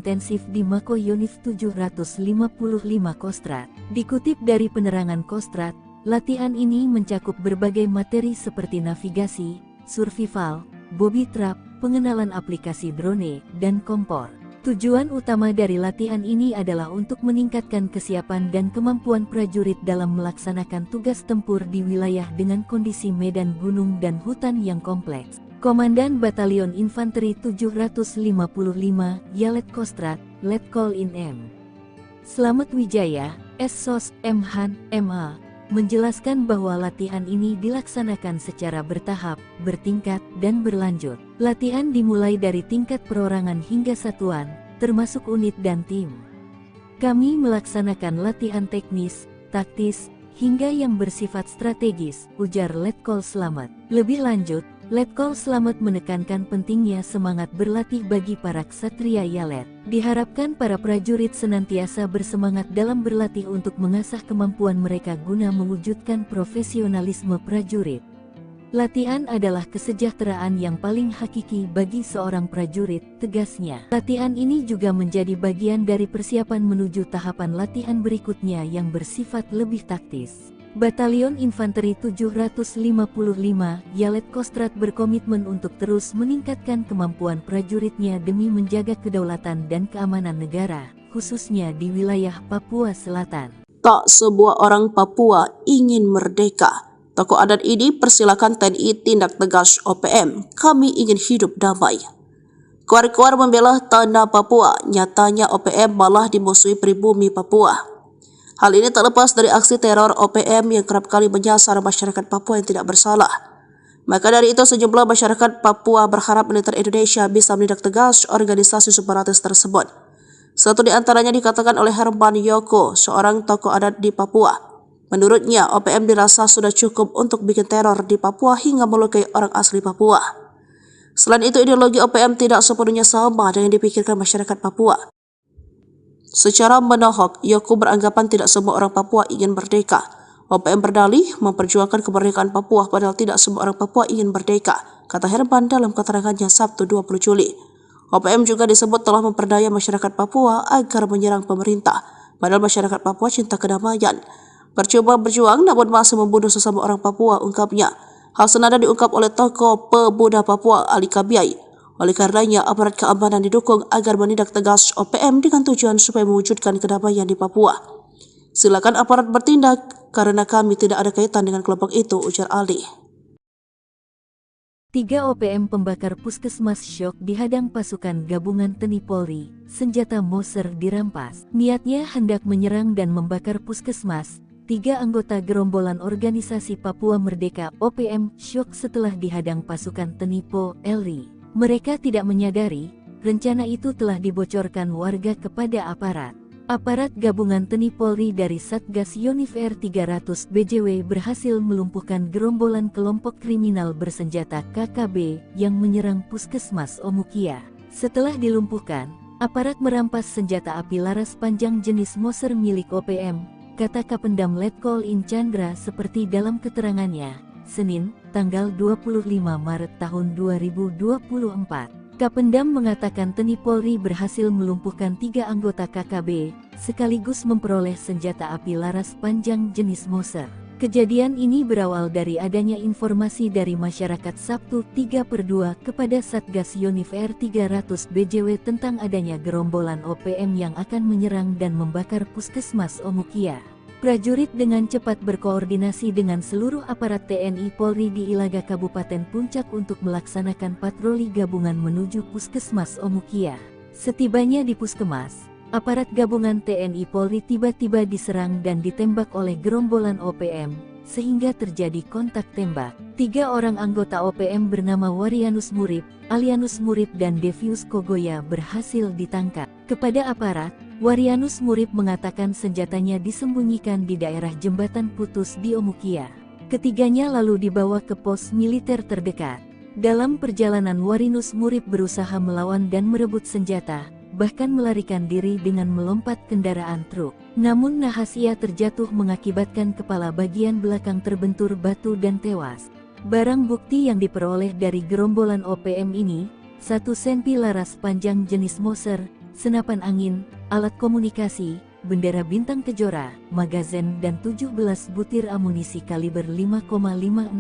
intensif di Mako Yonif 755 Kostrad. Dikutip dari penerangan Kostrad, latihan ini mencakup berbagai materi seperti navigasi, survival, booby trap, pengenalan aplikasi drone, dan kompor. Tujuan utama dari latihan ini adalah untuk meningkatkan kesiapan dan kemampuan prajurit dalam melaksanakan tugas tempur di wilayah dengan kondisi medan gunung dan hutan yang kompleks. Komandan Batalion Infanteri 755 Yalet Kostrad, Letkol In M. Slamet Wijaya, SSOS M. Han, MA, menjelaskan bahwa latihan ini dilaksanakan secara bertahap, bertingkat, dan berlanjut. Latihan dimulai dari tingkat perorangan hingga satuan, termasuk unit dan tim. Kami melaksanakan latihan teknis, taktis, hingga yang bersifat strategis, ujar Letkol Slamet. Lebih lanjut, Letkol Slamet menekankan pentingnya semangat berlatih bagi para ksatria Yalet. Diharapkan para prajurit senantiasa bersemangat dalam berlatih untuk mengasah kemampuan mereka guna mewujudkan profesionalisme prajurit. Latihan adalah kesejahteraan yang paling hakiki bagi seorang prajurit, tegasnya. Latihan ini juga menjadi bagian dari persiapan menuju tahapan latihan berikutnya yang bersifat lebih taktis. Batalion Infanteri 755 Yalet Kostrad berkomitmen untuk terus meningkatkan kemampuan prajuritnya demi menjaga kedaulatan dan keamanan negara, khususnya di wilayah Papua Selatan. Tak sebuah orang Papua ingin merdeka. Tokoh adat ini persilakan TNI tindak tegas OPM. Kami ingin hidup damai. Kuar-kuar membela tanah Papua, nyatanya OPM malah dimusuhi pribumi Papua. Hal ini tak lepas dari aksi teror OPM yang kerap kali menyasar masyarakat Papua yang tidak bersalah. Maka dari itu sejumlah masyarakat Papua berharap militer Indonesia bisa menindak tegas organisasi separatis tersebut. Satu di antaranya dikatakan oleh Herman Yoko, seorang tokoh adat di Papua. Menurutnya, OPM dirasa sudah cukup untuk bikin teror di Papua hingga melukai orang asli Papua. Selain itu, ideologi OPM tidak sepenuhnya sama dengan dipikirkan masyarakat Papua. Secara menohok, Yoko beranggapan tidak semua orang Papua ingin merdeka. OPM berdalih memperjuangkan kemerdekaan Papua padahal tidak semua orang Papua ingin merdeka, kata Herman dalam keterangannya Sabtu 20 Juli. OPM juga disebut telah memperdaya masyarakat Papua agar menyerang pemerintah, padahal masyarakat Papua cinta kedamaian. Percuma berjuang namun masih membunuh sesama orang Papua, ungkapnya. Hal senada diungkap oleh tokoh pemuda Papua Ali Kabiai. Oleh karenanya, aparat keamanan didukung agar menindak tegas OPM dengan tujuan supaya mewujudkan kedamaian di Papua. Silakan aparat bertindak, karena kami tidak ada kaitan dengan kelompok itu, ujar Ali. 3 OPM pembakar puskesmas syok dihadang pasukan gabungan TNI Polri, senjata Moser dirampas. Niatnya hendak menyerang dan membakar puskesmas. 3 anggota gerombolan organisasi Papua Merdeka OPM syok setelah dihadang pasukan TNI Polri. Mereka tidak menyadari, rencana itu telah dibocorkan warga kepada aparat. Aparat gabungan TNI Polri dari Satgas Yonif R300 BJW berhasil melumpuhkan gerombolan kelompok kriminal bersenjata KKB yang menyerang puskesmas Omukia. Setelah dilumpuhkan, aparat merampas senjata api laras panjang jenis Moser milik OPM, kata Kapendam Letkol In Chandra seperti dalam keterangannya. Senin, tanggal 25 Maret tahun 2024. Kapendam mengatakan TNI Polri berhasil melumpuhkan 3 anggota KKB, sekaligus memperoleh senjata api laras panjang jenis Moser. Kejadian ini berawal dari adanya informasi dari masyarakat Sabtu 3/2 kepada Satgas Yonif R300 BJW tentang adanya gerombolan OPM yang akan menyerang dan membakar puskesmas Omukia. Prajurit dengan cepat berkoordinasi dengan seluruh aparat TNI Polri di Ilaga Kabupaten Puncak untuk melaksanakan patroli gabungan menuju puskesmas Omukia. Setibanya di puskesmas, aparat gabungan TNI Polri tiba-tiba diserang dan ditembak oleh gerombolan OPM, sehingga terjadi kontak tembak. 3 orang anggota OPM bernama Warianus Murib, Alianus Murib dan Devius Kogoya berhasil ditangkap. Kepada aparat, Warianus Murib mengatakan senjatanya disembunyikan di daerah jembatan putus di Omukia. Ketiganya lalu dibawa ke pos militer terdekat. Dalam perjalanan Warianus Murib berusaha melawan dan merebut senjata, bahkan melarikan diri dengan melompat kendaraan truk. Namun nahas ia terjatuh mengakibatkan kepala bagian belakang terbentur batu dan tewas. Barang bukti yang diperoleh dari gerombolan OPM ini, 1 senpi laras panjang jenis Moser, senapan angin, alat komunikasi, bendera bintang kejora, magazin dan 17 butir amunisi kaliber 5,56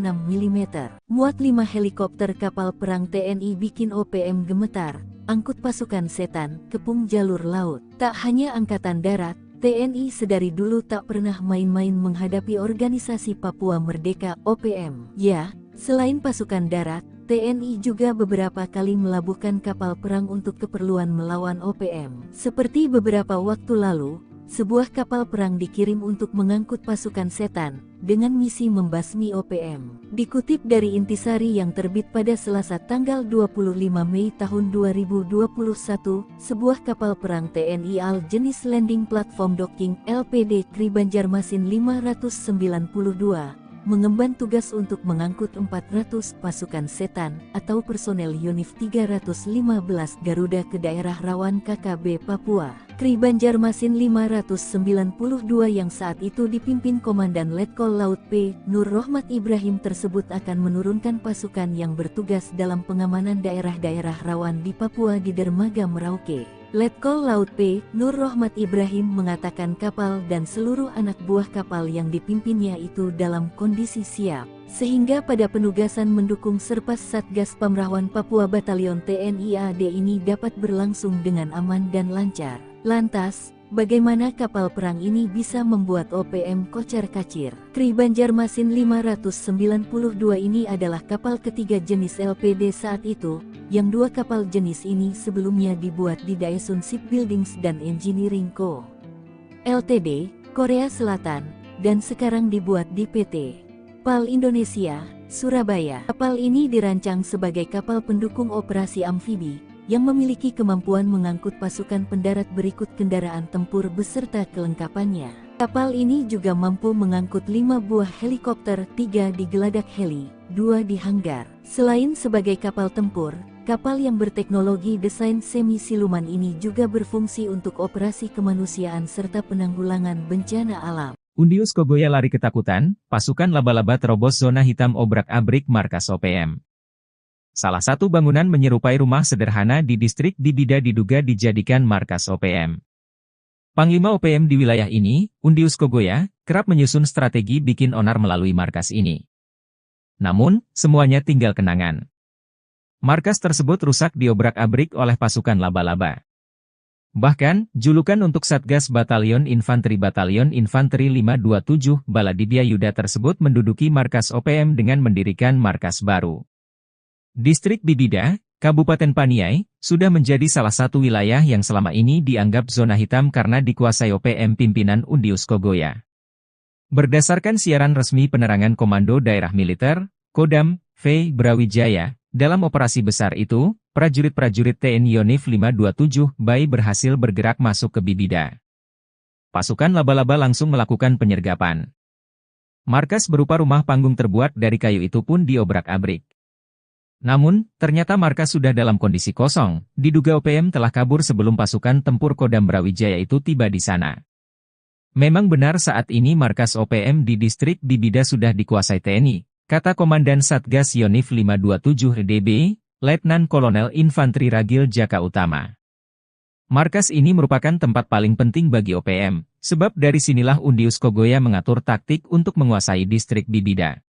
mm. Muat 5 helikopter kapal perang TNI bikin OPM gemetar, angkut pasukan setan, kepung jalur laut. Tak hanya angkatan darat, TNI sedari dulu tak pernah main-main menghadapi organisasi Papua Merdeka OPM. Ya, selain pasukan darat, TNI juga beberapa kali melabuhkan kapal perang untuk keperluan melawan OPM. Seperti beberapa waktu lalu, sebuah kapal perang dikirim untuk mengangkut pasukan setan, dengan misi membasmi OPM. Dikutip dari Intisari yang terbit pada Selasa tanggal 25 Mei tahun 2021, sebuah kapal perang TNI AL jenis Landing Platform Docking LPD Kri Banjarmasin 592, mengemban tugas untuk mengangkut 400 pasukan setan atau personel Yonif 315 Garuda ke daerah rawan KKB Papua. Kri Banjarmasin 592 yang saat itu dipimpin Komandan Letkol Laut P. Nur Rohmat Ibrahim tersebut akan menurunkan pasukan yang bertugas dalam pengamanan daerah-daerah rawan di Papua di dermaga Merauke. Letkol Laut P. Nur Rohmat Ibrahim mengatakan kapal dan seluruh anak buah kapal yang dipimpinnya itu dalam kondisi siap, sehingga pada penugasan mendukung Serpas Satgas Pamrawan Papua Batalion TNI AD ini dapat berlangsung dengan aman dan lancar. Lantas, bagaimana kapal perang ini bisa membuat OPM kocar-kacir? Kri Banjarmasin 592 ini adalah kapal ketiga jenis LPD saat itu, yang dua kapal jenis ini sebelumnya dibuat di Daesun Shipbuildings dan Engineering Co. Ltd, Korea Selatan, dan sekarang dibuat di PT PAL Indonesia, Surabaya. Kapal ini dirancang sebagai kapal pendukung operasi amfibi, yang memiliki kemampuan mengangkut pasukan pendarat berikut kendaraan tempur beserta kelengkapannya. Kapal ini juga mampu mengangkut 5 buah helikopter, 3 di geladak heli, 2 di hanggar. Selain sebagai kapal tempur, kapal yang berteknologi desain semi-siluman ini juga berfungsi untuk operasi kemanusiaan serta penanggulangan bencana alam. Undius Kogoya lari ketakutan, pasukan laba-laba terobos zona hitam obrak-abrik markas OPM. Salah satu bangunan menyerupai rumah sederhana di distrik Bibida diduga dijadikan markas OPM. Panglima OPM di wilayah ini, Undius Kogoya, kerap menyusun strategi bikin onar melalui markas ini. Namun, semuanya tinggal kenangan. Markas tersebut rusak diobrak-abrik oleh pasukan laba-laba. Bahkan, julukan untuk Satgas Batalion Infanteri 527 Baladibia Yuda tersebut menduduki markas OPM dengan mendirikan markas baru. Distrik Bibida, Kabupaten Paniai, sudah menjadi salah satu wilayah yang selama ini dianggap zona hitam karena dikuasai OPM pimpinan Undius Kogoya. Berdasarkan siaran resmi penerangan Komando Daerah Militer, Kodam, V. Brawijaya, dalam operasi besar itu, prajurit-prajurit TNI Yonif 527 BAI berhasil bergerak masuk ke Bibida. Pasukan laba-laba langsung melakukan penyergapan. Markas berupa rumah panggung terbuat dari kayu itu pun diobrak-abrik. Namun, ternyata markas sudah dalam kondisi kosong, diduga OPM telah kabur sebelum pasukan tempur Kodam Brawijaya itu tiba di sana. Memang benar saat ini markas OPM di distrik Bibida sudah dikuasai TNI, kata Komandan Satgas Yonif 527 DB, Letnan Kolonel Infanteri Ragil Jaka Utama. Markas ini merupakan tempat paling penting bagi OPM, sebab dari sinilah Undius Kogoya mengatur taktik untuk menguasai distrik Bibida.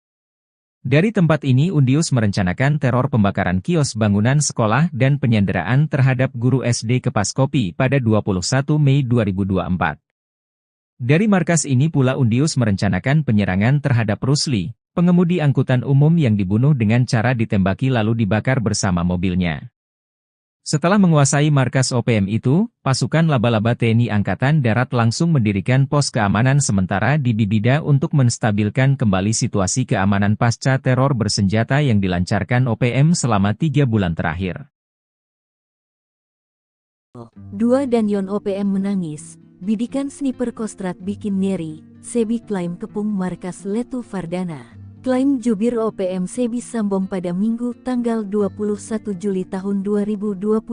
Dari tempat ini Undius merencanakan teror pembakaran kios bangunan sekolah dan penyanderaan terhadap guru SD Kepaskopi pada 21 Mei 2024. Dari markas ini pula Undius merencanakan penyerangan terhadap Rusli, pengemudi angkutan umum yang dibunuh dengan cara ditembaki lalu dibakar bersama mobilnya. Setelah menguasai markas OPM itu, pasukan laba-laba TNI Angkatan Darat langsung mendirikan pos keamanan sementara di Bibida untuk menstabilkan kembali situasi keamanan pasca teror bersenjata yang dilancarkan OPM selama 3 bulan terakhir. 2 dan Yon OPM menangis, bidikan sniper Kostrad bikin nyeri, Sebi klaim kepung markas Letu Fardana. Klaim jubir OPM Sebi Sambom pada Minggu tanggal 21 Juli tahun 2024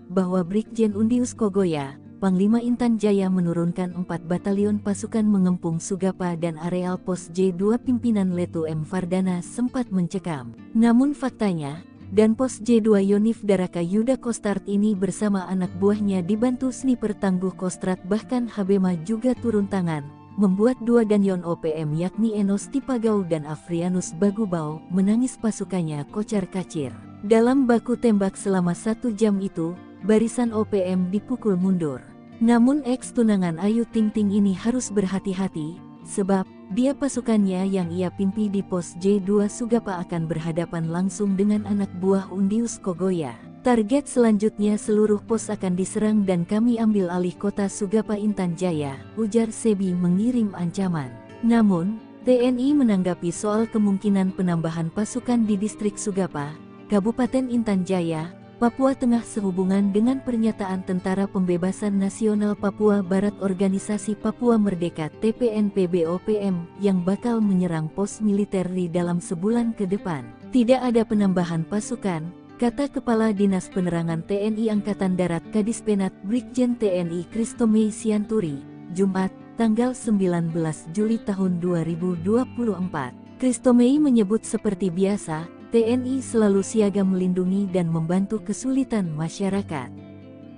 bahwa Brigjen Undius Kogoya, Panglima Intan Jaya menurunkan 4 batalion pasukan mengepung Sugapa dan areal pos J2 pimpinan Letu M. Fardana sempat mencekam. Namun faktanya, dan Pos J2 Yonif Daraka Yuda Kostrat ini bersama anak buahnya dibantu sniper tangguh Kostrat bahkan Habema juga turun tangan, membuat dua danyon OPM yakni Enos Tipagau dan Afrianus Bagubau menangis pasukannya kocar-kacir. Dalam baku tembak selama 1 jam itu, barisan OPM dipukul mundur. Namun ex-tunangan Ayu Ting Ting ini harus berhati-hati, sebab dia pasukannya yang ia pimpi di Pos J2 Sugapa akan berhadapan langsung dengan anak buah Undius Kogoya. Target selanjutnya seluruh pos akan diserang dan kami ambil alih kota Sugapa Intan Jaya, ujar Sebi mengirim ancaman. Namun, TNI menanggapi soal kemungkinan penambahan pasukan di distrik Sugapa, Kabupaten Intan Jaya, Papua Tengah sehubungan dengan pernyataan Tentara Pembebasan Nasional Papua Barat Organisasi Papua Merdeka TPNPB-OPM yang bakal menyerang pos militer di dalam sebulan ke depan. Tidak ada penambahan pasukan, kata Kepala Dinas Penerangan TNI Angkatan Darat Kadispenat Brigjen TNI Kristomei Sianturi, Jumat, tanggal 19 Juli tahun 2024. Kristomei menyebut seperti biasa, TNI selalu siaga melindungi dan membantu kesulitan masyarakat.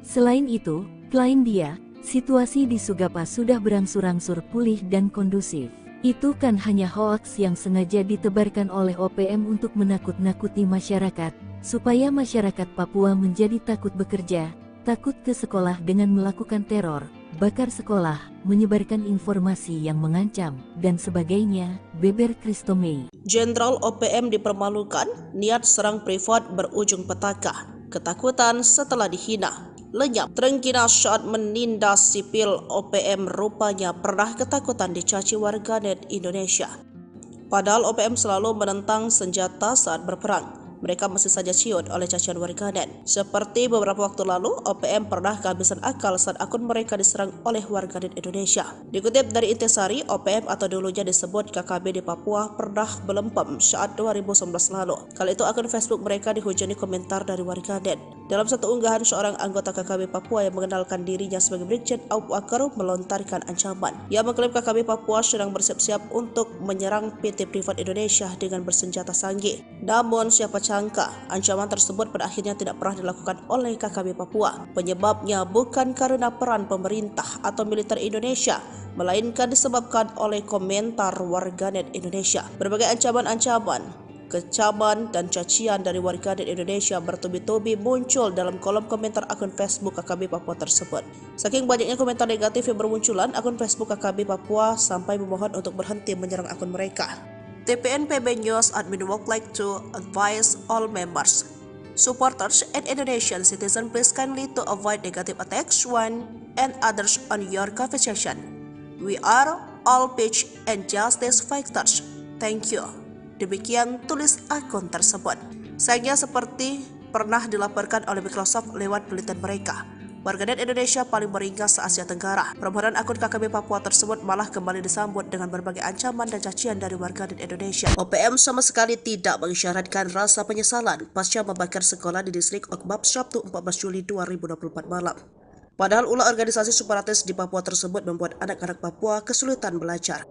Selain itu, klaim dia, situasi di Sugapa sudah berangsur-angsur pulih dan kondusif. Itu kan hanya hoaks yang sengaja ditebarkan oleh OPM untuk menakut-nakuti masyarakat, supaya masyarakat Papua menjadi takut bekerja, takut ke sekolah dengan melakukan teror, bakar sekolah, menyebarkan informasi yang mengancam, dan sebagainya, beber Kristomei. Jenderal OPM dipermalukan, niat serang privat berujung petaka. Ketakutan setelah dihina. Lenyap, terengginas saat menindas sipil OPM rupanya pernah ketakutan dicaci warganet Indonesia. Padahal OPM selalu menentang senjata saat berperang. Mereka masih saja ciut oleh cacian warganet. Seperti beberapa waktu lalu, OPM pernah kehabisan akal saat akun mereka diserang oleh warganet Indonesia. Dikutip dari Intisari, OPM atau dulunya disebut KKB di Papua pernah belempem saat 2019 lalu. Kali itu akun Facebook mereka dihujani komentar dari warganet. Dalam satu unggahan, seorang anggota KKB Papua yang mengenalkan dirinya sebagai Brigjen Aup Akar melontarkan ancaman. Ia mengklaim KKB Papua sedang bersiap-siap untuk menyerang PT Privat Indonesia dengan bersenjata sanggih. Namun siapa sangka, ancaman tersebut pada akhirnya tidak pernah dilakukan oleh KKB Papua. Penyebabnya bukan karena peran pemerintah atau militer Indonesia, melainkan disebabkan oleh komentar warganet Indonesia. Berbagai ancaman-ancaman, kecaman dan cacian dari warganet Indonesia bertubi-tubi muncul dalam kolom komentar akun Facebook KKB Papua tersebut. Saking banyaknya komentar negatif yang bermunculan, akun Facebook KKB Papua sampai memohon untuk berhenti menyerang akun mereka. TPNPB News admin would like to advise all members, supporters, and Indonesian citizens please kindly to avoid negative attacks one and others on your conversation. We are all peace and justice fighters. Thank you. Demikian tulis akun tersebut. Sayangnya seperti pernah dilaporkan oleh Microsoft lewat penelitian mereka, warganet Indonesia paling meringkas se-Asia Tenggara. Permohonan akun KKB Papua tersebut malah kembali disambut dengan berbagai ancaman dan cacian dari warganet Indonesia. OPM sama sekali tidak mengisyaratkan rasa penyesalan pasca membakar sekolah di distrik Okbab Sabtu 14 Juli 2024 malam. Padahal ulah organisasi separatis di Papua tersebut membuat anak-anak Papua kesulitan belajar.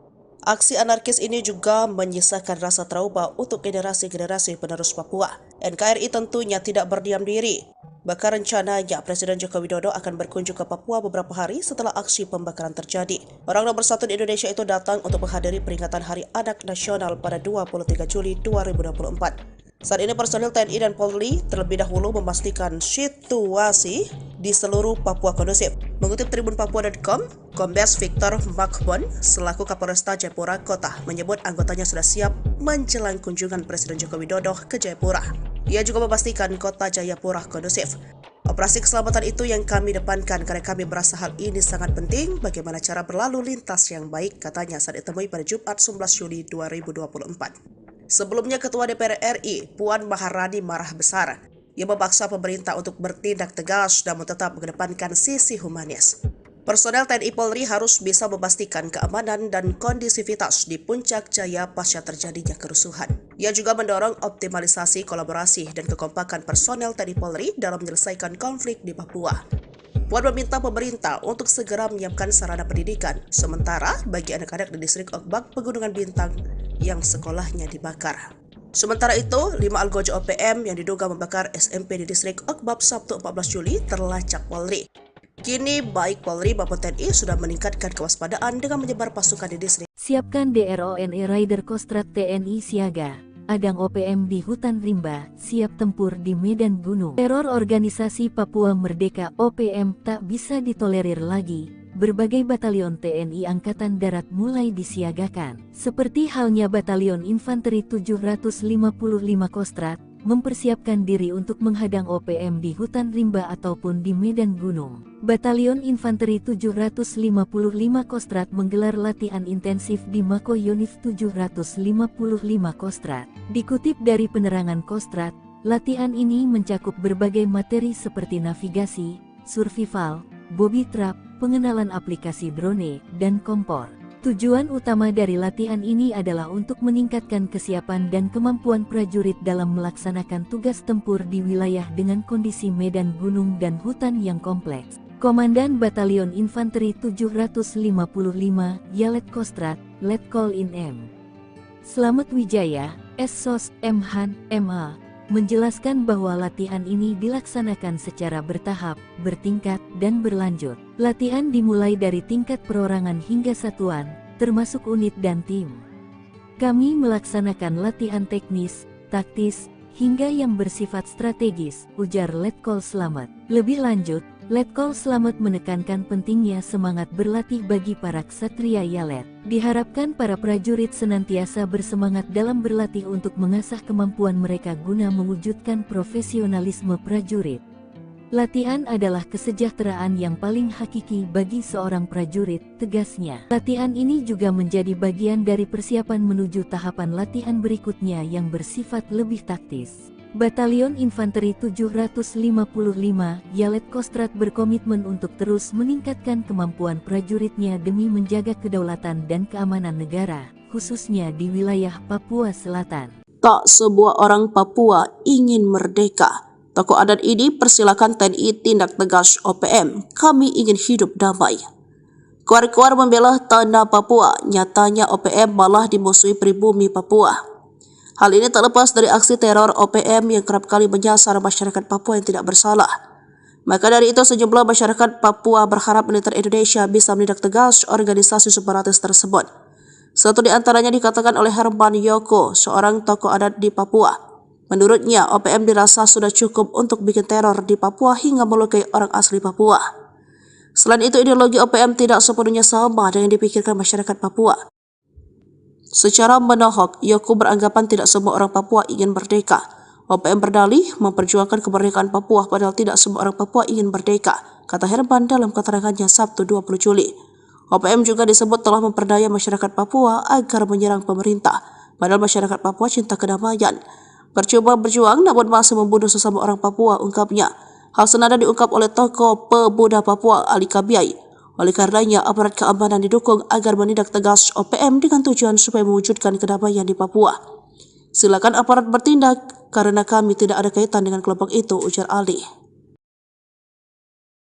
Aksi anarkis ini juga menyisakan rasa trauma untuk generasi-generasi penerus Papua. NKRI tentunya tidak berdiam diri. Bahkan rencananya Presiden Joko Widodo akan berkunjung ke Papua beberapa hari setelah aksi pembakaran terjadi. Orang nomor satu di Indonesia itu datang untuk menghadiri peringatan Hari Anak Nasional pada 23 Juli 2024. Saat ini personil TNI dan Polri terlebih dahulu memastikan situasi di seluruh Papua kondusif. Mengutip tribunpapua.com, Kombes Victor Makbon selaku Kapolresta Jayapura Kota menyebut anggotanya sudah siap menjelang kunjungan Presiden Joko Widodo ke Jayapura. Ia juga memastikan kota Jayapura kondusif. Operasi keselamatan itu yang kami depankan karena kami merasa hal ini sangat penting bagaimana cara berlalu lintas yang baik, katanya saat ditemui pada Jumat 11 Juli 2024. Sebelumnya Ketua DPR RI, Puan Maharani marah besar. Ia memaksa pemerintah untuk bertindak tegas namun tetap mengedepankan sisi humanis. Personel TNI Polri harus bisa memastikan keamanan dan kondisivitas di Puncak Jaya pasca terjadinya kerusuhan. Ia juga mendorong optimalisasi kolaborasi dan kekompakan personel TNI Polri dalam menyelesaikan konflik di Papua. Puan meminta pemerintah untuk segera menyiapkan sarana pendidikan, sementara bagi anak-anak di distrik Okbak Pegunungan Bintang yang sekolahnya dibakar. Sementara itu, 5 anggota OPM yang diduga membakar SMP di distrik Akbab Sabtu 14 Juli terlacak Polri. Kini baik Polri maupun TNI sudah meningkatkan kewaspadaan dengan menyebar pasukan di distrik. Siapkan DRONE Rider Kostrad TNI siaga. Adang OPM di hutan rimba, siap tempur di medan gunung. Teror organisasi Papua Merdeka OPM tak bisa ditolerir lagi. Berbagai batalion TNI Angkatan Darat mulai disiagakan. Seperti halnya Batalion Infanteri 755 Kostrad, mempersiapkan diri untuk menghadang OPM di hutan rimba ataupun di medan gunung. Batalion Infanteri 755 Kostrad menggelar latihan intensif di Mako Yonif 755 Kostrad. Dikutip dari penerangan Kostrad, latihan ini mencakup berbagai materi seperti navigasi, survival, booby trap, pengenalan aplikasi drone, dan kompor. Tujuan utama dari latihan ini adalah untuk meningkatkan kesiapan dan kemampuan prajurit dalam melaksanakan tugas tempur di wilayah dengan kondisi medan gunung dan hutan yang kompleks. Komandan Batalion Infanteri 755 Yalet Kostrad, Letkol In M. Slamet Wijaya, SSOS M. Han, MA, menjelaskan bahwa latihan ini dilaksanakan secara bertahap, bertingkat, dan berlanjut. Latihan dimulai dari tingkat perorangan hingga satuan, termasuk unit dan tim. Kami melaksanakan latihan teknis, taktis, hingga yang bersifat strategis, ujar Letkol Slamet. Lebih lanjut, Letkol Slamet menekankan pentingnya semangat berlatih bagi para ksatria Yalet. Diharapkan para prajurit senantiasa bersemangat dalam berlatih untuk mengasah kemampuan mereka guna mewujudkan profesionalisme prajurit. Latihan adalah kesejahteraan yang paling hakiki bagi seorang prajurit, tegasnya. Latihan ini juga menjadi bagian dari persiapan menuju tahapan latihan berikutnya yang bersifat lebih taktis. Batalion Infanteri 755 Yalet Kostrad berkomitmen untuk terus meningkatkan kemampuan prajuritnya demi menjaga kedaulatan dan keamanan negara, khususnya di wilayah Papua Selatan. Tak sebuah orang Papua ingin merdeka. Tokoh adat ini persilakan TNI tindak tegas OPM. Kami ingin hidup damai. Kuar-kuar membela tanah Papua, nyatanya OPM malah dimusuhi pribumi Papua. Hal ini tak lepas dari aksi teror OPM yang kerap kali menyasar masyarakat Papua yang tidak bersalah. Maka dari itu sejumlah masyarakat Papua berharap militer Indonesia bisa menindak tegas organisasi separatis tersebut. Satu di antaranya dikatakan oleh Herman Yoko, seorang tokoh adat di Papua. Menurutnya, OPM dirasa sudah cukup untuk bikin teror di Papua hingga melukai orang asli Papua. Selain itu, ideologi OPM tidak sepenuhnya sama dengan yang dipikirkan masyarakat Papua. Secara menohok, Yoko beranggapan tidak semua orang Papua ingin merdeka. OPM berdalih memperjuangkan kemerdekaan Papua padahal tidak semua orang Papua ingin merdeka, kata Herman dalam keterangannya Sabtu 20 Juli. OPM juga disebut telah memperdaya masyarakat Papua agar menyerang pemerintah, padahal masyarakat Papua cinta kedamaian. Percuma berjuang namun masih membunuh sesama orang Papua, ungkapnya. Hal senada diungkap oleh tokoh pemuda Papua Ali Kabiai. Oleh karenanya, aparat keamanan didukung agar menindak tegas OPM dengan tujuan supaya mewujudkan kedamaian di Papua. Silakan aparat bertindak, karena kami tidak ada kaitan dengan kelompok itu, ujar Ali.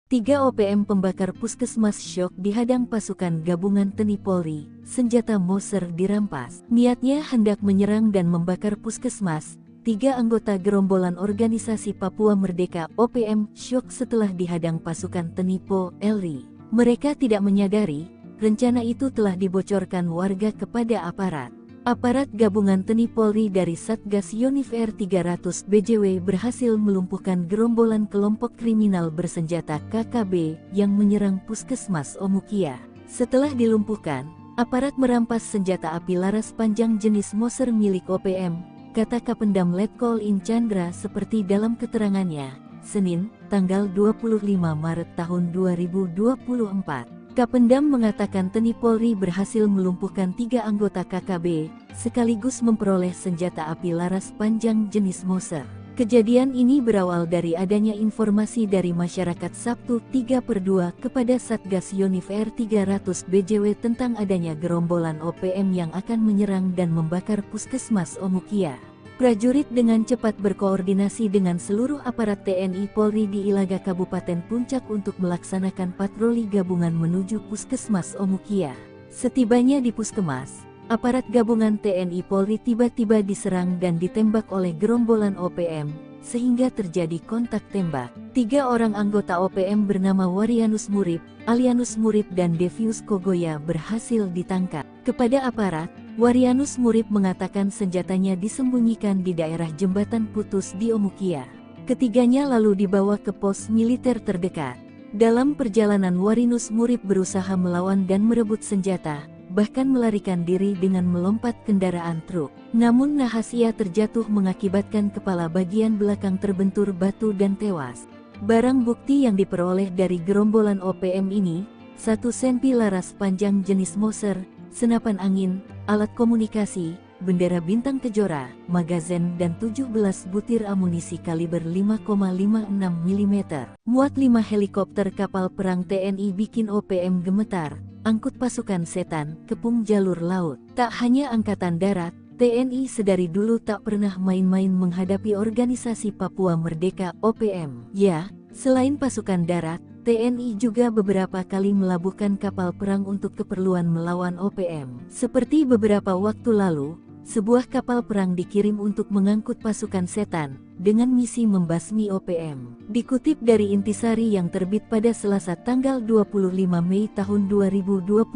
3 OPM pembakar puskesmas syok dihadang pasukan gabungan TNI Polri, senjata Moser dirampas. Niatnya hendak menyerang dan membakar puskesmas. 3 anggota gerombolan organisasi Papua Merdeka OPM syok setelah dihadang pasukan TNI Polri. Mereka tidak menyadari, rencana itu telah dibocorkan warga kepada aparat. Aparat gabungan TNI Polri dari Satgas Yonif R300 BJW berhasil melumpuhkan gerombolan kelompok kriminal bersenjata KKB yang menyerang puskesmas Omukia. Setelah dilumpuhkan, aparat merampas senjata api laras panjang jenis Moser milik OPM, kata Kapendam Letkol In Chandra seperti dalam keterangannya. Senin, tanggal 25 Maret tahun 2024. Kapendam mengatakan TNI Polri berhasil melumpuhkan 3 anggota KKB, sekaligus memperoleh senjata api laras panjang jenis Moser. Kejadian ini berawal dari adanya informasi dari masyarakat Sabtu 3/2 kepada Satgas Yonif R300 BJW tentang adanya gerombolan OPM yang akan menyerang dan membakar puskesmas Omukia. Prajurit dengan cepat berkoordinasi dengan seluruh aparat TNI Polri di Ilaga Kabupaten Puncak untuk melaksanakan patroli gabungan menuju puskesmas Omukia. Setibanya di puskesmas, aparat gabungan TNI Polri tiba-tiba diserang dan ditembak oleh gerombolan OPM, sehingga terjadi kontak tembak. 3 orang anggota OPM bernama Warianus Murib, Alianus Murib dan Devius Kogoya berhasil ditangkap. Kepada aparat, Warianus Murib mengatakan senjatanya disembunyikan di daerah Jembatan Putus di Omukia. Ketiganya lalu dibawa ke pos militer terdekat. Dalam perjalanan Warianus Murib berusaha melawan dan merebut senjata, bahkan melarikan diri dengan melompat kendaraan truk. Namun nahas ia terjatuh mengakibatkan kepala bagian belakang terbentur batu dan tewas. Barang bukti yang diperoleh dari gerombolan OPM ini, 1 senpi laras panjang jenis Moser, senapan angin, alat komunikasi, bendera bintang kejora, magazen dan 17 butir amunisi kaliber 5,56 mm. Muat 5 helikopter kapal perang TNI bikin OPM gemetar, angkut pasukan setan, kepung jalur laut. Tak hanya angkatan darat, TNI sedari dulu tak pernah main-main menghadapi organisasi Papua Merdeka (OPM). Ya, selain pasukan darat, TNI juga beberapa kali melabuhkan kapal perang untuk keperluan melawan OPM. Seperti beberapa waktu lalu, sebuah kapal perang dikirim untuk mengangkut pasukan setan, dengan misi membasmi OPM. Dikutip dari Intisari yang terbit pada Selasa tanggal 25 Mei tahun 2021,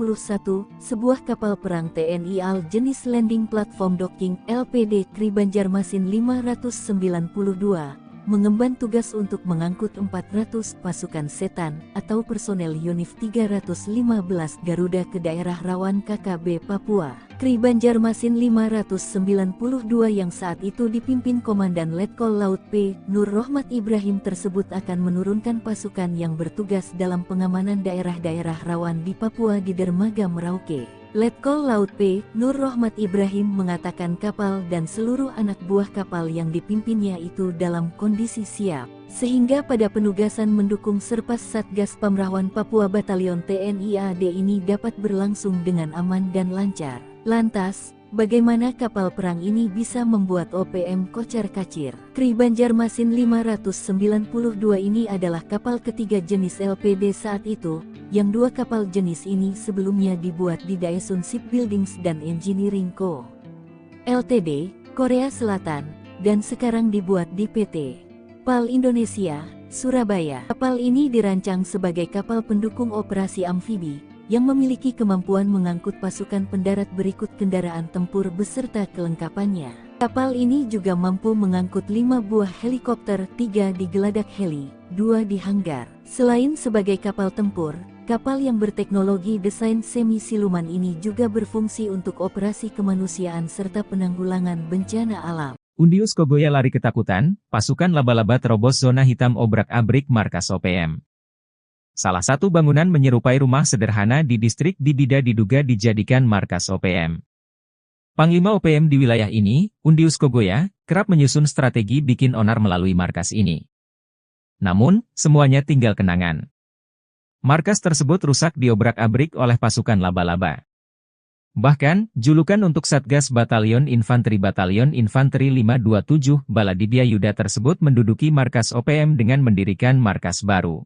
sebuah kapal perang TNI AL jenis Landing Platform Docking LPD Kri Banjarmasin 592, mengemban tugas untuk mengangkut 400 pasukan setan atau personel Yonif 315 Garuda ke daerah rawan KKB Papua. Kri Banjarmasin 592 yang saat itu dipimpin Komandan Letkol Laut P. Nur Rohmat Ibrahim tersebut akan menurunkan pasukan yang bertugas dalam pengamanan daerah-daerah rawan di Papua di dermaga Merauke. Letkol Laut P. Nur Rohmat Ibrahim mengatakan kapal dan seluruh anak buah kapal yang dipimpinnya itu dalam kondisi siap, sehingga pada penugasan mendukung Serpas Satgas Pamrawan Papua Batalion TNI AD ini dapat berlangsung dengan aman dan lancar. Lantas, bagaimana kapal perang ini bisa membuat OPM kocar-kacir? Kri Banjarmasin 592 ini adalah kapal ketiga jenis LPD saat itu, yang 2 kapal jenis ini sebelumnya dibuat di Daesun Shipbuildings dan Engineering Co. Ltd, Korea Selatan, dan sekarang dibuat di PT PAL Indonesia, Surabaya. Kapal ini dirancang sebagai kapal pendukung operasi amfibi, yang memiliki kemampuan mengangkut pasukan pendarat berikut kendaraan tempur beserta kelengkapannya. Kapal ini juga mampu mengangkut 5 buah helikopter, 3 di geladak heli, 2 di hanggar. Selain sebagai kapal tempur, kapal yang berteknologi desain semi-siluman ini juga berfungsi untuk operasi kemanusiaan serta penanggulangan bencana alam. Undius Kogoya lari ketakutan, pasukan laba-laba terobos zona hitam obrak-abrik markas OPM. Salah satu bangunan menyerupai rumah sederhana di distrik Bibida diduga dijadikan markas OPM. Panglima OPM di wilayah ini, Undius Kogoya, kerap menyusun strategi bikin onar melalui markas ini. Namun, semuanya tinggal kenangan. Markas tersebut rusak diobrak-abrik oleh pasukan laba-laba. Bahkan, julukan untuk Satgas Batalion Infanteri 527 Baladibia Yuda tersebut menduduki markas OPM dengan mendirikan markas baru.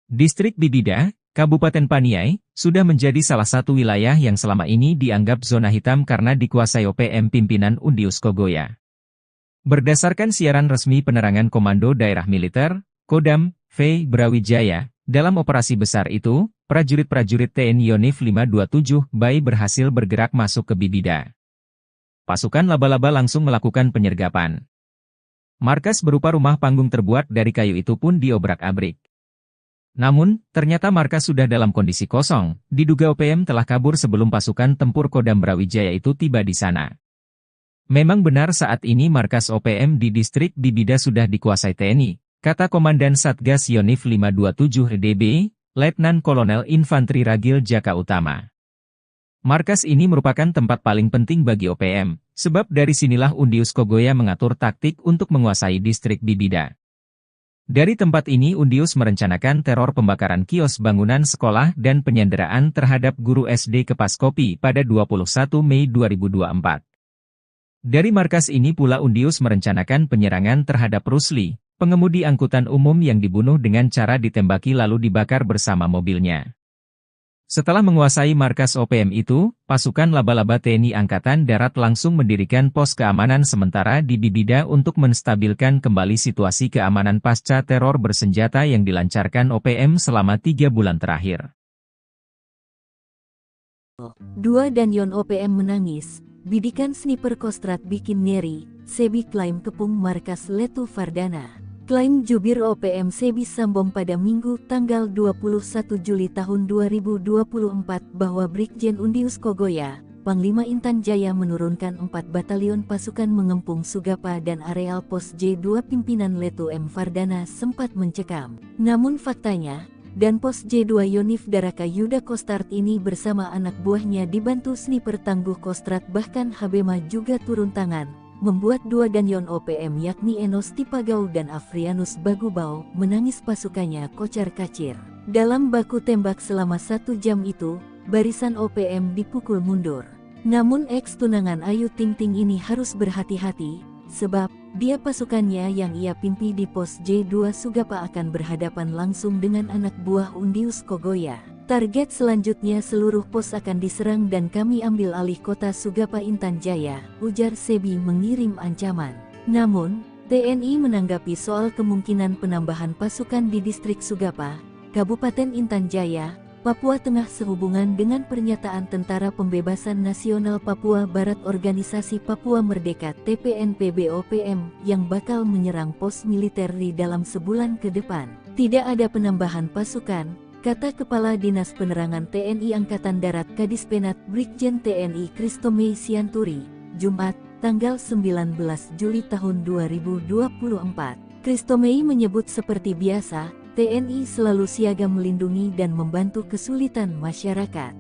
Distrik Bibida, Kabupaten Paniai, sudah menjadi salah satu wilayah yang selama ini dianggap zona hitam karena dikuasai OPM pimpinan Undius Kogoya. Berdasarkan siaran resmi penerangan Komando Daerah Militer, Kodam, V. Brawijaya, dalam operasi besar itu, prajurit-prajurit TNI Yonif 527 BAI berhasil bergerak masuk ke Bibida. Pasukan laba-laba langsung melakukan penyergapan. Markas berupa rumah panggung terbuat dari kayu itu pun diobrak-abrik. Namun, ternyata markas sudah dalam kondisi kosong, diduga OPM telah kabur sebelum pasukan tempur Kodam Brawijaya itu tiba di sana. Memang benar saat ini markas OPM di distrik Bibida sudah dikuasai TNI, kata Komandan Satgas Yonif 527 DB, Letnan Kolonel Infanteri Ragil Jaka Utama. Markas ini merupakan tempat paling penting bagi OPM, sebab dari sinilah Undius Kogoya mengatur taktik untuk menguasai distrik Bibida. Dari tempat ini Undius merencanakan teror pembakaran kios bangunan sekolah dan penyanderaan terhadap guru SD Kepaskopi pada 21 Mei 2024. Dari markas ini pula Undius merencanakan penyerangan terhadap Rusli, pengemudi angkutan umum yang dibunuh dengan cara ditembaki lalu dibakar bersama mobilnya. Setelah menguasai markas OPM itu, pasukan laba-laba TNI Angkatan Darat langsung mendirikan pos keamanan sementara di Bibida untuk menstabilkan kembali situasi keamanan pasca teror bersenjata yang dilancarkan OPM selama 3 bulan terakhir. Dua Danyon OPM menangis, bidikan sniper Kostrad bikin ngeri, Sebi klaim kepung markas Letu Fardana. Klaim jubir OPM Sebi Sambong pada Minggu tanggal 21 Juli tahun 2024 bahwa Brigjen Undius Kogoya, Panglima Intan Jaya menurunkan 4 batalion pasukan mengepung Sugapa dan areal pos J2 pimpinan Letu M. Fardana sempat mencekam. Namun faktanya, dan pos J2 Yonif Daraka Yuda Kostrat ini bersama anak buahnya dibantu sniper tangguh Kostrat bahkan Habema juga turun tangan, membuat 2 Danyon OPM yakni Enos Tipagau dan Afrianus Bagubau menangis pasukannya kocar-kacir. Dalam baku tembak selama 1 jam itu, barisan OPM dipukul mundur. Namun ex-tunangan Ayu Ting Ting ini harus berhati-hati, sebab dia pasukannya yang ia pimpi di pos J2 Sugapa akan berhadapan langsung dengan anak buah Undius Kogoya. Target selanjutnya seluruh pos akan diserang dan kami ambil alih kota Sugapa Intan Jaya, ujar Sebi mengirim ancaman. Namun, TNI menanggapi soal kemungkinan penambahan pasukan di distrik Sugapa, Kabupaten Intan Jaya, Papua Tengah sehubungan dengan pernyataan Tentara Pembebasan Nasional Papua Barat Organisasi Papua Merdeka TPNPB-OPM yang bakal menyerang pos militer di dalam sebulan ke depan. Tidak ada penambahan pasukan, kata Kepala Dinas Penerangan TNI Angkatan Darat Kadispenat Brigjen TNI Kristomei Sianturi, Jumat, tanggal 19 Juli tahun 2024. Kristomei menyebut seperti biasa, TNI selalu siaga melindungi dan membantu kesulitan masyarakat.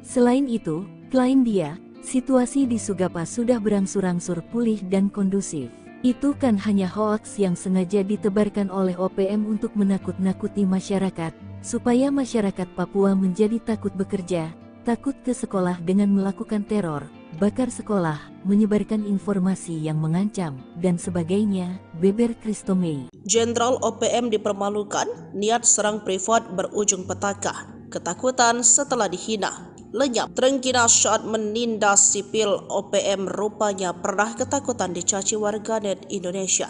Selain itu, klaim dia, situasi di Sugapa sudah berangsur-angsur pulih dan kondusif. Itu kan hanya hoaks yang sengaja ditebarkan oleh OPM untuk menakut-nakuti masyarakat, supaya masyarakat Papua menjadi takut bekerja, takut ke sekolah dengan melakukan teror, bakar sekolah, menyebarkan informasi yang mengancam, dan sebagainya, beber Kristomei. Jenderal OPM dipermalukan, niat serang privat berujung petaka. Ketakutan setelah dihina. Lenyap, terengginas saat menindas sipil OPM rupanya pernah ketakutan dicaci warganet Indonesia.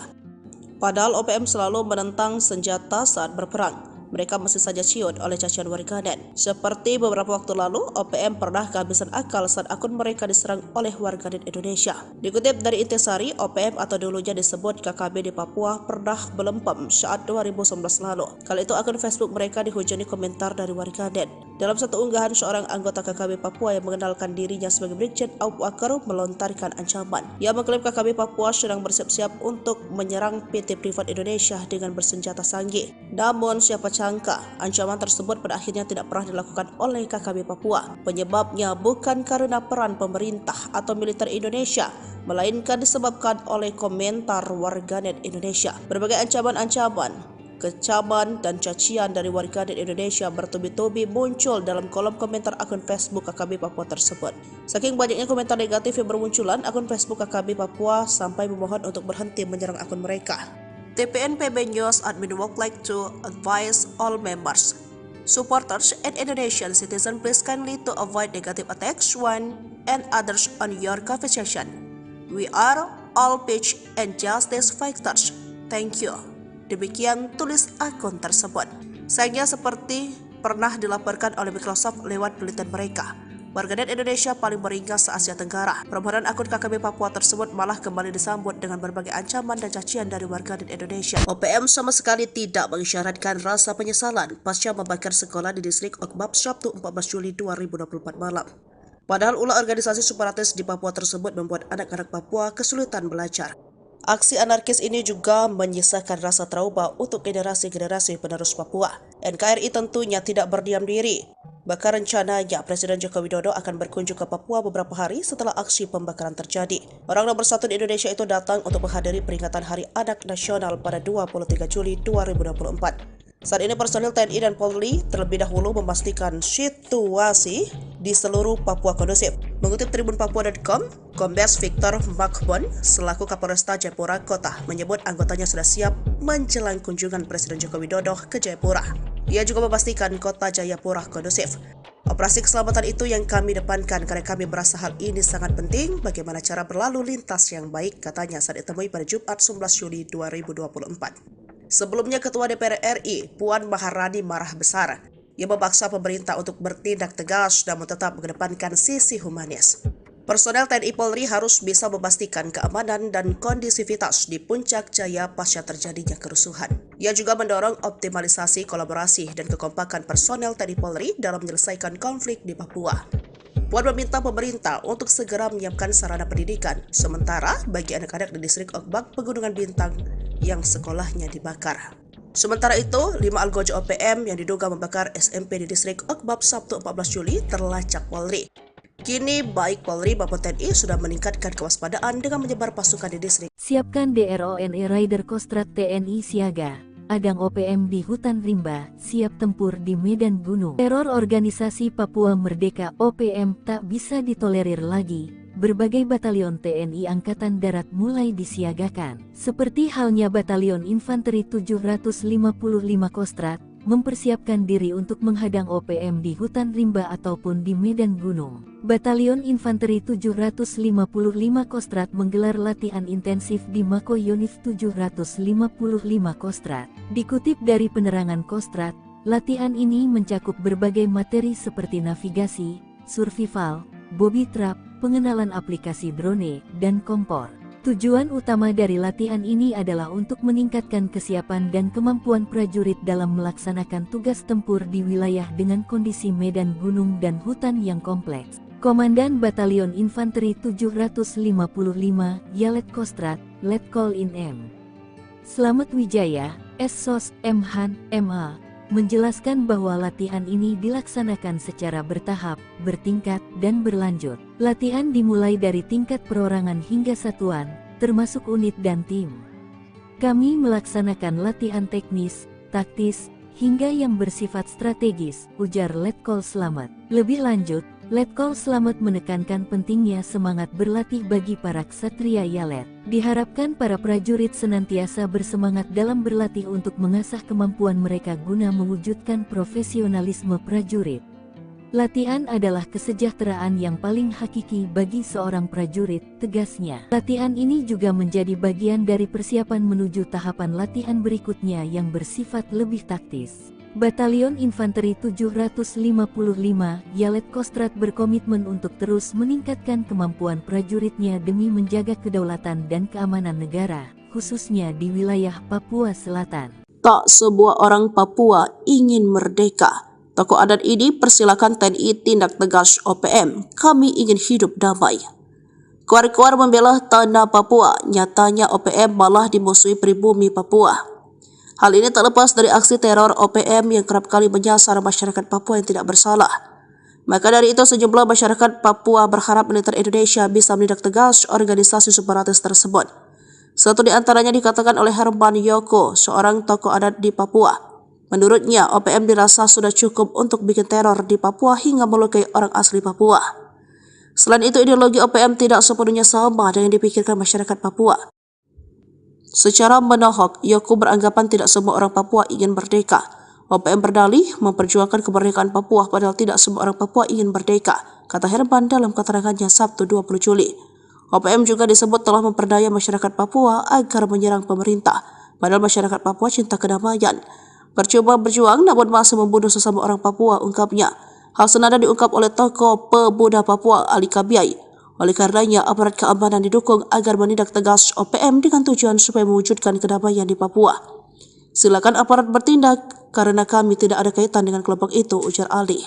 Padahal OPM selalu menentang senjata saat berperang. Mereka masih saja ciut oleh cacian warganet. Seperti beberapa waktu lalu, OPM pernah kehabisan akal saat akun mereka diserang oleh warganet Indonesia. Dikutip dari Intisari, OPM atau dulunya disebut KKB di Papua pernah belempem saat 2019 lalu. Kala itu akun Facebook mereka dihujani komentar dari warganet. Dalam satu unggahan, seorang anggota KKB Papua yang mengenalkan dirinya sebagai Brigjen Aup Wakar melontarkan ancaman. Ia mengklaim KKB Papua sedang bersiap-siap untuk menyerang PT Privat Indonesia dengan bersenjata sanggih. Namun siapa sangka, ancaman tersebut pada akhirnya tidak pernah dilakukan oleh KKB Papua. Penyebabnya bukan karena peran pemerintah atau militer Indonesia, melainkan disebabkan oleh komentar warganet Indonesia. Berbagai ancaman-ancaman, kecaman dan cacian dari warganet Indonesia bertubi-tubi muncul dalam kolom komentar akun Facebook KKB Papua tersebut. Saking banyaknya komentar negatif yang bermunculan, akun Facebook KKB Papua sampai memohon untuk berhenti menyerang akun mereka. TPNPB News admin would like to advise all members, supporters, and Indonesian citizens please kindly to avoid negative attacks one and others on your conversation. We are all peace and justice fighters. Thank you. Demikian tulis akun tersebut. Sayangnya seperti pernah dilaporkan oleh Microsoft lewat penelitian mereka, warganet Indonesia paling beringas se-Asia Tenggara. Permohonan akun KKB Papua tersebut malah kembali disambut dengan berbagai ancaman dan cacian dari warganet Indonesia. OPM sama sekali tidak mengisyaratkan rasa penyesalan pasca membakar sekolah di distrik Okbab Sabtu 14 Juli 2024 malam. Padahal ulah organisasi separatis di Papua tersebut membuat anak-anak Papua kesulitan belajar. Aksi anarkis ini juga menyisakan rasa trauma untuk generasi-generasi penerus Papua. NKRI tentunya tidak berdiam diri. Bahkan rencananya Presiden Joko Widodo akan berkunjung ke Papua beberapa hari setelah aksi pembakaran terjadi. Orang nomor satu di Indonesia itu datang untuk menghadiri peringatan Hari Anak Nasional pada 23 Juli 2024. Saat ini personil TNI dan Polri terlebih dahulu memastikan situasi di seluruh Papua kondusif. Mengutip tribunpapua.com, Kombes Victor Makbon selaku Kapolresta Jayapura Kota menyebut anggotanya sudah siap menjelang kunjungan Presiden Joko Widodo ke Jayapura. Ia juga memastikan kota Jayapura kondusif. Operasi keselamatan itu yang kami depankan karena kami merasa hal ini sangat penting bagaimana cara berlalu lintas yang baik, katanya saat ditemui pada Jumat 11 Juli 2024. Sebelumnya Ketua DPR RI, Puan Maharani marah besar. Ia memaksa pemerintah untuk bertindak tegas namun tetap mengedepankan sisi humanis. Personel TNI Polri harus bisa memastikan keamanan dan kondusivitas di Puncak Jaya pasca terjadinya kerusuhan. Ia juga mendorong optimalisasi kolaborasi dan kekompakan personel TNI Polri dalam menyelesaikan konflik di Papua. Puan meminta pemerintah untuk segera menyiapkan sarana pendidikan, sementara bagi anak-anak di distrik Okbak Pegunungan Bintang yang sekolahnya dibakar. Sementara itu, 5 algojo OPM yang diduga membakar SMP di distrik Okbab Sabtu 14 Juli terlacak Polri. Kini baik Polri maupun TNI sudah meningkatkan kewaspadaan dengan menyebar pasukan di distrik. Siapkan DRONE Rider Kostrad TNI siaga. Adang OPM di hutan rimba, siap tempur di medan gunung. Teror organisasi Papua Merdeka OPM tak bisa ditolerir lagi. Berbagai batalion TNI Angkatan Darat mulai disiagakan. Seperti halnya Batalion Infanteri 755 Kostrad, mempersiapkan diri untuk menghadang OPM di hutan rimba ataupun di medan gunung. Batalion Infanteri 755 Kostrad menggelar latihan intensif di Mako Yonif 755 Kostrad. Dikutip dari penerangan Kostrad, latihan ini mencakup berbagai materi seperti navigasi, survival, booby trap, pengenalan aplikasi drone, dan kompor. Tujuan utama dari latihan ini adalah untuk meningkatkan kesiapan dan kemampuan prajurit dalam melaksanakan tugas tempur di wilayah dengan kondisi medan gunung dan hutan yang kompleks. Komandan Batalion Infanteri 755 Yalet Kostrad, Letkol In M. Slamet Wijaya, SSOS M. Han, MA, menjelaskan bahwa latihan ini dilaksanakan secara bertahap, bertingkat, dan berlanjut. Latihan dimulai dari tingkat perorangan hingga satuan, termasuk unit dan tim. Kami melaksanakan latihan teknis, taktis, hingga yang bersifat strategis, ujar Letkol Slamet. Lebih lanjut, Letkol Slamet menekankan pentingnya semangat berlatih bagi para ksatria Yalet. Diharapkan para prajurit senantiasa bersemangat dalam berlatih untuk mengasah kemampuan mereka guna mewujudkan profesionalisme prajurit. Latihan adalah kesejahteraan yang paling hakiki bagi seorang prajurit, tegasnya. Latihan ini juga menjadi bagian dari persiapan menuju tahapan latihan berikutnya yang bersifat lebih taktis. Batalion Infanteri 755 Yalet Kostrad berkomitmen untuk terus meningkatkan kemampuan prajuritnya demi menjaga kedaulatan dan keamanan negara, khususnya di wilayah Papua Selatan. Tak sebuah orang Papua ingin merdeka. Tokoh adat ini persilakan TNI tindak tegas OPM. Kami ingin hidup damai. Kuar-kuar membela tanah Papua, nyatanya OPM malah dimusuhi pribumi Papua. Hal ini tak lepas dari aksi teror OPM yang kerap kali menyasar masyarakat Papua yang tidak bersalah. Maka dari itu sejumlah masyarakat Papua berharap militer Indonesia bisa menindak tegas organisasi separatis tersebut. Satu di antaranya dikatakan oleh Herman Yoko, seorang tokoh adat di Papua. Menurutnya, OPM dirasa sudah cukup untuk bikin teror di Papua hingga melukai orang asli Papua. Selain itu, ideologi OPM tidak sepenuhnya sama dengan yang dipikirkan masyarakat Papua. Secara menohok, Yoko beranggapan tidak semua orang Papua ingin merdeka. OPM berdalih memperjuangkan kemerdekaan Papua padahal tidak semua orang Papua ingin merdeka, kata Herman dalam keterangannya Sabtu 20 Juli. OPM juga disebut telah memperdaya masyarakat Papua agar menyerang pemerintah, padahal masyarakat Papua cinta kedamaian. Percuma berjuang namun masih membunuh sesama orang Papua, ungkapnya. Hal senada diungkap oleh tokoh pemuda Papua Ali Kabiai. Oleh karenanya, aparat keamanan didukung agar menindak tegas OPM dengan tujuan supaya mewujudkan kedamaian di Papua. Silakan aparat bertindak, karena kami tidak ada kaitan dengan kelompok itu, ujar Ali.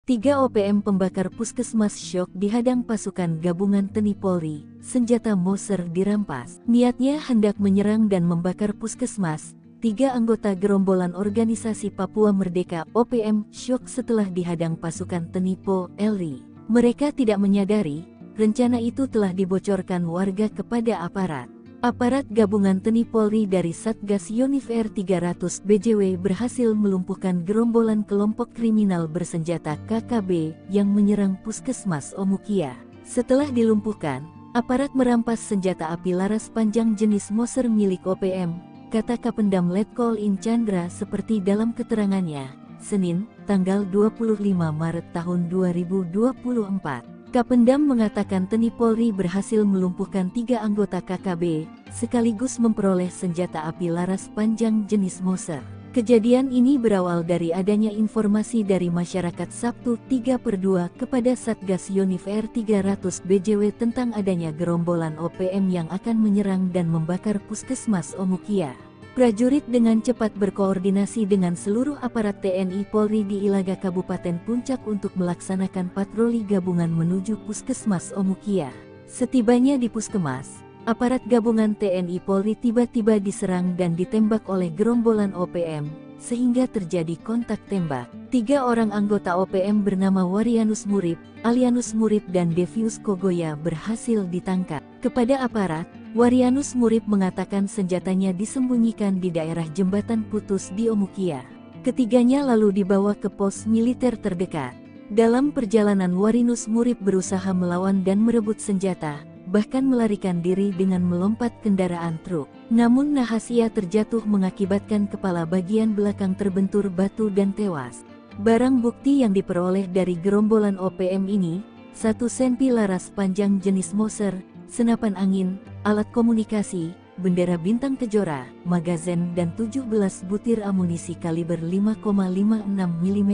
3 OPM pembakar puskesmas syok dihadang pasukan gabungan TNI Polri, senjata Moser dirampas. Niatnya hendak menyerang dan membakar puskesmas. 3 anggota gerombolan organisasi Papua Merdeka OPM syok setelah dihadang pasukan TNI Polri. Mereka tidak menyadari, rencana itu telah dibocorkan warga kepada aparat. Aparat gabungan TNI Polri dari Satgas Yonif R300 BJW berhasil melumpuhkan gerombolan kelompok kriminal bersenjata KKB yang menyerang Puskesmas Omukia. Setelah dilumpuhkan, aparat merampas senjata api laras panjang jenis Moser milik OPM, kata Kapendam Letkol In Chandra seperti dalam keterangannya. Senin, tanggal 25 Maret tahun 2024. Kapendam mengatakan TNI Polri berhasil melumpuhkan 3 anggota KKB, sekaligus memperoleh senjata api laras panjang jenis Moser. Kejadian ini berawal dari adanya informasi dari masyarakat Sabtu 3/2 kepada Satgas Yonif R300 BJW tentang adanya gerombolan OPM yang akan menyerang dan membakar Puskesmas Omukia. Prajurit dengan cepat berkoordinasi dengan seluruh aparat TNI Polri di Ilaga Kabupaten Puncak untuk melaksanakan patroli gabungan menuju Puskesmas Omukia. Setibanya di Puskesmas, aparat gabungan TNI Polri tiba-tiba diserang dan ditembak oleh gerombolan OPM, sehingga terjadi kontak tembak. 3 orang anggota OPM bernama Warianus Murib, Alianus Murib dan Devius Kogoya berhasil ditangkap. Kepada aparat, Warianus Murib mengatakan senjatanya disembunyikan di daerah Jembatan Putus di Omukia. Ketiganya lalu dibawa ke pos militer terdekat. Dalam perjalanan Warianus Murib berusaha melawan dan merebut senjata, bahkan melarikan diri dengan melompat kendaraan truk. Namun nahas ia terjatuh mengakibatkan kepala bagian belakang terbentur batu dan tewas. Barang bukti yang diperoleh dari gerombolan OPM ini, 1 senpi laras panjang jenis Moser, senapan angin, alat komunikasi, bendera bintang kejora, magazen dan 17 butir amunisi kaliber 5,56 mm.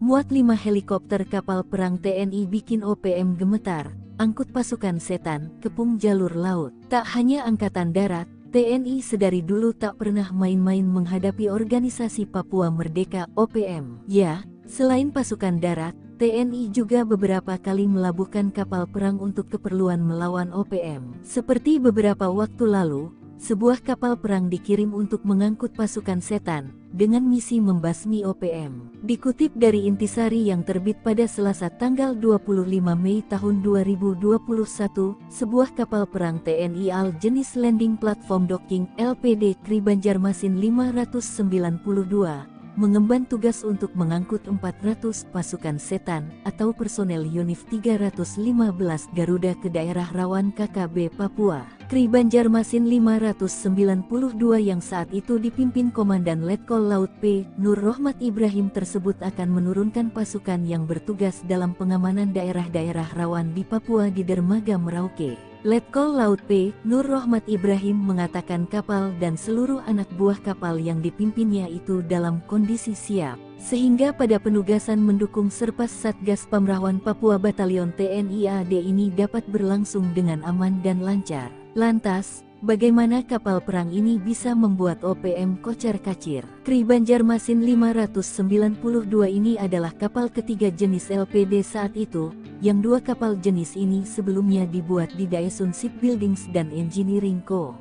Muat 5 helikopter kapal perang TNI bikin OPM gemetar, angkut pasukan setan, kepung jalur laut. Tak hanya angkatan darat, TNI sedari dulu tak pernah main-main menghadapi organisasi Papua Merdeka OPM. Ya, selain pasukan darat, TNI juga beberapa kali melabuhkan kapal perang untuk keperluan melawan OPM. Seperti beberapa waktu lalu, sebuah kapal perang dikirim untuk mengangkut pasukan setan, dengan misi membasmi OPM. Dikutip dari Intisari yang terbit pada Selasa tanggal 25 Mei tahun 2021, sebuah kapal perang TNI AL jenis Landing Platform Docking LPD Kri Banjarmasin 592, mengemban tugas untuk mengangkut 400 pasukan setan atau personel Yonif 315 Garuda ke daerah rawan KKB Papua. Kri Banjarmasin 592 yang saat itu dipimpin Komandan Letkol Laut P. Nur Rohmat Ibrahim tersebut akan menurunkan pasukan yang bertugas dalam pengamanan daerah-daerah rawan di Papua di dermaga Merauke. Letkol Laut P. Nur Rohmat Ibrahim mengatakan kapal dan seluruh anak buah kapal yang dipimpinnya itu dalam kondisi siap, sehingga pada penugasan mendukung Serpas Satgas Pamrawan Papua Batalion TNI AD ini dapat berlangsung dengan aman dan lancar. Lantas, bagaimana kapal perang ini bisa membuat OPM kocar-kacir? Kri Banjarmasin 592 ini adalah kapal ketiga jenis LPD saat itu, yang 2 kapal jenis ini sebelumnya dibuat di Daesun Shipbuildings dan Engineering Co.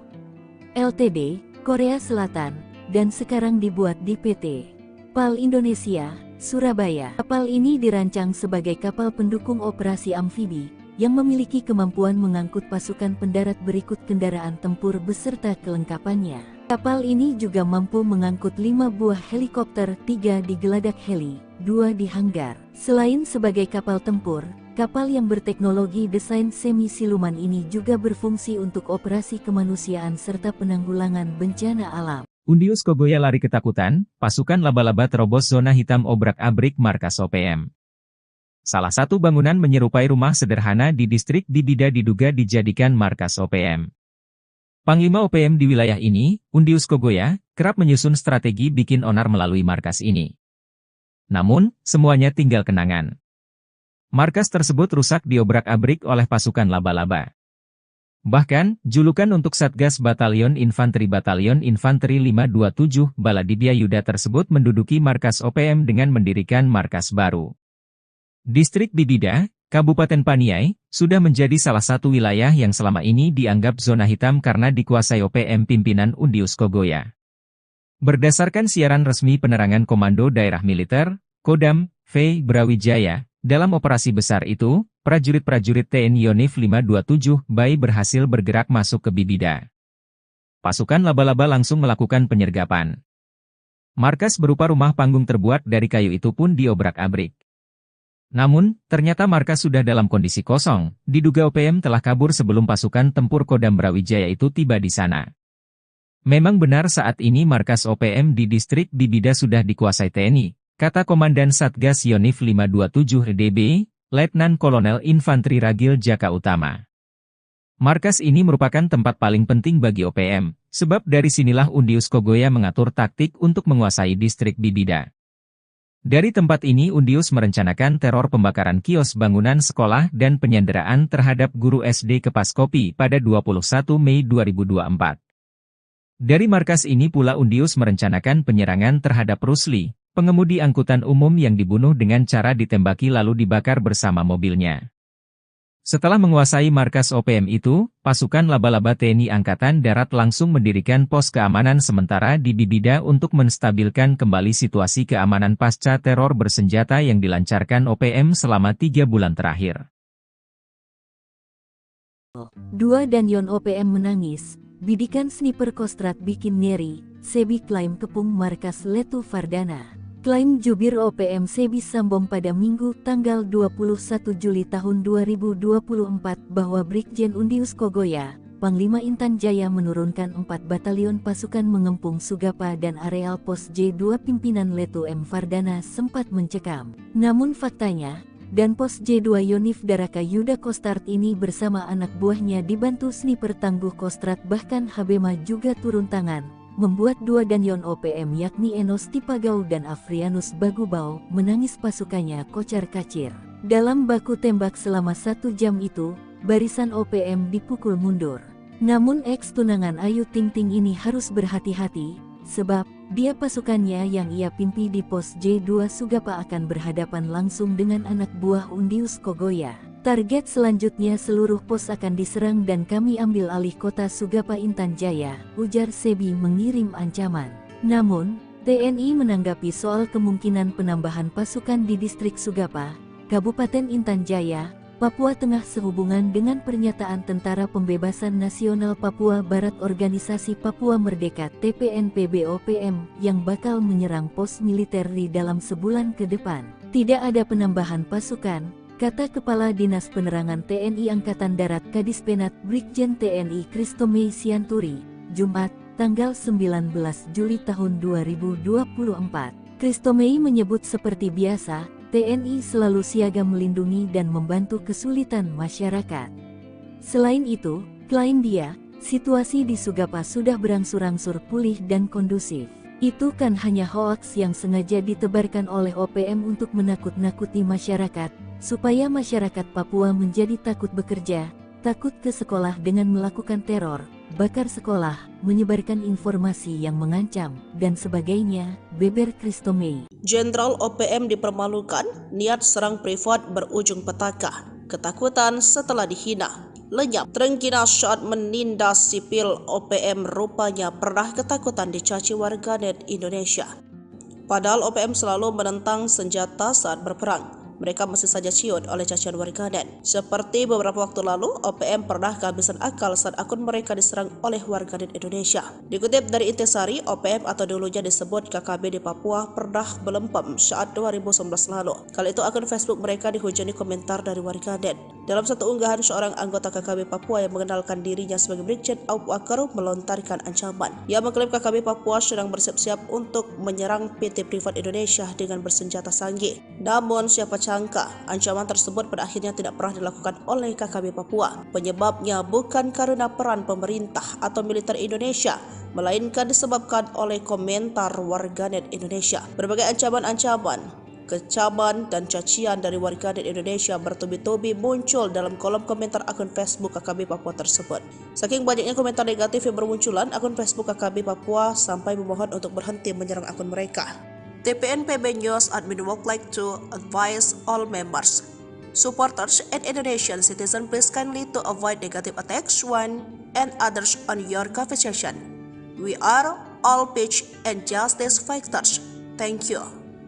Ltd, Korea Selatan, dan sekarang dibuat di PT PAL Indonesia, Surabaya. Kapal ini dirancang sebagai kapal pendukung operasi amfibi, yang memiliki kemampuan mengangkut pasukan pendarat berikut kendaraan tempur beserta kelengkapannya. Kapal ini juga mampu mengangkut 5 buah helikopter, 3 di geladak heli, 2 di hanggar. Selain sebagai kapal tempur, kapal yang berteknologi desain semi-siluman ini juga berfungsi untuk operasi kemanusiaan serta penanggulangan bencana alam. Undius Kogoya lari ketakutan, pasukan laba-laba terobos zona hitam obrak-abrik markas OPM. Salah satu bangunan menyerupai rumah sederhana di distrik Bibida diduga dijadikan markas OPM. Panglima OPM di wilayah ini, Undius Kogoya, kerap menyusun strategi bikin onar melalui markas ini. Namun, semuanya tinggal kenangan. Markas tersebut rusak diobrak-abrik oleh pasukan laba-laba. Bahkan, julukan untuk Satgas Batalion Infanteri 527 Baladibia Yuda tersebut menduduki markas OPM dengan mendirikan markas baru. Distrik Bibida, Kabupaten Paniai, sudah menjadi salah satu wilayah yang selama ini dianggap zona hitam karena dikuasai OPM pimpinan Undius Kogoya. Berdasarkan siaran resmi penerangan Komando Daerah Militer, Kodam, V. Brawijaya, dalam operasi besar itu, prajurit-prajurit TNI Yonif 527 BAI berhasil bergerak masuk ke Bibida. Pasukan laba-laba langsung melakukan penyergapan. Markas berupa rumah panggung terbuat dari kayu itu pun diobrak-abrik. Namun, ternyata markas sudah dalam kondisi kosong, diduga OPM telah kabur sebelum pasukan tempur Kodam Brawijaya itu tiba di sana. Memang benar saat ini markas OPM di distrik Bibida sudah dikuasai TNI, kata Komandan Satgas Yonif 527 DB, Letnan Kolonel Infanteri Ragil Jaka Utama. Markas ini merupakan tempat paling penting bagi OPM, sebab dari sinilah Undius Kogoya mengatur taktik untuk menguasai distrik Bibida. Dari tempat ini Undius merencanakan teror pembakaran kios bangunan sekolah dan penyanderaan terhadap guru SD Kepaskopi pada 21 Mei 2024. Dari markas ini pula Undius merencanakan penyerangan terhadap Rusli, pengemudi angkutan umum yang dibunuh dengan cara ditembaki lalu dibakar bersama mobilnya. Setelah menguasai markas OPM itu, pasukan laba-laba TNI Angkatan Darat langsung mendirikan pos keamanan sementara di Bibida untuk menstabilkan kembali situasi keamanan pasca teror bersenjata yang dilancarkan OPM selama 3 bulan terakhir. 2 dan Yon OPM menangis, bidikan sniper Kostrad bikin nyeri, Sebi klaim kepung markas Letu Fardana. Klaim jubir OPM Sebi Sambong pada Minggu tanggal 21 Juli tahun 2024 bahwa Brigjen Undius Kogoya, Panglima Intan Jaya menurunkan 4 batalion pasukan mengepung Sugapa dan areal pos J2 pimpinan Letu M. Fardana sempat mencekam. Namun faktanya, dan pos J2 Yonif Daraka Yuda Kostrat ini bersama anak buahnya dibantu sniper tangguh Kostrat bahkan Habema juga turun tangan, membuat 2 danyon OPM yakni Enos Tipagau dan Afrianus Bagubau menangis pasukannya kocar-kacir. Dalam baku tembak selama 1 jam itu, barisan OPM dipukul mundur. Namun ex-tunangan Ayu Ting Ting ini harus berhati-hati, sebab dia pasukannya yang ia pimpi di pos J2 Sugapa akan berhadapan langsung dengan anak buah Undius Kogoya. Target selanjutnya seluruh pos akan diserang dan kami ambil alih kota Sugapa Intan Jaya, ujar Sebi mengirim ancaman. Namun, TNI menanggapi soal kemungkinan penambahan pasukan di distrik Sugapa, Kabupaten Intan Jaya, Papua Tengah sehubungan dengan pernyataan Tentara Pembebasan Nasional Papua Barat Organisasi Papua Merdeka TPNPB OPM yang bakal menyerang pos militer di dalam sebulan ke depan. Tidak ada penambahan pasukan, kata Kepala Dinas Penerangan TNI Angkatan Darat Kadispenat Brigjen TNI Kristomei Sianturi, Jumat, tanggal 19 Juli tahun 2024. Kristomei menyebut seperti biasa, TNI selalu siaga melindungi dan membantu kesulitan masyarakat. Selain itu, klaim dia, situasi di Sugapa sudah berangsur-angsur pulih dan kondusif. Itu kan hanya hoaks yang sengaja ditebarkan oleh OPM untuk menakut-nakuti masyarakat, supaya masyarakat Papua menjadi takut bekerja, takut ke sekolah dengan melakukan teror, bakar sekolah, menyebarkan informasi yang mengancam, dan sebagainya, beber Kristomei. Jenderal OPM dipermalukan, niat serang privat berujung petaka, ketakutan setelah dihina. Lenyap, terengginas saat menindas sipil OPM rupanya pernah ketakutan dicaci warganet Indonesia. Padahal OPM selalu menentang senjata saat berperang. Mereka masih saja ciut oleh cacian warganet. Seperti beberapa waktu lalu, OPM pernah kehabisan akal saat akun mereka diserang oleh warganet Indonesia. Dikutip dari Intisari, OPM atau dulunya disebut KKB di Papua pernah melempem saat 2019 lalu. Kali itu akun Facebook mereka dihujani komentar dari warganet. Dalam satu unggahan, seorang anggota KKB Papua yang mengenalkan dirinya sebagai Brigjen Aup Wakaru melontarkan ancaman. Ia mengklaim KKB Papua sedang bersiap-siap untuk menyerang PT Privat Indonesia dengan bersenjata sanggih. Namun siapa sangka, ancaman tersebut pada akhirnya tidak pernah dilakukan oleh KKB Papua. Penyebabnya bukan karena peran pemerintah atau militer Indonesia, melainkan disebabkan oleh komentar warganet Indonesia. Berbagai ancaman-ancaman, kecaman dan cacian dari warganet Indonesia bertubi-tubi muncul dalam kolom komentar akun Facebook KKB Papua tersebut. Saking banyaknya komentar negatif yang bermunculan, akun Facebook KKB Papua sampai memohon untuk berhenti menyerang akun mereka. TPNPB News admin would like to advise all members, supporters, and Indonesian citizens please kindly to avoid negative attacks one and others on your conversation. We are all peace and justice fighters. Thank you.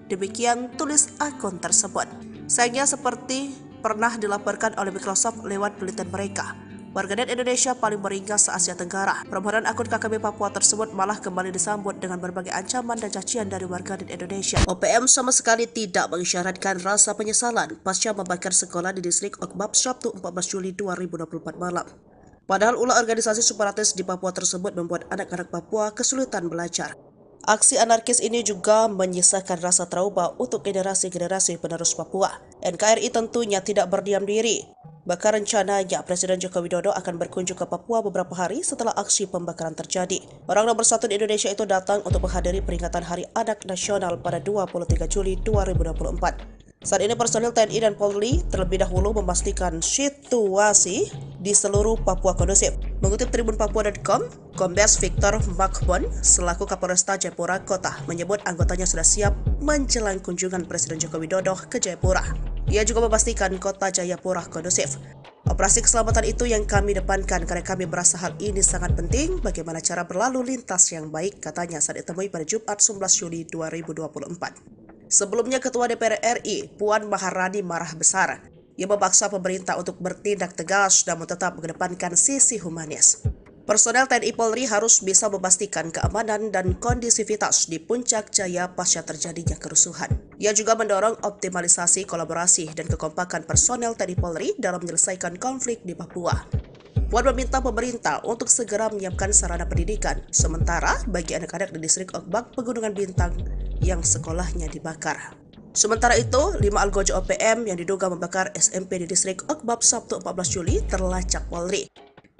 Demikian tulis akun tersebut. Sayangnya seperti pernah dilaporkan oleh Microsoft lewat penelitian mereka, warganet Indonesia paling beringas se-Asia Tenggara. Permohonan akun KKB Papua tersebut malah kembali disambut dengan berbagai ancaman dan cacian dari warganet Indonesia. OPM sama sekali tidak mengisyaratkan rasa penyesalan pasca membakar sekolah di distrik Okbab Sabtu 14 Juli 2024 malam. Padahal ulah organisasi separatis di Papua tersebut membuat anak-anak Papua kesulitan belajar. Aksi anarkis ini juga menyisakan rasa trauma untuk generasi-generasi penerus Papua. NKRI tentunya tidak berdiam diri. Bahkan rencananya Presiden Joko Widodo akan berkunjung ke Papua beberapa hari setelah aksi pembakaran terjadi. Orang nomor satu di Indonesia itu datang untuk menghadiri peringatan Hari Anak Nasional pada 23 Juli 2024. Saat ini personil TNI dan Polri terlebih dahulu memastikan situasi di seluruh Papua kondusif. Mengutip tribunpapua.com, Kombes Victor Makbon selaku Kapolresta Jayapura Kota menyebut anggotanya sudah siap menjelang kunjungan Presiden Joko Widodo ke Jayapura. Ia juga memastikan kota Jayapura kondusif. Operasi keselamatan itu yang kami depankan karena kami merasa hal ini sangat penting bagaimana cara berlalu lintas yang baik, katanya saat ditemui pada Jumat 11 Juli 2024. Sebelumnya Ketua DPR RI, Puan Maharani marah besar. Ia memaksa pemerintah untuk bertindak tegas dan tetap mengedepankan sisi humanis. Personel TNI Polri harus bisa memastikan keamanan dan kondisivitas di Puncak Jaya pasca terjadinya kerusuhan. Ia juga mendorong optimalisasi kolaborasi dan kekompakan personel TNI Polri dalam menyelesaikan konflik di Papua. Puan meminta pemerintah untuk segera menyiapkan sarana pendidikan, sementara bagi anak-anak di distrik Okbak Pegunungan Bintang yang sekolahnya dibakar. Sementara itu, 5 algojo OPM yang diduga membakar SMP di distrik Okbab Sabtu 14 Juli terlacak Polri.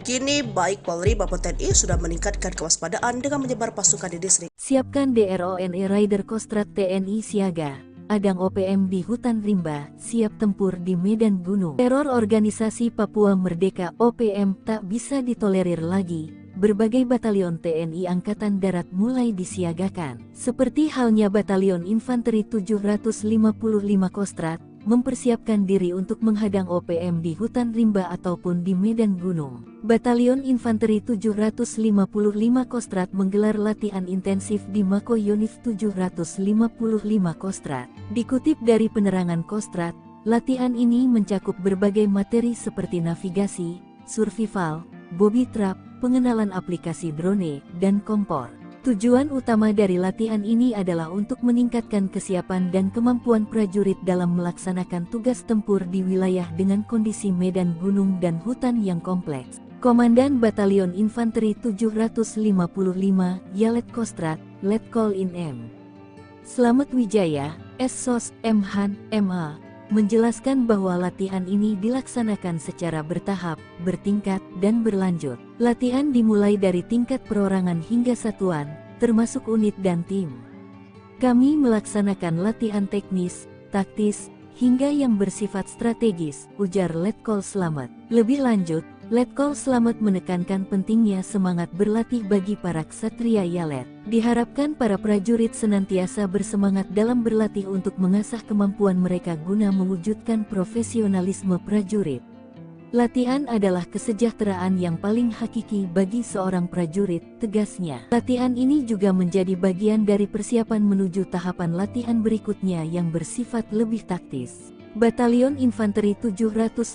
Kini baik Polri maupun TNI sudah meningkatkan kewaspadaan dengan menyebar pasukan di distrik. Siapkan DRONE Rider Kostrad TNI siaga. Adang OPM di hutan rimba, siap tempur di medan gunung. Teror organisasi Papua Merdeka OPM tak bisa ditolerir lagi. Berbagai batalion TNI Angkatan Darat mulai disiagakan. Seperti halnya Batalion Infanteri 755 Kostrad, mempersiapkan diri untuk menghadang OPM di hutan rimba ataupun di medan gunung. Batalion Infanteri 755 Kostrad menggelar latihan intensif di Mako Yonif 755 Kostrad. Dikutip dari penerangan Kostrad, latihan ini mencakup berbagai materi seperti navigasi, survival, booby trap, pengenalan aplikasi drone, dan kompor. Tujuan utama dari latihan ini adalah untuk meningkatkan kesiapan dan kemampuan prajurit dalam melaksanakan tugas tempur di wilayah dengan kondisi medan gunung dan hutan yang kompleks. Komandan Batalion Infanteri 755 Yalet Kostrad, Letkol In M. Slamet Wijaya, SSOS M. Han, MA, menjelaskan bahwa latihan ini dilaksanakan secara bertahap, bertingkat, dan berlanjut. Latihan dimulai dari tingkat perorangan hingga satuan, termasuk unit dan tim. Kami melaksanakan latihan teknis, taktis, hingga yang bersifat strategis, ujar Letkol Slamet. Lebih lanjut, Letkol Slamet menekankan pentingnya semangat berlatih bagi para ksatria Yalet. Diharapkan para prajurit senantiasa bersemangat dalam berlatih untuk mengasah kemampuan mereka guna mewujudkan profesionalisme prajurit. Latihan adalah kesejahteraan yang paling hakiki bagi seorang prajurit, tegasnya. Latihan ini juga menjadi bagian dari persiapan menuju tahapan latihan berikutnya yang bersifat lebih taktis. Batalion Infanteri 755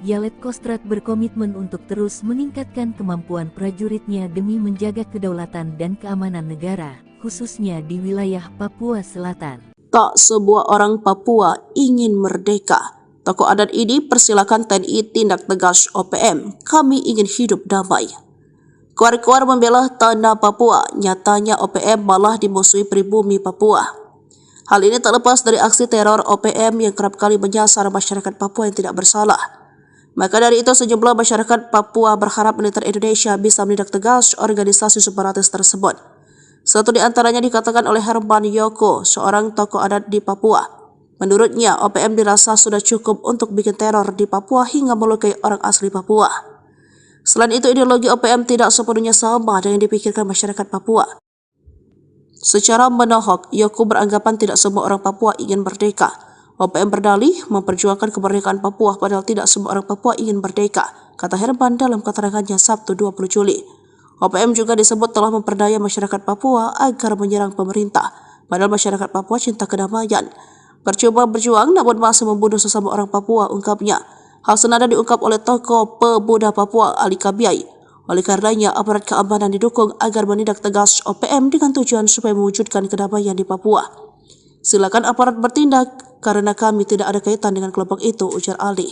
Yalet Kostrad berkomitmen untuk terus meningkatkan kemampuan prajuritnya demi menjaga kedaulatan dan keamanan negara, khususnya di wilayah Papua Selatan. Tak sebuah orang Papua ingin merdeka. Tokoh adat ini persilakan TNI tindak tegas OPM. Kami ingin hidup damai. Kuar-kuar membela tanah Papua, nyatanya OPM malah dimusuhi pribumi Papua. Hal ini tak lepas dari aksi teror OPM yang kerap kali menyasar masyarakat Papua yang tidak bersalah. Maka dari itu sejumlah masyarakat Papua berharap militer Indonesia bisa menindak tegas organisasi separatis tersebut. Satu di antaranya dikatakan oleh Herman Yoko, seorang tokoh adat di Papua. Menurutnya, OPM dirasa sudah cukup untuk bikin teror di Papua hingga melukai orang asli Papua. Selain itu, ideologi OPM tidak sepenuhnya sama dengan yang dipikirkan masyarakat Papua. Secara menohok, Yoko beranggapan tidak semua orang Papua ingin merdeka. OPM berdalih memperjuangkan kemerdekaan Papua padahal tidak semua orang Papua ingin merdeka, kata Herman dalam keterangannya Sabtu 20 Juli. OPM juga disebut telah memperdaya masyarakat Papua agar menyerang pemerintah, padahal masyarakat Papua cinta kedamaian. Percuma berjuang namun masih membunuh sesama orang Papua, ungkapnya. Hal senada diungkap oleh tokoh pemuda Papua Ali Kabiai. Oleh karenanya, aparat keamanan didukung agar menindak tegas OPM dengan tujuan supaya mewujudkan kedamaian di Papua. Silakan aparat bertindak, karena kami tidak ada kaitan dengan kelompok itu, ujar Ali.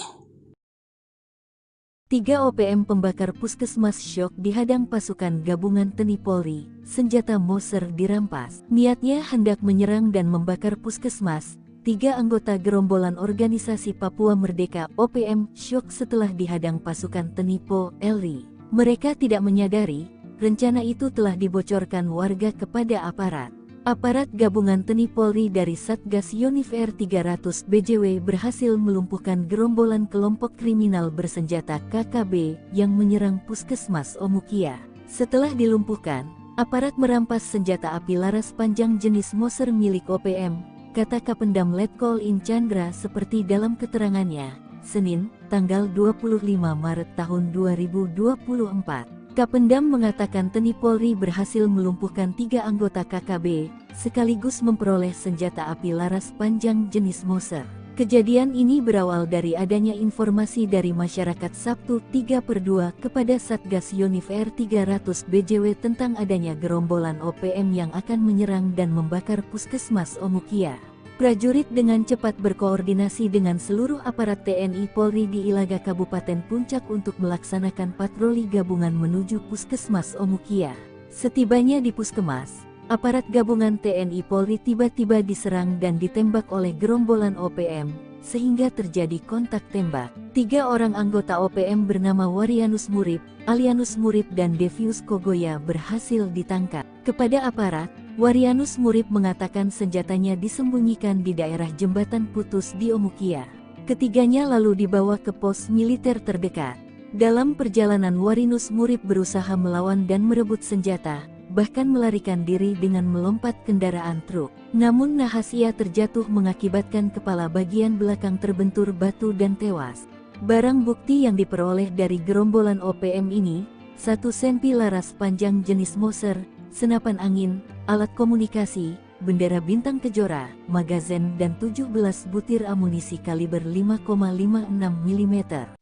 3 OPM pembakar puskesmas syok dihadang pasukan gabungan TNI Polri, senjata Moser dirampas. Niatnya hendak menyerang dan membakar puskesmas. 3 anggota gerombolan organisasi Papua Merdeka OPM syok setelah dihadang pasukan TNI Polri. Mereka tidak menyadari, rencana itu telah dibocorkan warga kepada aparat. Aparat gabungan TNI Polri dari Satgas Yonif-R 300 BJW berhasil melumpuhkan gerombolan kelompok kriminal bersenjata KKB yang menyerang puskesmas Omukia. Setelah dilumpuhkan, aparat merampas senjata api laras panjang jenis Moser milik OPM, kata Kapendam Letkol In Chandra seperti dalam keterangannya, Senin, tanggal 25 Maret tahun 2024. Kapendam mengatakan TNI Polri berhasil melumpuhkan 3 anggota KKB, sekaligus memperoleh senjata api laras panjang jenis Moser. Kejadian ini berawal dari adanya informasi dari masyarakat Sabtu 3/2 kepada Satgas Yonif-R 300 BJW tentang adanya gerombolan OPM yang akan menyerang dan membakar puskesmas Omukia. Prajurit dengan cepat berkoordinasi dengan seluruh aparat TNI Polri di Ilaga Kabupaten Puncak untuk melaksanakan patroli gabungan menuju puskesmas Omukia. Setibanya di puskesmas, aparat gabungan TNI Polri tiba-tiba diserang dan ditembak oleh gerombolan OPM, sehingga terjadi kontak tembak. 3 orang anggota OPM bernama Warianus Murib, Alianus Murib dan Devius Kogoya berhasil ditangkap. Kepada aparat, Warianus Murib mengatakan senjatanya disembunyikan di daerah jembatan putus di Omukia. Ketiganya lalu dibawa ke pos militer terdekat. Dalam perjalanan Warianus Murib berusaha melawan dan merebut senjata, bahkan melarikan diri dengan melompat kendaraan truk. Namun nahas ia terjatuh mengakibatkan kepala bagian belakang terbentur batu dan tewas. Barang bukti yang diperoleh dari gerombolan OPM ini, 1 senpi laras panjang jenis Moser, senapan angin, alat komunikasi, bendera bintang kejora, magazen dan 17 butir amunisi kaliber 5,56 mm.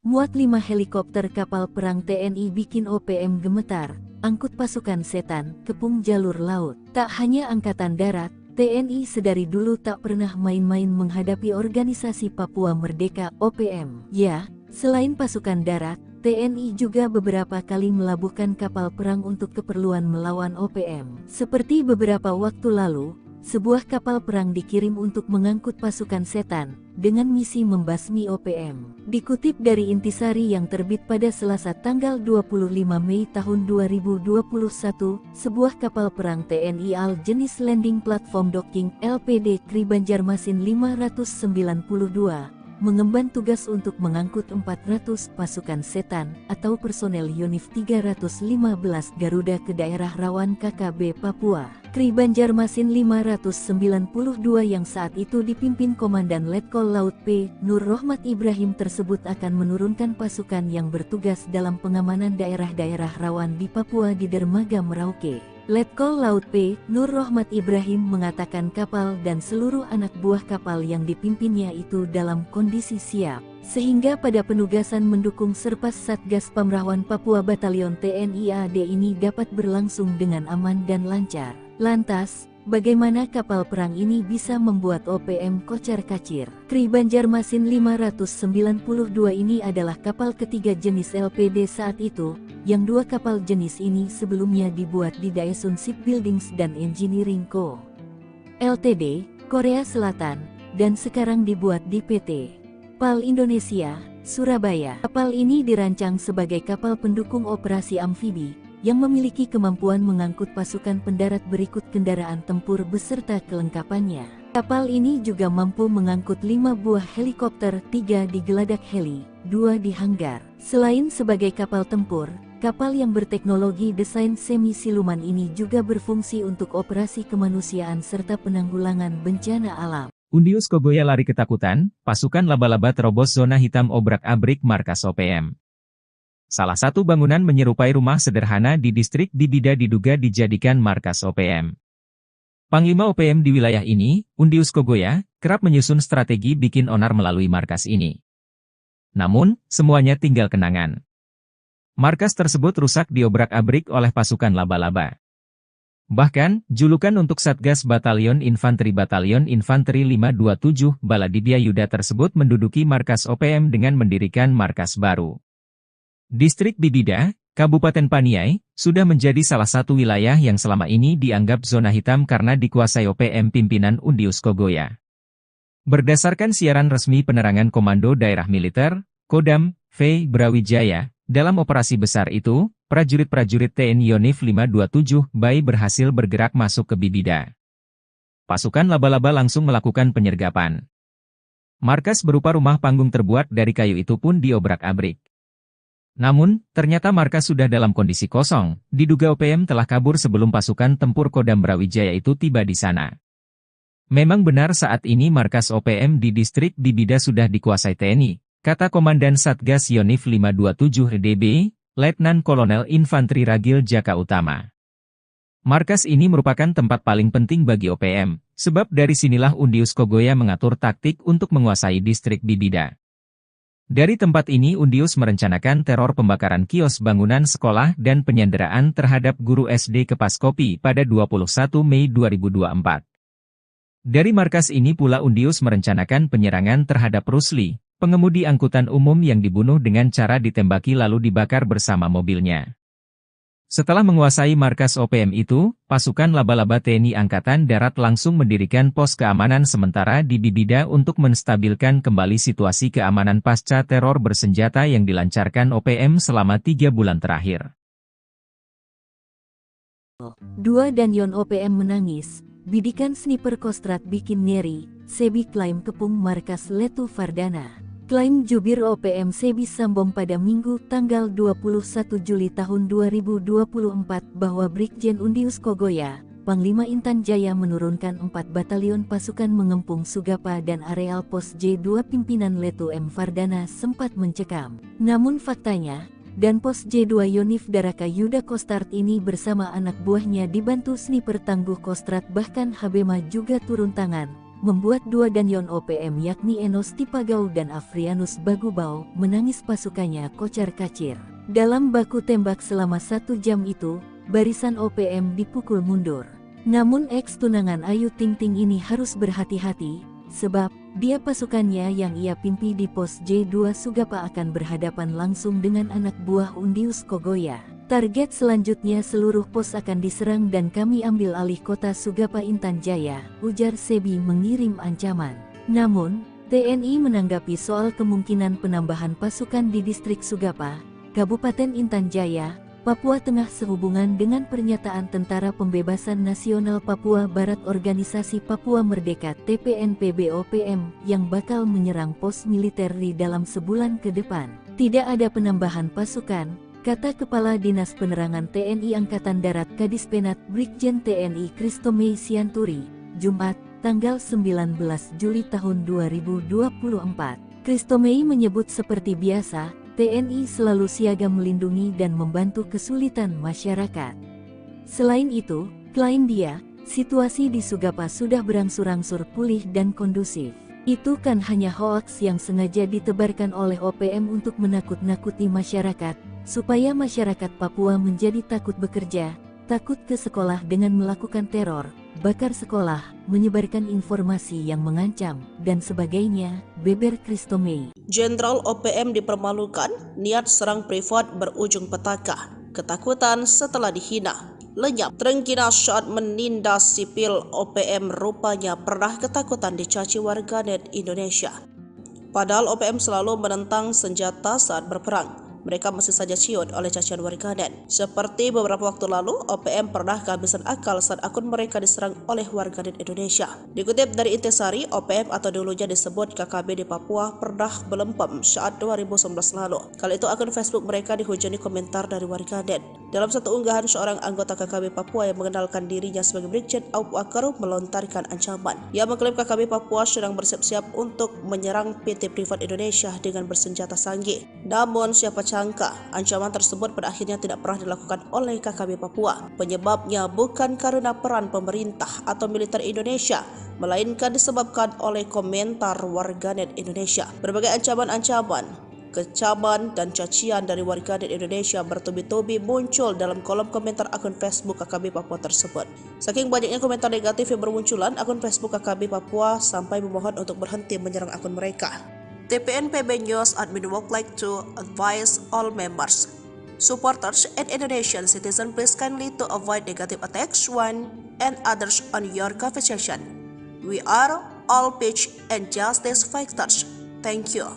Muat 5 helikopter kapal perang TNI bikin OPM gemetar, angkut pasukan setan, kepung jalur laut. Tak hanya angkatan darat, TNI sedari dulu tak pernah main-main menghadapi organisasi Papua Merdeka OPM. Ya, selain pasukan darat, TNI juga beberapa kali melabuhkan kapal perang untuk keperluan melawan OPM. Seperti beberapa waktu lalu, sebuah kapal perang dikirim untuk mengangkut pasukan setan, dengan misi membasmi OPM. Dikutip dari Intisari yang terbit pada Selasa tanggal 25 Mei tahun 2021, sebuah kapal perang TNI AL jenis Landing Platform Docking LPD Kri Banjarmasin 592, mengemban tugas untuk mengangkut 400 pasukan setan atau personel Yonif 315 Garuda ke daerah rawan KKB Papua. Kri Banjarmasin 592 yang saat itu dipimpin Komandan Letkol Laut P. Nur Rohmat Ibrahim tersebut akan menurunkan pasukan yang bertugas dalam pengamanan daerah-daerah rawan di Papua di dermaga Merauke. Letkol Laut P. Nur Rohmat Ibrahim mengatakan kapal dan seluruh anak buah kapal yang dipimpinnya itu dalam kondisi siap, sehingga pada penugasan mendukung Serpas Satgas Pamrawan Papua Batalion TNI AD ini dapat berlangsung dengan aman dan lancar. Lantas, bagaimana kapal perang ini bisa membuat OPM kocar-kacir? Kri Banjarmasin 592 ini adalah kapal ketiga jenis LPD saat itu, yang 2 kapal jenis ini sebelumnya dibuat di Daesun Shipbuildings dan Engineering Co. Ltd, Korea Selatan, dan sekarang dibuat di PT PAL Indonesia, Surabaya. Kapal ini dirancang sebagai kapal pendukung operasi amfibi, yang memiliki kemampuan mengangkut pasukan pendarat berikut kendaraan tempur beserta kelengkapannya. Kapal ini juga mampu mengangkut 5 buah helikopter, 3 di geladak heli, 2 di hanggar. Selain sebagai kapal tempur, kapal yang berteknologi desain semi-siluman ini juga berfungsi untuk operasi kemanusiaan serta penanggulangan bencana alam. Undius Kogoya lari ketakutan, pasukan laba-laba terobos zona hitam obrak-abrik markas OPM. Salah satu bangunan menyerupai rumah sederhana di distrik Bibida diduga dijadikan markas OPM. Panglima OPM di wilayah ini, Undius Kogoya, kerap menyusun strategi bikin onar melalui markas ini. Namun, semuanya tinggal kenangan. Markas tersebut rusak diobrak-abrik oleh pasukan laba-laba. Bahkan, julukan untuk Satgas Batalion Infanteri 527 Baladibia Yuda tersebut menduduki markas OPM dengan mendirikan markas baru. Distrik Bibida, Kabupaten Paniai, sudah menjadi salah satu wilayah yang selama ini dianggap zona hitam karena dikuasai OPM pimpinan Undius Kogoya. Berdasarkan siaran resmi penerangan Komando Daerah Militer, Kodam, V. Brawijaya, dalam operasi besar itu, prajurit-prajurit TNI Yonif 527 BAI berhasil bergerak masuk ke Bibida. Pasukan laba-laba langsung melakukan penyergapan. Markas berupa rumah panggung terbuat dari kayu itu pun diobrak-abrik. Namun, ternyata markas sudah dalam kondisi kosong, diduga OPM telah kabur sebelum pasukan tempur Kodam Brawijaya itu tiba di sana. Memang benar saat ini markas OPM di distrik Bibida sudah dikuasai TNI, kata Komandan Satgas Yonif 527 DB, Letnan Kolonel Infanteri Ragil Jaka Utama. Markas ini merupakan tempat paling penting bagi OPM, sebab dari sinilah Undius Kogoya mengatur taktik untuk menguasai distrik Bibida. Dari tempat ini Undius merencanakan teror pembakaran kios bangunan sekolah dan penyanderaan terhadap guru SD Kepaskopi pada 21 Mei 2024. Dari markas ini pula Undius merencanakan penyerangan terhadap Rusli, pengemudi angkutan umum yang dibunuh dengan cara ditembaki lalu dibakar bersama mobilnya. Setelah menguasai markas OPM itu, pasukan laba-laba TNI Angkatan Darat langsung mendirikan pos keamanan sementara di Bibida untuk menstabilkan kembali situasi keamanan pasca teror bersenjata yang dilancarkan OPM selama 3 bulan terakhir. 2 dan Yon OPM menangis, bidikan sniper Kostrad bikin nyeri, Sebi klaim kepung markas Letu Fardana. Klaim jubir OPM Sebi Sambong pada Minggu tanggal 21 Juli tahun 2024 bahwa Brigjen Undius Kogoya, Panglima Intan Jaya menurunkan 4 batalion pasukan mengepung Sugapa dan areal pos J2 pimpinan Letu M. Fardana sempat mencekam. Namun faktanya, dan pos J2 Yonif Daraka Yuda Kostrat ini bersama anak buahnya dibantu sniper tangguh Kostrat bahkan Habema juga turun tangan, membuat 2 dan Yon OPM yakni Enos Tipagau dan Afrianus Bagubau menangis pasukannya kocar-kacir. Dalam baku tembak selama 1 jam itu, barisan OPM dipukul mundur. Namun ex-tunangan Ayu Ting Ting ini harus berhati-hati, sebab dia pasukannya yang ia pimpi di pos J2 Sugapa akan berhadapan langsung dengan anak buah Undius Kogoya. Target selanjutnya seluruh pos akan diserang dan kami ambil alih kota Sugapa Intan Jaya, ujar Sebi mengirim ancaman. Namun, TNI menanggapi soal kemungkinan penambahan pasukan di distrik Sugapa, Kabupaten Intan Jaya, Papua Tengah sehubungan dengan pernyataan Tentara Pembebasan Nasional Papua Barat Organisasi Papua Merdeka TPNPB OPM yang bakal menyerang pos militer di dalam sebulan ke depan. Tidak ada penambahan pasukan, kata Kepala Dinas Penerangan TNI Angkatan Darat Kadispenat Brigjen TNI Kristomei Sianturi, Jumat, tanggal 19 Juli tahun 2024. Kristomei menyebut seperti biasa, TNI selalu siaga melindungi dan membantu kesulitan masyarakat. Selain itu, klaim dia, situasi di Sugapa sudah berangsur-angsur pulih dan kondusif. Itu kan hanya hoaks yang sengaja ditebarkan oleh OPM untuk menakut-nakuti masyarakat, supaya masyarakat Papua menjadi takut bekerja, takut ke sekolah dengan melakukan teror, bakar sekolah, menyebarkan informasi yang mengancam, dan sebagainya, beber Kristomei. Jenderal OPM dipermalukan, niat serang privat berujung petaka, ketakutan setelah dihina. Lenyap, terengginas saat menindas sipil OPM rupanya pernah ketakutan dicaci warganet Indonesia. Padahal OPM selalu menentang senjata saat berperang. Mereka masih saja ciut oleh cacian warganet. Seperti beberapa waktu lalu, OPM pernah kehabisan akal saat akun mereka diserang oleh warganet Indonesia. Dikutip dari Intisari, OPM atau dulunya disebut KKB di Papua pernah belempem saat 2019 lalu. Kali itu akun Facebook mereka dihujani komentar dari warganet. Dalam satu unggahan, seorang anggota KKB Papua yang mengenalkan dirinya sebagai Brigjen Aup Akaru melontarkan ancaman. Ia mengklaim KKB Papua sedang bersiap-siap untuk menyerang PT Privat Indonesia dengan bersenjata sanggih. Namun siapa sangka, ancaman tersebut pada akhirnya tidak pernah dilakukan oleh KKB Papua. Penyebabnya bukan karena peran pemerintah atau militer Indonesia, melainkan disebabkan oleh komentar warganet Indonesia. Berbagai ancaman-ancaman, kecaman dan cacian dari warganet Indonesia bertubi-tubi muncul dalam kolom komentar akun Facebook KKB Papua tersebut. Saking banyaknya komentar negatif yang bermunculan, akun Facebook KKB Papua sampai memohon untuk berhenti menyerang akun mereka. TPNPB News admin would like to advise all members, supporters, and Indonesian citizens please kindly to avoid negative attacks one and others on your conversation. We are all peace and justice fighters. Thank you.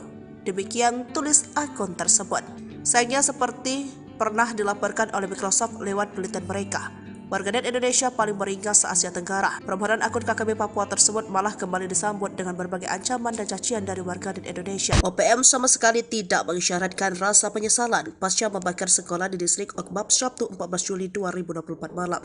Demikian tulis akun tersebut. Sayangnya seperti pernah dilaporkan oleh Microsoft lewat penelitian mereka, warganet Indonesia paling beringas se-Asia Tenggara. Permohonan akun KKB Papua tersebut malah kembali disambut dengan berbagai ancaman dan cacian dari warganet Indonesia. OPM sama sekali tidak mengisyaratkan rasa penyesalan pasca membakar sekolah di distrik Okbab Sabtu 14 Juli 2024 malam.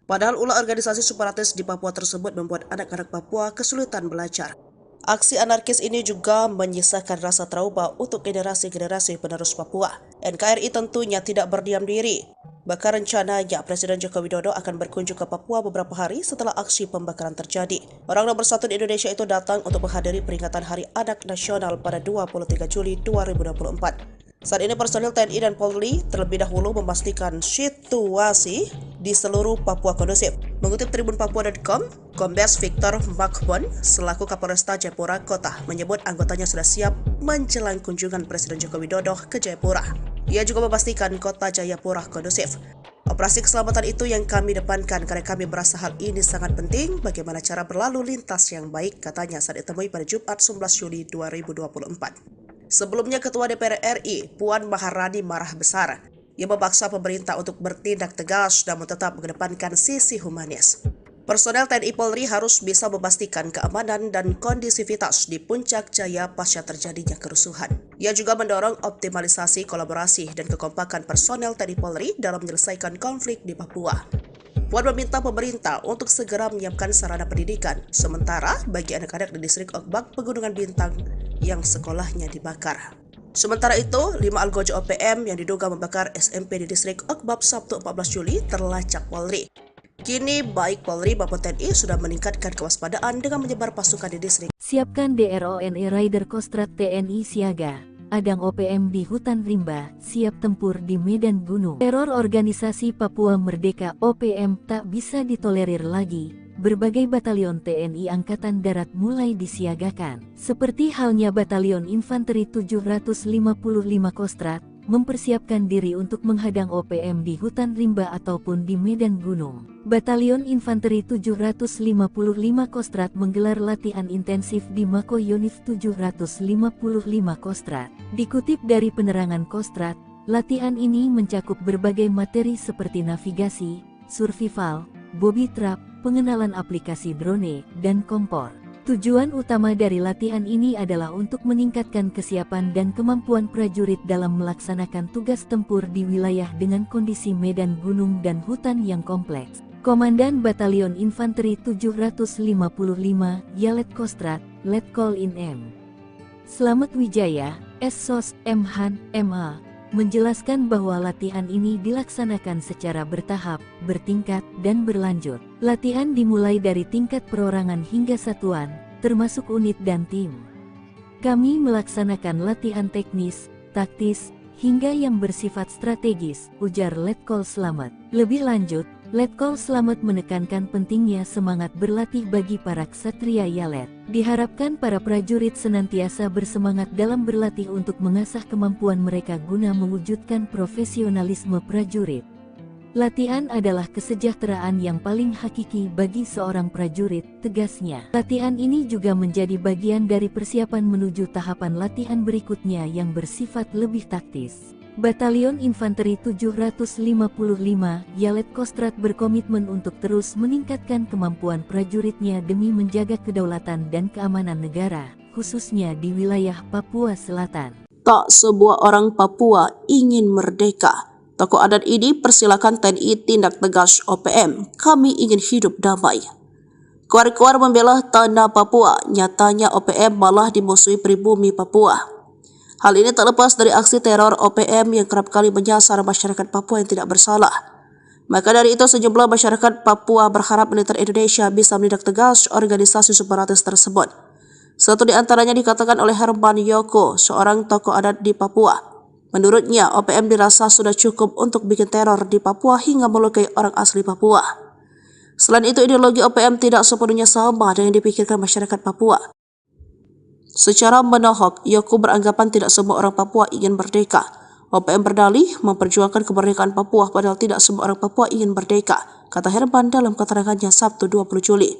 Padahal ulah organisasi separatis di Papua tersebut membuat anak-anak Papua kesulitan belajar. Aksi anarkis ini juga menyisakan rasa trauma untuk generasi-generasi penerus Papua. NKRI tentunya tidak berdiam diri. Bahkan rencananya Presiden Joko Widodo akan berkunjung ke Papua beberapa hari setelah aksi pembakaran terjadi. Orang nomor satu di Indonesia itu datang untuk menghadiri peringatan Hari Anak Nasional pada 23 Juli 2024. Saat ini personil TNI dan Polri terlebih dahulu memastikan situasi di seluruh Papua kondusif. Mengutip tribunpapua.com, Kombes Victor Makhbon selaku Kapolresta Jayapura Kota menyebut anggotanya sudah siap menjelang kunjungan Presiden Joko Widodo ke Jayapura. Ia juga memastikan kota Jayapura kondusif. Operasi keselamatan itu yang kami depankan karena kami merasa hal ini sangat penting bagaimana cara berlalu lintas yang baik, katanya saat ditemui pada Jumat 11 Juli 2024. Sebelumnya Ketua DPR RI Puan Maharani marah besar. Ia memaksa pemerintah untuk bertindak tegas namun tetap mengedepankan sisi humanis. Personel TNI Polri harus bisa memastikan keamanan dan kondisivitas di Puncak Jaya pasca terjadinya kerusuhan. Ia juga mendorong optimalisasi kolaborasi dan kekompakan personel TNI Polri dalam menyelesaikan konflik di Papua. Puan meminta pemerintah untuk segera menyiapkan sarana pendidikan, sementara bagi anak-anak di distrik Okbak Pegunungan Bintang yang sekolahnya dibakar. Sementara itu, 5 algojo OPM yang diduga membakar SMP di distrik Okbab Sabtu 14 Juli terlacak Polri. Kini baik Polri maupun TNI sudah meningkatkan kewaspadaan dengan menyebar pasukan di distrik. Siapkan DRONE Rider Kostrad TNI siaga. Adang OPM di hutan rimba, siap tempur di medan gunung. Teror organisasi Papua Merdeka OPM tak bisa ditolerir lagi. Berbagai batalion TNI Angkatan Darat mulai disiagakan. Seperti halnya Batalion Infanteri 755 Kostrad, mempersiapkan diri untuk menghadang OPM di hutan rimba ataupun di medan gunung. Batalion Infanteri 755 Kostrad menggelar latihan intensif di Mako Yonif 755 Kostrad. Dikutip dari penerangan Kostrad, latihan ini mencakup berbagai materi seperti navigasi, survival, booby trap, pengenalan aplikasi drone, dan kompor. Tujuan utama dari latihan ini adalah untuk meningkatkan kesiapan dan kemampuan prajurit dalam melaksanakan tugas tempur di wilayah dengan kondisi medan gunung dan hutan yang kompleks. Komandan Batalion Infanteri 755 Yalet Kostrad, Letkol In M. Slamet Wijaya, SSOS M. Han, MA, menjelaskan bahwa latihan ini dilaksanakan secara bertahap, bertingkat, dan berlanjut. Latihan dimulai dari tingkat perorangan hingga satuan, termasuk unit dan tim. Kami melaksanakan latihan teknis, taktis, hingga yang bersifat strategis, ujar Letkol Slamet. Lebih lanjut, Letkol Slamet menekankan pentingnya semangat berlatih bagi para ksatria Yalet. Diharapkan para prajurit senantiasa bersemangat dalam berlatih untuk mengasah kemampuan mereka guna mewujudkan profesionalisme prajurit. Latihan adalah kesejahteraan yang paling hakiki bagi seorang prajurit, tegasnya. Latihan ini juga menjadi bagian dari persiapan menuju tahapan latihan berikutnya yang bersifat lebih taktis. Batalion Infanteri 755 Yalet Kostrad berkomitmen untuk terus meningkatkan kemampuan prajuritnya demi menjaga kedaulatan dan keamanan negara, khususnya di wilayah Papua Selatan. Tak sebuah orang Papua ingin merdeka. Tokoh adat ini persilakan TNI tindak tegas OPM. Kami ingin hidup damai. Kuar-kuar membela tanah Papua, nyatanya OPM malah dimusuhi pribumi Papua. Hal ini tak lepas dari aksi teror OPM yang kerap kali menyasar masyarakat Papua yang tidak bersalah. Maka dari itu sejumlah masyarakat Papua berharap militer Indonesia bisa menindak tegas organisasi separatis tersebut. Satu di antaranya dikatakan oleh Herman Yoko, seorang tokoh adat di Papua. Menurutnya, OPM dirasa sudah cukup untuk bikin teror di Papua hingga melukai orang asli Papua. Selain itu, ideologi OPM tidak sepenuhnya sama dengan yang dipikirkan masyarakat Papua. Secara menohok, Yoko beranggapan tidak semua orang Papua ingin merdeka. OPM berdalih memperjuangkan kemerdekaan Papua padahal tidak semua orang Papua ingin merdeka, kata Herman dalam keterangannya Sabtu 20 Juli.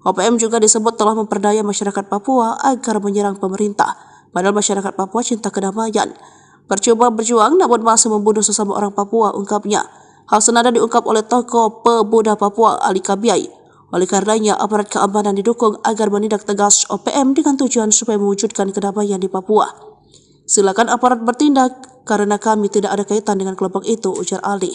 OPM juga disebut telah memperdaya masyarakat Papua agar menyerang pemerintah, padahal masyarakat Papua cinta kedamaian. Percuma berjuang namun masih membunuh sesama orang Papua, ungkapnya. Hal senada diungkap oleh tokoh pemuda Papua Ali Kabiai. Oleh karenanya, aparat keamanan didukung agar menindak tegas OPM dengan tujuan supaya mewujudkan kedamaian di Papua. Silakan aparat bertindak karena kami tidak ada kaitan dengan kelompok itu, ujar Ali.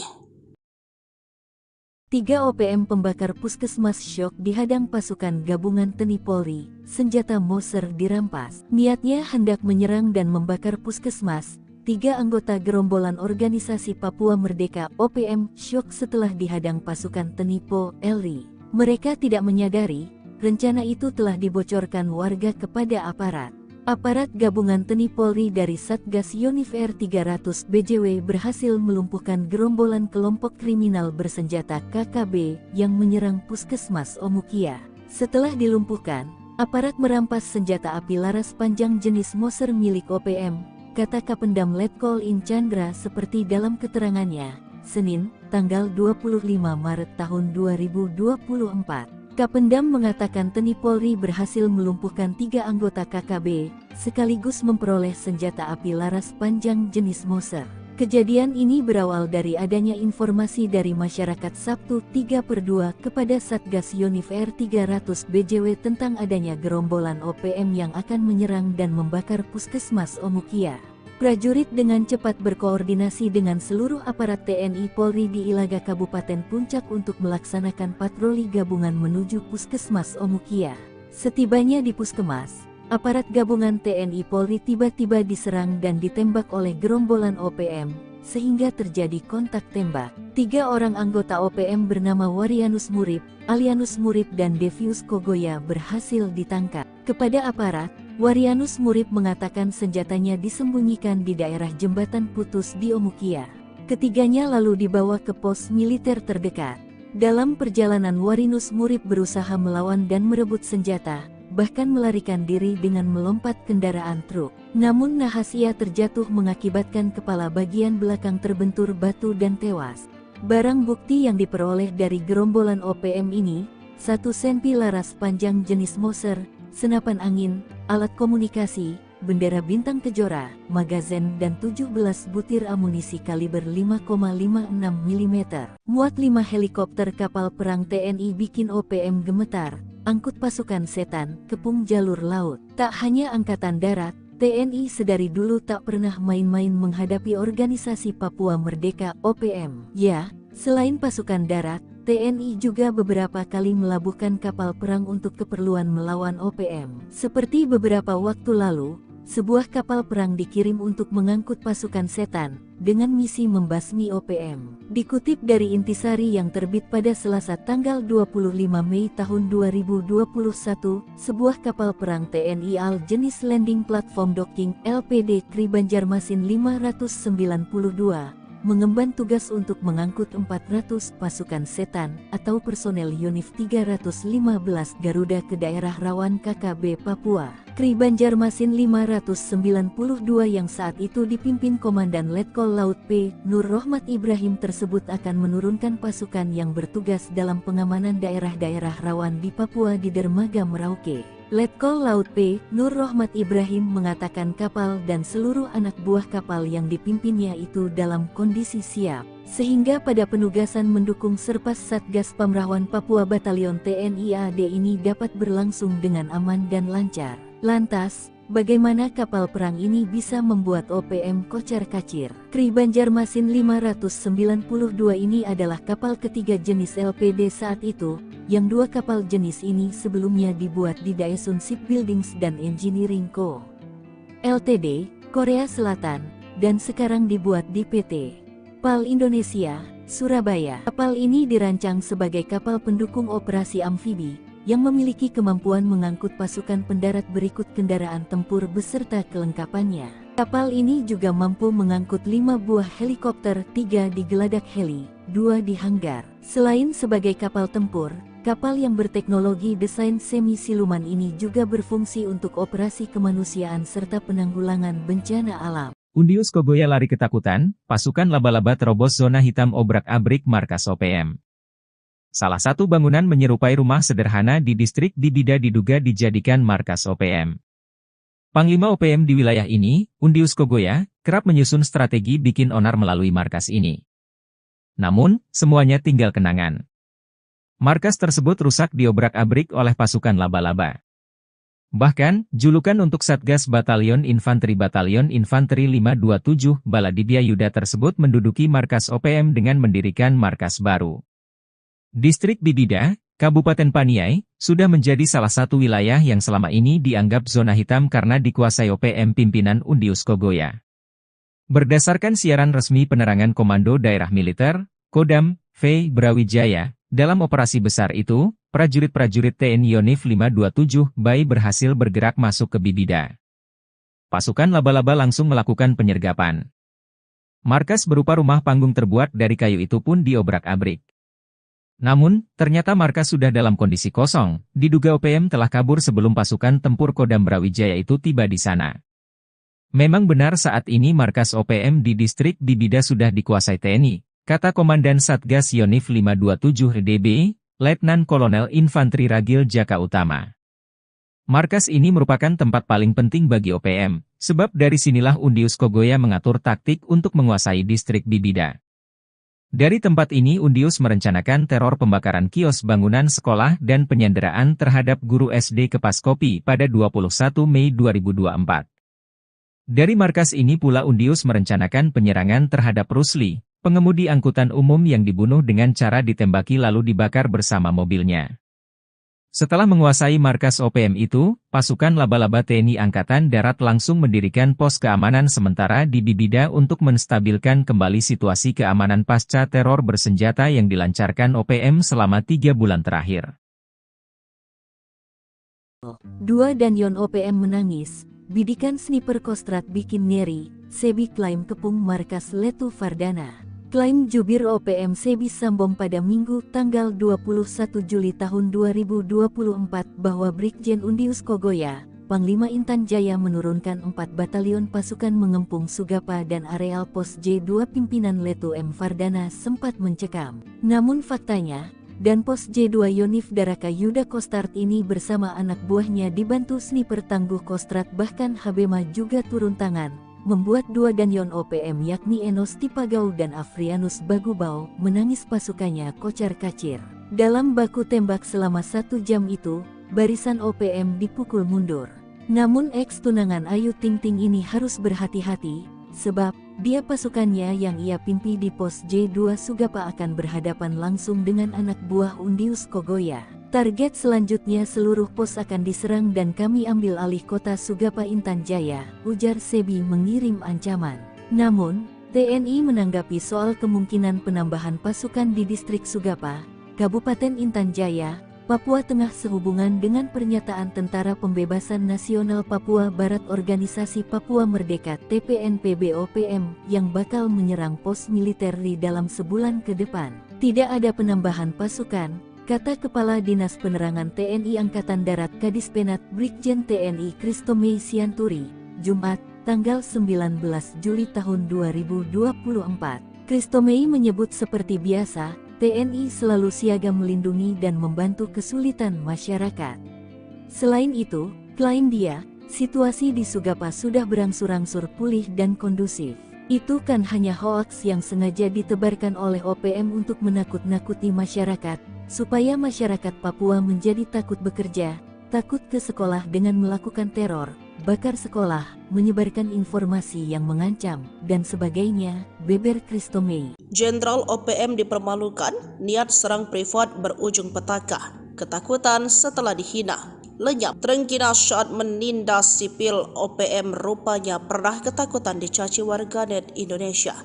3 OPM pembakar puskesmas syok dihadang pasukan gabungan TNI Polri, senjata Moser dirampas. Niatnya hendak menyerang dan membakar puskesmas. 3 anggota gerombolan organisasi Papua Merdeka OPM syok setelah dihadang pasukan TNI Polri. Mereka tidak menyadari, rencana itu telah dibocorkan warga kepada aparat. Aparat gabungan TNI Polri dari Satgas Yonif-R 300 BJW berhasil melumpuhkan gerombolan kelompok kriminal bersenjata KKB yang menyerang Puskesmas Omukia. Setelah dilumpuhkan, aparat merampas senjata api laras panjang jenis Moser milik OPM, kata Kapendam Letkol In Chandra seperti dalam keterangannya, Senin, tanggal 25 Maret tahun 2024. Kapendam mengatakan TNI Polri berhasil melumpuhkan 3 anggota KKB, sekaligus memperoleh senjata api laras panjang jenis Moser. Kejadian ini berawal dari adanya informasi dari masyarakat Sabtu 3/2 kepada Satgas Yonif-R 300 BJW tentang adanya gerombolan OPM yang akan menyerang dan membakar Puskesmas Omukia. Prajurit dengan cepat berkoordinasi dengan seluruh aparat TNI Polri di Ilaga Kabupaten Puncak untuk melaksanakan patroli gabungan menuju Puskesmas Omukia. Setibanya di Puskesmas, aparat gabungan TNI Polri tiba-tiba diserang dan ditembak oleh gerombolan OPM, sehingga terjadi kontak tembak. 3 orang anggota OPM bernama Warianus Murib, Alianus Murib dan Devius Kogoya berhasil ditangkap. Kepada aparat, Warianus Murib mengatakan senjatanya disembunyikan di daerah jembatan putus di Omukia. Ketiganya lalu dibawa ke pos militer terdekat. Dalam perjalanan Warianus Murib berusaha melawan dan merebut senjata, bahkan melarikan diri dengan melompat kendaraan truk. Namun nahas ia terjatuh mengakibatkan kepala bagian belakang terbentur batu dan tewas. Barang bukti yang diperoleh dari gerombolan OPM ini, 1 senpi laras panjang jenis Moser, senapan angin, alat komunikasi, bendera bintang kejora, magazen dan 17 butir amunisi kaliber 5,56 mm. Muat 5 helikopter kapal perang TNI bikin OPM gemetar, angkut pasukan setan, kepung jalur laut. Tak hanya angkatan darat, TNI sedari dulu tak pernah main-main menghadapi organisasi Papua Merdeka OPM. Ya, selain pasukan darat, TNI juga beberapa kali melabuhkan kapal perang untuk keperluan melawan OPM. Seperti beberapa waktu lalu, sebuah kapal perang dikirim untuk mengangkut pasukan setan, dengan misi membasmi OPM. Dikutip dari Intisari yang terbit pada Selasa tanggal 25 Mei tahun 2021, sebuah kapal perang TNI AL jenis Landing Platform Docking LPD Kri Banjarmasin 592, mengemban tugas untuk mengangkut 400 pasukan setan atau personel Yonif 315 Garuda ke daerah rawan KKB Papua. Kri Banjarmasin 592 yang saat itu dipimpin Komandan Letkol Laut P. Nur Rohmat Ibrahim tersebut akan menurunkan pasukan yang bertugas dalam pengamanan daerah-daerah rawan di Papua di dermaga Merauke. Letkol Laut P. Nur Rohmat Ibrahim mengatakan kapal dan seluruh anak buah kapal yang dipimpinnya itu dalam kondisi siap, sehingga pada penugasan mendukung Serpas Satgas Pamrawan Papua Batalion TNI AD ini dapat berlangsung dengan aman dan lancar. Lantas, bagaimana kapal perang ini bisa membuat OPM kocar-kacir? Kri Banjarmasin 592 ini adalah kapal ketiga jenis LPD saat itu, yang 2 kapal jenis ini sebelumnya dibuat di Daesun Shipbuildings dan Engineering Co. Ltd, Korea Selatan, dan sekarang dibuat di PT PAL Indonesia, Surabaya. Kapal ini dirancang sebagai kapal pendukung operasi amfibi, yang memiliki kemampuan mengangkut pasukan pendarat berikut kendaraan tempur beserta kelengkapannya. Kapal ini juga mampu mengangkut 5 buah helikopter, 3 di geladak heli, 2 di hanggar. Selain sebagai kapal tempur, Kapal yang berteknologi desain semi-siluman ini juga berfungsi untuk operasi kemanusiaan serta penanggulangan bencana alam. Undius Kogoya lari ketakutan, pasukan laba-laba terobos zona hitam obrak-abrik markas OPM. Salah satu bangunan menyerupai rumah sederhana di distrik Bibida diduga dijadikan markas OPM. Panglima OPM di wilayah ini, Undius Kogoya, kerap menyusun strategi bikin onar melalui markas ini. Namun, semuanya tinggal kenangan. Markas tersebut rusak diobrak-abrik oleh pasukan laba-laba. Bahkan, julukan untuk Satgas Batalion Infanteri 527 Baladibia Yuda tersebut menduduki markas OPM dengan mendirikan markas baru. Distrik Bibida, Kabupaten Paniai, sudah menjadi salah satu wilayah yang selama ini dianggap zona hitam karena dikuasai OPM pimpinan Undius Kogoya. Berdasarkan siaran resmi penerangan Komando Daerah Militer, Kodam, V. Brawijaya, dalam operasi besar itu, prajurit-prajurit TNI Yonif 527 BAI berhasil bergerak masuk ke Bibida. Pasukan laba-laba langsung melakukan penyergapan. Markas berupa rumah panggung terbuat dari kayu itu pun diobrak-abrik. Namun, ternyata markas sudah dalam kondisi kosong, diduga OPM telah kabur sebelum pasukan tempur Kodam Brawijaya itu tiba di sana. Memang benar saat ini markas OPM di distrik Bibida sudah dikuasai TNI, kata Komandan Satgas Yonif 527 DB, Letnan Kolonel Infanteri Ragil Jaka Utama. Markas ini merupakan tempat paling penting bagi OPM, sebab dari sinilah Undius Kogoya mengatur taktik untuk menguasai distrik Bibida. Dari tempat ini Undius merencanakan teror pembakaran kios bangunan sekolah dan penyanderaan terhadap guru SD Kepaskopi pada 21 Mei 2024. Dari markas ini pula Undius merencanakan penyerangan terhadap Rusli, pengemudi angkutan umum yang dibunuh dengan cara ditembaki lalu dibakar bersama mobilnya. Setelah menguasai markas OPM itu, pasukan laba-laba TNI Angkatan Darat langsung mendirikan pos keamanan sementara di Bibida untuk menstabilkan kembali situasi keamanan pasca teror bersenjata yang dilancarkan OPM selama 3 bulan terakhir. 2 Danyon OPM menangis, bidikan sniper Kostrad bikin ngeri, Sebi klaim kepung markas Letu Fardana. Klaim jubir OPM Sebi Sambong pada Minggu tanggal 21 Juli tahun 2024 bahwa Brigjen Undius Kogoya, Panglima Intan Jaya menurunkan 4 batalion pasukan mengepung Sugapa dan areal pos J2 pimpinan Letu M. Fardana sempat mencekam. Namun faktanya, dan pos J2 Yonif Daraka Yuda Kostrat ini bersama anak buahnya dibantu sniper tangguh Kostrat bahkan Habema juga turun tangan, membuat 2 Danyon OPM yakni Enos Tipagau dan Afrianus Bagubau menangis pasukannya kocar-kacir. Dalam baku tembak selama 1 jam itu, barisan OPM dipukul mundur. Namun ex-tunangan Ayu Ting Ting ini harus berhati-hati, sebab dia pasukannya yang ia pimpi di pos J2 Sugapa akan berhadapan langsung dengan anak buah Undius Kogoya. Target selanjutnya seluruh pos akan diserang dan kami ambil alih kota Sugapa Intan Jaya, ujar Sebi mengirim ancaman. Namun, TNI menanggapi soal kemungkinan penambahan pasukan di distrik Sugapa, Kabupaten Intan Jaya, Papua Tengah sehubungan dengan pernyataan Tentara Pembebasan Nasional Papua Barat Organisasi Papua Merdeka TPNPB OPM yang bakal menyerang pos militer di dalam sebulan ke depan. Tidak ada penambahan pasukan, kata Kepala Dinas Penerangan TNI Angkatan Darat Kadispenat Brigjen TNI Kristomei Sianturi, Jumat, tanggal 19 Juli tahun 2024. Kristomei menyebut seperti biasa, TNI selalu siaga melindungi dan membantu kesulitan masyarakat. Selain itu, klaim dia, situasi di Sugapa sudah berangsur-angsur pulih dan kondusif. Itu kan hanya hoaks yang sengaja ditebarkan oleh OPM untuk menakut-nakuti masyarakat, supaya masyarakat Papua menjadi takut bekerja, takut ke sekolah dengan melakukan teror, bakar sekolah, menyebarkan informasi yang mengancam, dan sebagainya, beber Kristomei. Jenderal OPM dipermalukan, niat serang privat berujung petaka. Ketakutan setelah dihina. Lenyap terengginas saat menindas sipil OPM rupanya pernah ketakutan dicaci warganet Indonesia.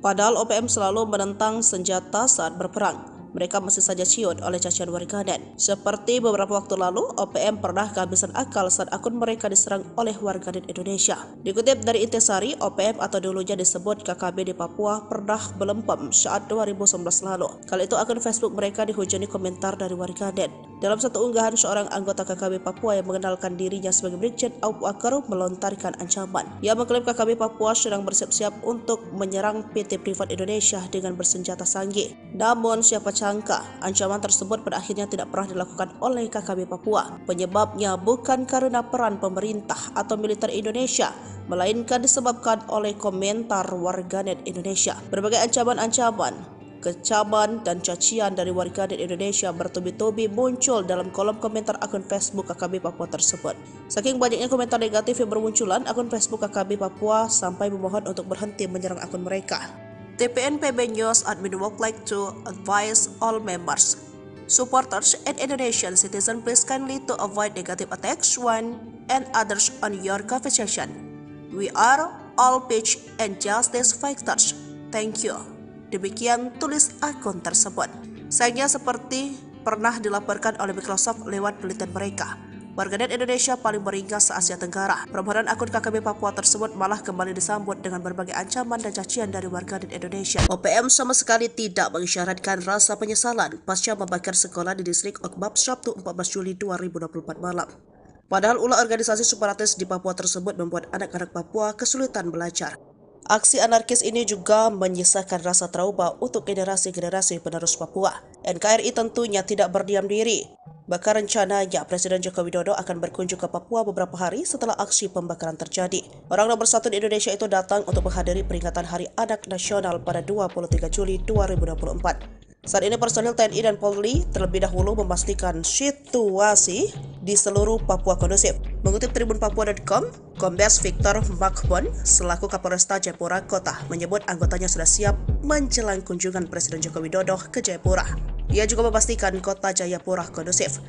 Padahal OPM selalu menentang senjata saat berperang. mereka masih saja ciut oleh cacian warganet. Seperti beberapa waktu lalu, OPM pernah kehabisan akal saat akun mereka diserang oleh warganet Indonesia. Dikutip dari Intisari, OPM atau dulunya disebut KKB di Papua pernah melempem saat 2019 lalu. Kali itu akun Facebook mereka dihujani komentar dari warganet. Dalam satu unggahan, seorang anggota KKB Papua yang mengenalkan dirinya sebagai Brigjen Abu Akar melontarkan ancaman. Ia mengklaim KKB Papua sedang bersiap-siap untuk menyerang PT Privat Indonesia dengan bersenjata canggih. Namun siapa sangka, ancaman tersebut pada akhirnya tidak pernah dilakukan oleh KKB Papua. Penyebabnya bukan karena peran pemerintah atau militer Indonesia, melainkan disebabkan oleh komentar warganet Indonesia. Berbagai ancaman-ancaman, kecaman dan cacian dari warganet Indonesia bertubi-tubi muncul dalam kolom komentar akun Facebook KKB Papua tersebut. Saking banyaknya komentar negatif yang bermunculan, akun Facebook KKB Papua sampai memohon untuk berhenti menyerang akun mereka. TPN PB News admin would like to advise all members, supporters, and Indonesian citizens please kindly to avoid negative attacks one and others on your conversation. We are all peace and justice fighters. Thank you. Demikian tulis akun tersebut. Sayangnya seperti pernah dilaporkan oleh Microsoft lewat penelitian mereka, warganet Indonesia paling beringas se-Asia Tenggara. Permohonan akun KKB Papua tersebut malah kembali disambut dengan berbagai ancaman dan cacian dari warganet Indonesia. OPM sama sekali tidak mengisyaratkan rasa penyesalan pasca membakar sekolah di distrik Okbab Sabtu 14 Juli 2024 malam. Padahal ulah organisasi separatis di Papua tersebut membuat anak-anak Papua kesulitan belajar. Aksi anarkis ini juga menyisakan rasa trauma untuk generasi-generasi penerus Papua. NKRI tentunya tidak berdiam diri. Bahkan rencananya Presiden Joko Widodo akan berkunjung ke Papua beberapa hari setelah aksi pembakaran terjadi. Orang nomor satu di Indonesia itu datang untuk menghadiri peringatan Hari Anak Nasional pada 23 Juli 2024. Saat ini personil TNI dan Polri terlebih dahulu memastikan situasi di seluruh Papua kondusif. Mengutip tribunpapua.com, Kombes Victor Makbon selaku Kapolresta Jayapura Kota menyebut anggotanya sudah siap menjelang kunjungan Presiden Joko Widodo ke Jayapura. Ia juga memastikan kota Jayapura kondusif.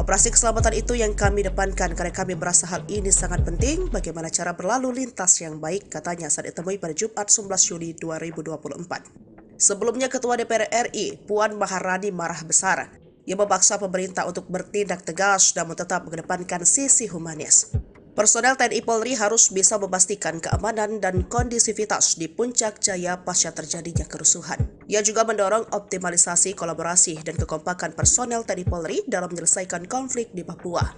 Operasi keselamatan itu yang kami depankan karena kami merasa hal ini sangat penting bagaimana cara berlalu lintas yang baik, katanya saat ditemui pada Jumat 11 Juli 2024. Sebelumnya Ketua DPR RI, Puan Maharani marah besar. Ia memaksa pemerintah untuk bertindak tegas namun tetap mengedepankan sisi humanis. Personel TNI Polri harus bisa memastikan keamanan dan kondisivitas di Puncak Jaya pasca terjadinya kerusuhan. Ia juga mendorong optimalisasi kolaborasi dan kekompakan personel TNI Polri dalam menyelesaikan konflik di Papua.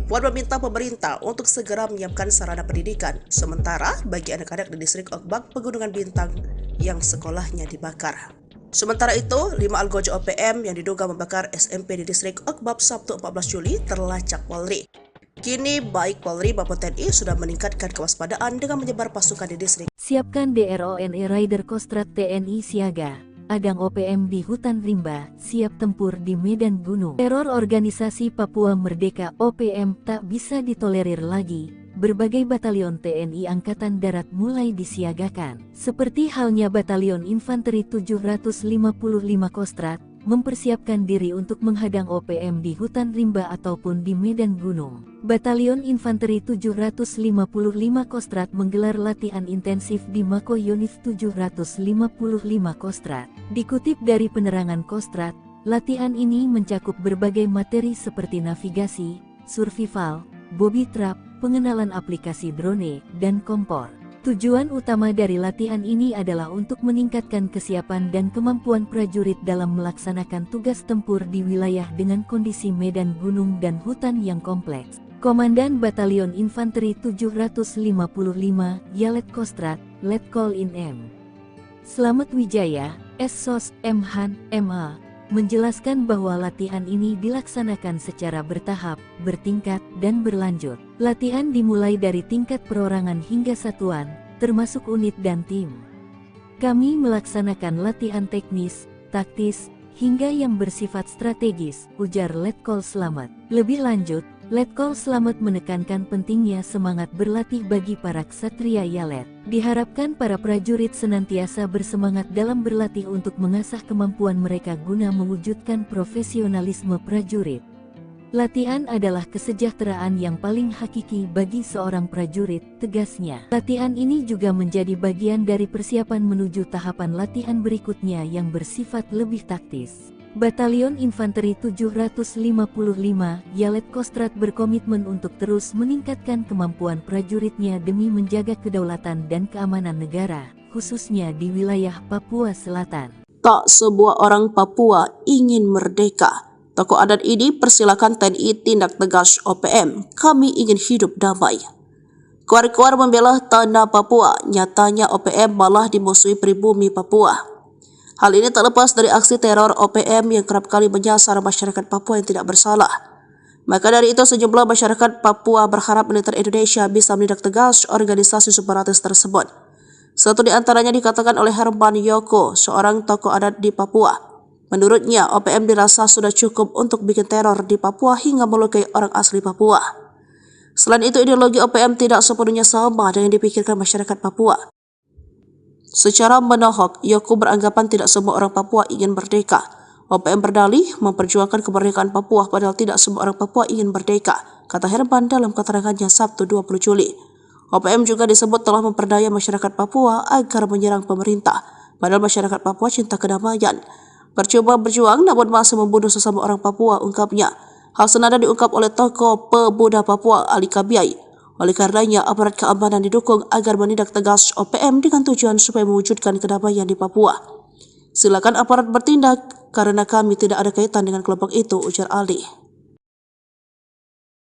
Puan meminta pemerintah untuk segera menyiapkan sarana pendidikan, sementara bagi anak-anak di distrik Okbab Pegunungan Bintang yang sekolahnya dibakar. Sementara itu, 5 algojo OPM yang diduga membakar SMP di distrik Okbab Sabtu 14 Juli terlacak Polri. Kini baik Polri maupun TNI sudah meningkatkan kewaspadaan dengan menyebar pasukan di distrik. Siapkan DRONE Rider Kostrad TNI siaga. Adang OPM di hutan rimba, siap tempur di medan gunung. Teror organisasi Papua Merdeka OPM tak bisa ditolerir lagi. Berbagai batalion TNI Angkatan Darat mulai disiagakan. Seperti halnya Batalion Infanteri 755 Kostrad, mempersiapkan diri untuk menghadang OPM di hutan rimba ataupun di medan gunung. Batalion Infanteri 755 Kostrad menggelar latihan intensif di Mako Unit 755 Kostrad. Dikutip dari penerangan Kostrad, latihan ini mencakup berbagai materi seperti navigasi, survival, booby trap, pengenalan aplikasi drone, dan kompor. Tujuan utama dari latihan ini adalah untuk meningkatkan kesiapan dan kemampuan prajurit dalam melaksanakan tugas tempur di wilayah dengan kondisi medan gunung dan hutan yang kompleks. Komandan Batalion Infanteri 755 Yalet Kostrad, Letkol In M. Slamet Wijaya, SSOS M. Han, MA, menjelaskan bahwa latihan ini dilaksanakan secara bertahap, bertingkat, dan berlanjut. Latihan dimulai dari tingkat perorangan hingga satuan, termasuk unit dan tim. Kami melaksanakan latihan teknis, taktis, hingga yang bersifat strategis, ujar Letkol Slamet. Lebih lanjut, Letkol Slamet menekankan pentingnya semangat berlatih bagi para ksatria Yalet. Diharapkan para prajurit senantiasa bersemangat dalam berlatih untuk mengasah kemampuan mereka guna mewujudkan profesionalisme prajurit. Latihan adalah kesejahteraan yang paling hakiki bagi seorang prajurit, tegasnya. Latihan ini juga menjadi bagian dari persiapan menuju tahapan latihan berikutnya yang bersifat lebih taktis. Batalion Infanteri 755 Yalet Kostrad berkomitmen untuk terus meningkatkan kemampuan prajuritnya demi menjaga kedaulatan dan keamanan negara, khususnya di wilayah Papua Selatan. Tak sebuah orang Papua ingin merdeka. Tokoh adat ini persilakan TNI tindak tegas OPM. Kami ingin hidup damai. Kuar-kuar membela tanah Papua, nyatanya OPM malah dimusuhi pribumi Papua. Hal ini tak lepas dari aksi teror OPM yang kerap kali menyasar masyarakat Papua yang tidak bersalah. Maka dari itu sejumlah masyarakat Papua berharap militer Indonesia bisa menindak tegas organisasi separatis tersebut. Satu di antaranya dikatakan oleh Herman Yoko, seorang tokoh adat di Papua. Menurutnya, OPM dirasa sudah cukup untuk bikin teror di Papua hingga melukai orang asli Papua. Selain itu, ideologi OPM tidak sepenuhnya sama dengan yang dipikirkan masyarakat Papua. Secara menohok, Yoko beranggapan tidak semua orang Papua ingin merdeka. OPM berdalih memperjuangkan kemerdekaan Papua padahal tidak semua orang Papua ingin merdeka, kata Herman dalam keterangannya Sabtu 20 Juli. OPM juga disebut telah memperdaya masyarakat Papua agar menyerang pemerintah, padahal masyarakat Papua cinta kedamaian. Percuma berjuang namun masih membunuh sesama orang Papua, ungkapnya. Hal senada diungkap oleh tokoh pemuda Papua Ali Kabiai. Oleh karenanya, aparat keamanan didukung agar menindak tegas OPM dengan tujuan supaya mewujudkan kedamaian di Papua. Silakan aparat bertindak, karena kami tidak ada kaitan dengan kelompok itu, ujar Ali.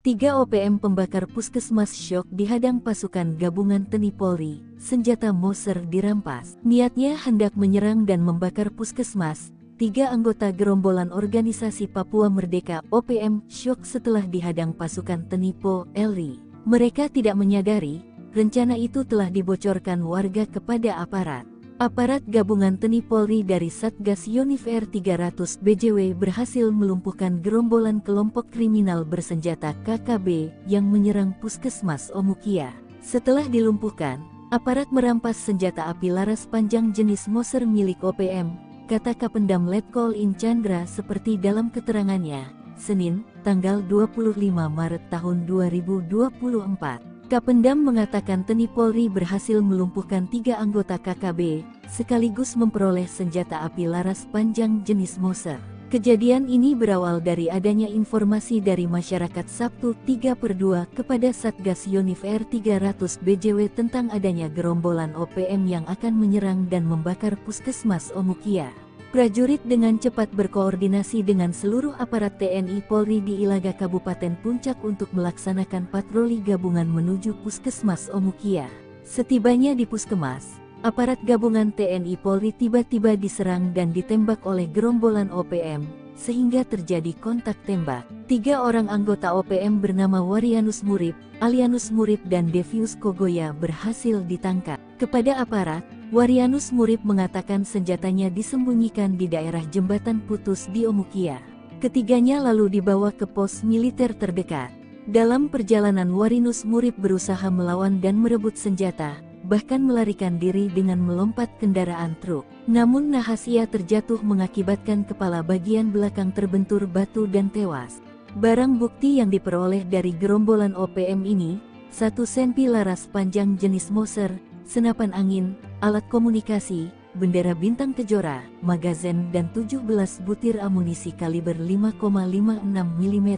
3 OPM pembakar puskesmas syok dihadang pasukan gabungan TNI Polri, senjata Moser dirampas. Niatnya hendak menyerang dan membakar puskesmas. 3 anggota gerombolan organisasi Papua Merdeka OPM syok setelah dihadang pasukan TNI Polri. Mereka tidak menyadari, rencana itu telah dibocorkan warga kepada aparat. Aparat gabungan TNI Polri dari Satgas Yonif-R 300 BJW berhasil melumpuhkan gerombolan kelompok kriminal bersenjata KKB yang menyerang Puskesmas Omukia. Setelah dilumpuhkan, aparat merampas senjata api laras panjang jenis Moser milik OPM, kata Kapendam Letkol In Chandra seperti dalam keterangannya. Senin, tanggal 25 Maret tahun 2024. Kapendam mengatakan TNI Polri berhasil melumpuhkan 3 anggota KKB, sekaligus memperoleh senjata api laras panjang jenis Moser. Kejadian ini berawal dari adanya informasi dari masyarakat Sabtu 3/2 kepada Satgas Yonif-R 300 BJW tentang adanya gerombolan OPM yang akan menyerang dan membakar Puskesmas Omukia. Prajurit dengan cepat berkoordinasi dengan seluruh aparat TNI Polri di Ilaga Kabupaten Puncak untuk melaksanakan patroli gabungan menuju Puskesmas Omukia. Setibanya di Puskesmas, aparat gabungan TNI Polri tiba-tiba diserang dan ditembak oleh gerombolan OPM, sehingga terjadi kontak tembak. 3 orang anggota OPM bernama Warianus Murib, Alianus Murib dan Devius Kogoya berhasil ditangkap. Kepada aparat, Warianus Murib mengatakan senjatanya disembunyikan di daerah jembatan putus di Omukia. Ketiganya lalu dibawa ke pos militer terdekat. Dalam perjalanan Warianus Murib berusaha melawan dan merebut senjata, bahkan melarikan diri dengan melompat kendaraan truk. Namun nahas ia terjatuh mengakibatkan kepala bagian belakang terbentur batu dan tewas. Barang bukti yang diperoleh dari gerombolan OPM ini, 1 senpi laras panjang jenis Moser, senapan angin, alat komunikasi, bendera bintang kejora, magazen dan 17 butir amunisi kaliber 5,56 mm.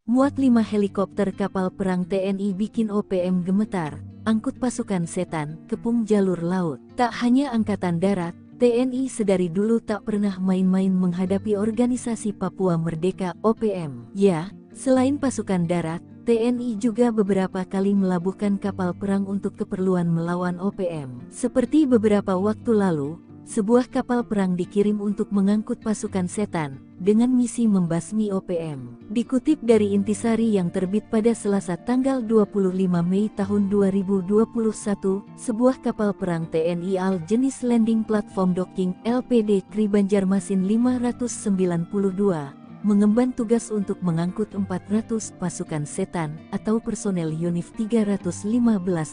Muat 5 helikopter kapal perang TNI bikin OPM gemetar, angkut pasukan setan, kepung jalur laut. Tak hanya angkatan darat, TNI sedari dulu tak pernah main-main menghadapi organisasi Papua Merdeka OPM. Ya, selain pasukan darat, TNI juga beberapa kali melabuhkan kapal perang untuk keperluan melawan OPM. Seperti beberapa waktu lalu, sebuah kapal perang dikirim untuk mengangkut pasukan setan, dengan misi membasmi OPM. Dikutip dari Intisari yang terbit pada Selasa tanggal 25 Mei tahun 2021, sebuah kapal perang TNI AL jenis Landing Platform Docking LPD Kri Banjarmasin 592, mengemban tugas untuk mengangkut 400 pasukan setan atau personel Yonif 315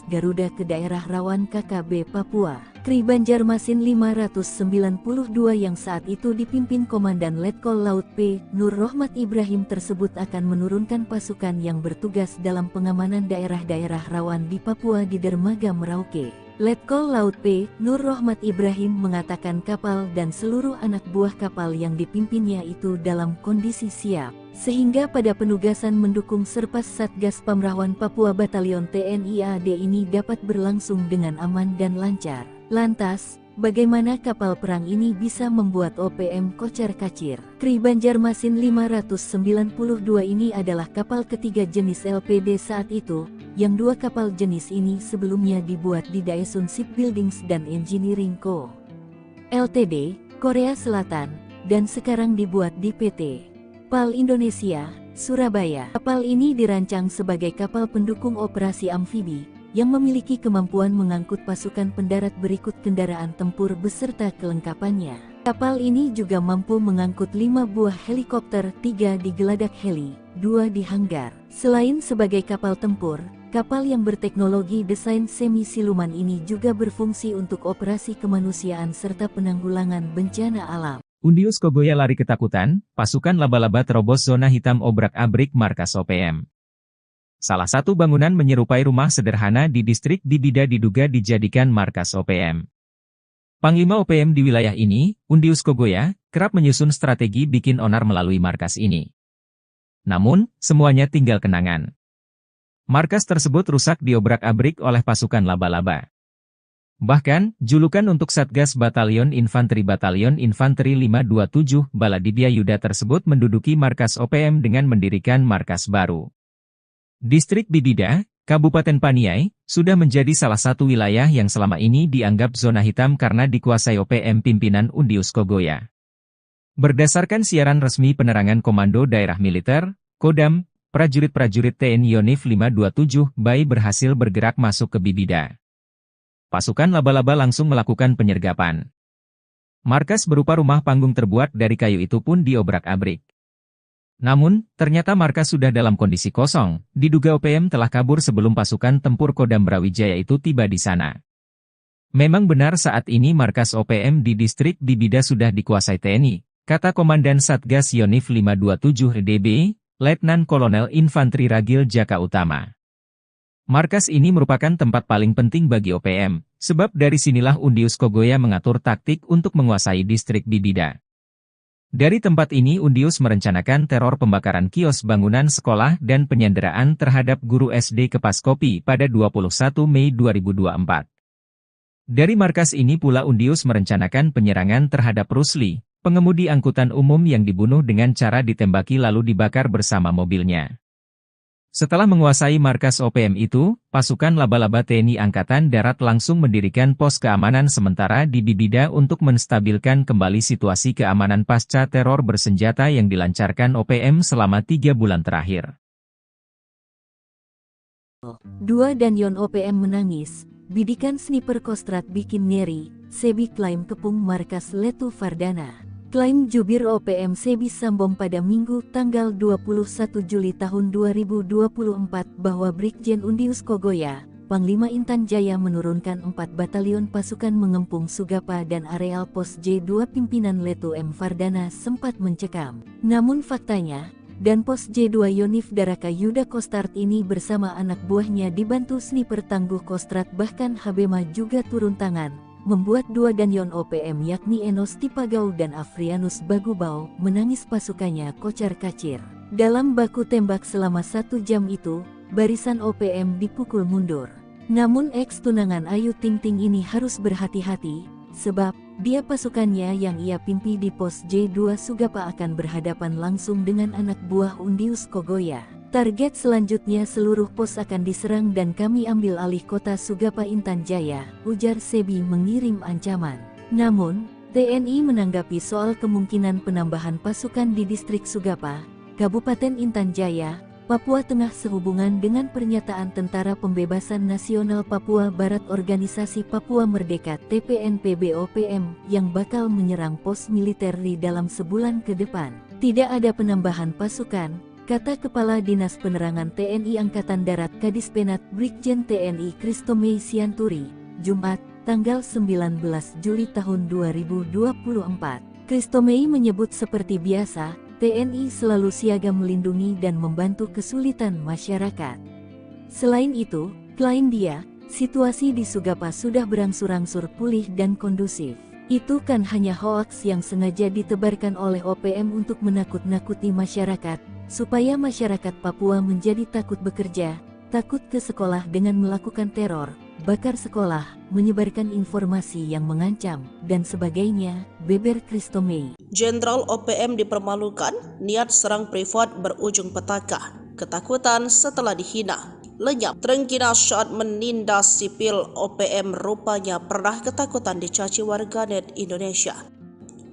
Garuda ke daerah rawan KKB Papua. Kri Banjarmasin 592 yang saat itu dipimpin Komandan Letkol Laut P. Nur Rohmat Ibrahim tersebut akan menurunkan pasukan yang bertugas dalam pengamanan daerah-daerah rawan di Papua di dermaga Merauke. Letkol Laut P. Nur Rohmat Ibrahim mengatakan kapal dan seluruh anak buah kapal yang dipimpinnya itu dalam kondisi siap, sehingga pada penugasan mendukung Serpas Satgas Pamrawan Papua Batalion TNI AD ini dapat berlangsung dengan aman dan lancar. Lantas, bagaimana kapal perang ini bisa membuat OPM kocar-kacir? Kri Banjarmasin 592 ini adalah kapal ketiga jenis LPD saat itu, yang dua kapal jenis ini sebelumnya dibuat di Daesun Shipbuildings dan Engineering Co. Ltd, Korea Selatan, dan sekarang dibuat di PT PAL Indonesia, Surabaya. Kapal ini dirancang sebagai kapal pendukung operasi amfibi, yang memiliki kemampuan mengangkut pasukan pendarat berikut kendaraan tempur beserta kelengkapannya. Kapal ini juga mampu mengangkut 5 buah helikopter, 3 di geladak heli, 2 di hanggar. Selain sebagai kapal tempur, kapal yang berteknologi desain semi-siluman ini juga berfungsi untuk operasi kemanusiaan serta penanggulangan bencana alam. Undius Kogoya lari ketakutan, pasukan laba-laba terobos zona hitam obrak-abrik markas OPM. Salah satu bangunan menyerupai rumah sederhana di distrik Bibida diduga dijadikan markas OPM. Panglima OPM di wilayah ini, Undius Kogoya, kerap menyusun strategi bikin onar melalui markas ini. Namun, semuanya tinggal kenangan. Markas tersebut rusak diobrak-abrik oleh pasukan laba-laba. Bahkan, julukan untuk Satgas Batalion Infanteri 527 Baladibya Yuda tersebut menduduki markas OPM dengan mendirikan markas baru. Distrik Bibida, Kabupaten Paniai, sudah menjadi salah satu wilayah yang selama ini dianggap zona hitam karena dikuasai OPM pimpinan Undius Kogoya. Berdasarkan siaran resmi penerangan Komando Daerah Militer, Kodam, prajurit-prajurit TNI Yonif 527 BAI berhasil bergerak masuk ke Bibida. Pasukan laba-laba langsung melakukan penyergapan. Markas berupa rumah panggung terbuat dari kayu itu pun diobrak-abrik. Namun, ternyata markas sudah dalam kondisi kosong, diduga OPM telah kabur sebelum pasukan tempur Kodam Brawijaya itu tiba di sana. Memang benar saat ini markas OPM di distrik Bibida sudah dikuasai TNI, kata Komandan Satgas Yonif 527 DB, Letnan Kolonel Infanteri Ragil Jaka Utama. Markas ini merupakan tempat paling penting bagi OPM, sebab dari sinilah Undius Kogoya mengatur taktik untuk menguasai distrik Bibida. Dari tempat ini Undius merencanakan teror pembakaran kios bangunan sekolah dan penyanderaan terhadap guru SD Kepaskopi pada 21 Mei 2024. Dari markas ini pula Undius merencanakan penyerangan terhadap Rusli, pengemudi angkutan umum yang dibunuh dengan cara ditembaki lalu dibakar bersama mobilnya. Setelah menguasai markas OPM itu, pasukan laba-laba TNI Angkatan Darat langsung mendirikan pos keamanan sementara di Bibida untuk menstabilkan kembali situasi keamanan pasca teror bersenjata yang dilancarkan OPM selama 3 bulan terakhir. 2 Danyon OPM menangis, bidikan sniper Kostrad bikin ngeri, Sebi klaim kepung markas Letu Fardana. Klaim jubir OPM Sebi Sambong pada Minggu tanggal 21 Juli tahun 2024 bahwa Brigjen Undius Kogoya, Panglima Intan Jaya menurunkan 4 batalion pasukan mengepung Sugapa dan areal pos J2 pimpinan Letu M. Fardana sempat mencekam. Namun faktanya, dan pos J2 Yonif Daraka Yuda Kostrat ini bersama anak buahnya dibantu sniper tangguh Kostrat bahkan Habema juga turun tangan, membuat 2 Danyon OPM yakni Enos Tipagau dan Afrianus Bagubau menangis pasukannya kocar-kacir. Dalam baku tembak selama 1 jam itu, barisan OPM dipukul mundur. Namun ex-tunangan Ayu Ting Ting ini harus berhati-hati, sebab dia pasukannya yang ia pimpi di pos J2 Sugapa akan berhadapan langsung dengan anak buah Undius Kogoya. Target selanjutnya seluruh pos akan diserang dan kami ambil alih kota Sugapa Intan Jaya, ujar Sebi mengirim ancaman. Namun, TNI menanggapi soal kemungkinan penambahan pasukan di distrik Sugapa, Kabupaten Intan Jaya, Papua Tengah sehubungan dengan pernyataan Tentara Pembebasan Nasional Papua Barat Organisasi Papua Merdeka TPNPB OPM yang bakal menyerang pos militer di dalam sebulan ke depan. Tidak ada penambahan pasukan, kata Kepala Dinas Penerangan TNI Angkatan Darat Kadispenat Brigjen TNI Kristomei Sianturi, Jumat, tanggal 19 Juli tahun 2024. Kristomei menyebut seperti biasa, TNI selalu siaga melindungi dan membantu kesulitan masyarakat. Selain itu, klaim dia, Situasi di Sugapa sudah berangsur-angsur pulih dan kondusif. Itu kan hanya hoaks yang sengaja ditebarkan oleh OPM untuk menakut-nakuti masyarakat, supaya masyarakat Papua menjadi takut bekerja, takut ke sekolah dengan melakukan teror, bakar sekolah, menyebarkan informasi yang mengancam, dan sebagainya, beber Kristomei. Jenderal OPM dipermalukan, niat serang privat berujung petaka. Ketakutan setelah dihina. Lenyap, terengginas saat menindas sipil. OPM rupanya pernah ketakutan dicaci warganet Indonesia.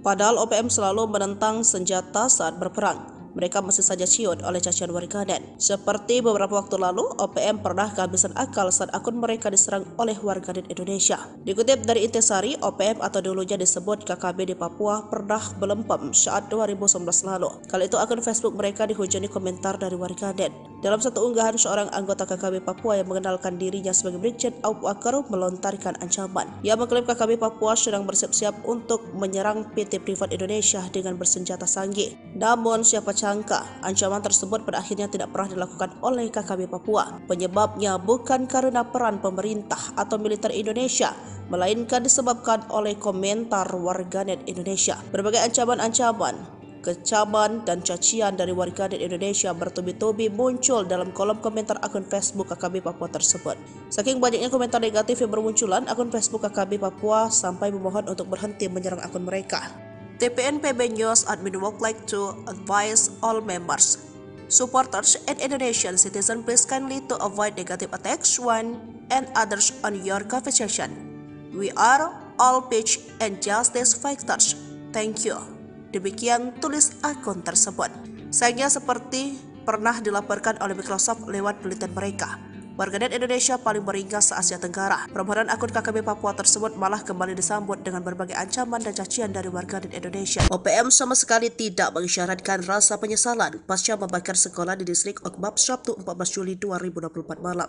Padahal OPM selalu menentang senjata saat berperang. Mereka masih saja ciut oleh cacian warganet. Seperti beberapa waktu lalu, OPM pernah kehabisan akal saat akun mereka diserang oleh warganet Indonesia. Dikutip dari Intisari, OPM atau dulunya disebut KKB di Papua pernah belempem saat 2019 lalu. Kali itu akun Facebook mereka dihujani komentar dari warganet. Dalam satu unggahan, seorang anggota KKB Papua yang mengenalkan dirinya sebagai Brigjen Aup Wakar melontarkan ancaman. Ia mengklaim KKB Papua sedang bersiap-siap untuk menyerang PT Privat Indonesia dengan bersenjata sanggih. Namun siapa sangka ancaman tersebut pada akhirnya tidak pernah dilakukan oleh KKB Papua. Penyebabnya bukan karena peran pemerintah atau militer Indonesia, melainkan disebabkan oleh komentar warganet Indonesia. Berbagai ancaman-ancaman, kecaman dan cacian dari warganet Indonesia bertubi-tubi muncul dalam kolom komentar akun Facebook KKB Papua tersebut. Saking banyaknya komentar negatif yang bermunculan, akun Facebook KKB Papua sampai memohon untuk berhenti menyerang akun mereka. TPNPB News admin would like to advise all members, supporters, and Indonesian citizens please kindly to avoid negative attacks one and others on your conversation. We are all peace and justice fighters. Thank you. Demikian tulis akun tersebut. Sayangnya seperti pernah dilaporkan oleh Microsoft lewat penelitian mereka, warganet Indonesia paling beringas se-Asia Tenggara. Permohonan akun KKB Papua tersebut malah kembali disambut dengan berbagai ancaman dan cacian dari warganet Indonesia. OPM sama sekali tidak mengisyaratkan rasa penyesalan pasca membakar sekolah di distrik Okbab Sabtu 14 Juli 2024 malam.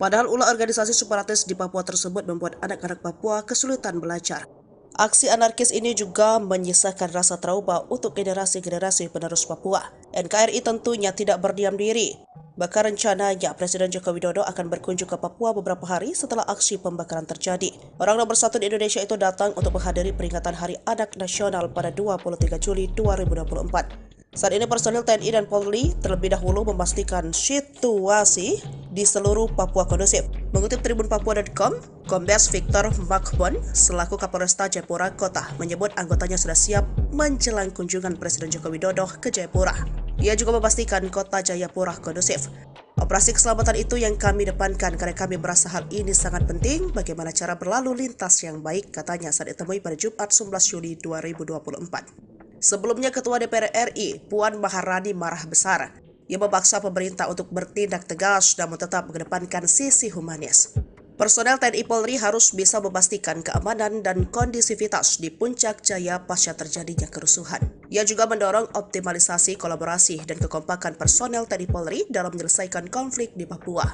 Padahal ulah organisasi separatis di Papua tersebut membuat anak-anak Papua kesulitan belajar. Aksi anarkis ini juga menyisakan rasa trauma untuk generasi-generasi penerus Papua. NKRI tentunya tidak berdiam diri. Bahkan rencananya Presiden Joko Widodo akan berkunjung ke Papua beberapa hari setelah aksi pembakaran terjadi. Orang nomor satu di Indonesia itu datang untuk menghadiri peringatan Hari Anak Nasional pada 23 Juli 2024. Saat ini personil TNI dan Polri terlebih dahulu memastikan situasi di seluruh Papua kondusif. Mengutip tribunpapua.com, Kombes Victor Makbon selaku Kapolresta Jayapura Kota menyebut anggotanya sudah siap menjelang kunjungan Presiden Joko Widodo ke Jayapura. Ia juga memastikan kota Jayapura kondusif. Operasi keselamatan itu yang kami depankan karena kami merasa hal ini sangat penting. Bagaimana cara berlalu lintas yang baik, katanya saat ditemui pada Jumat 11 Juli 2024. Sebelumnya Ketua DPR RI Puan Maharani marah besar. Ia memaksa pemerintah untuk bertindak tegas namun tetap mengedepankan sisi humanis. Personel TNI Polri harus bisa memastikan keamanan dan kondisivitas di Puncak Jaya pasca terjadinya kerusuhan. Ia juga mendorong optimalisasi kolaborasi dan kekompakan personel TNI Polri dalam menyelesaikan konflik di Papua.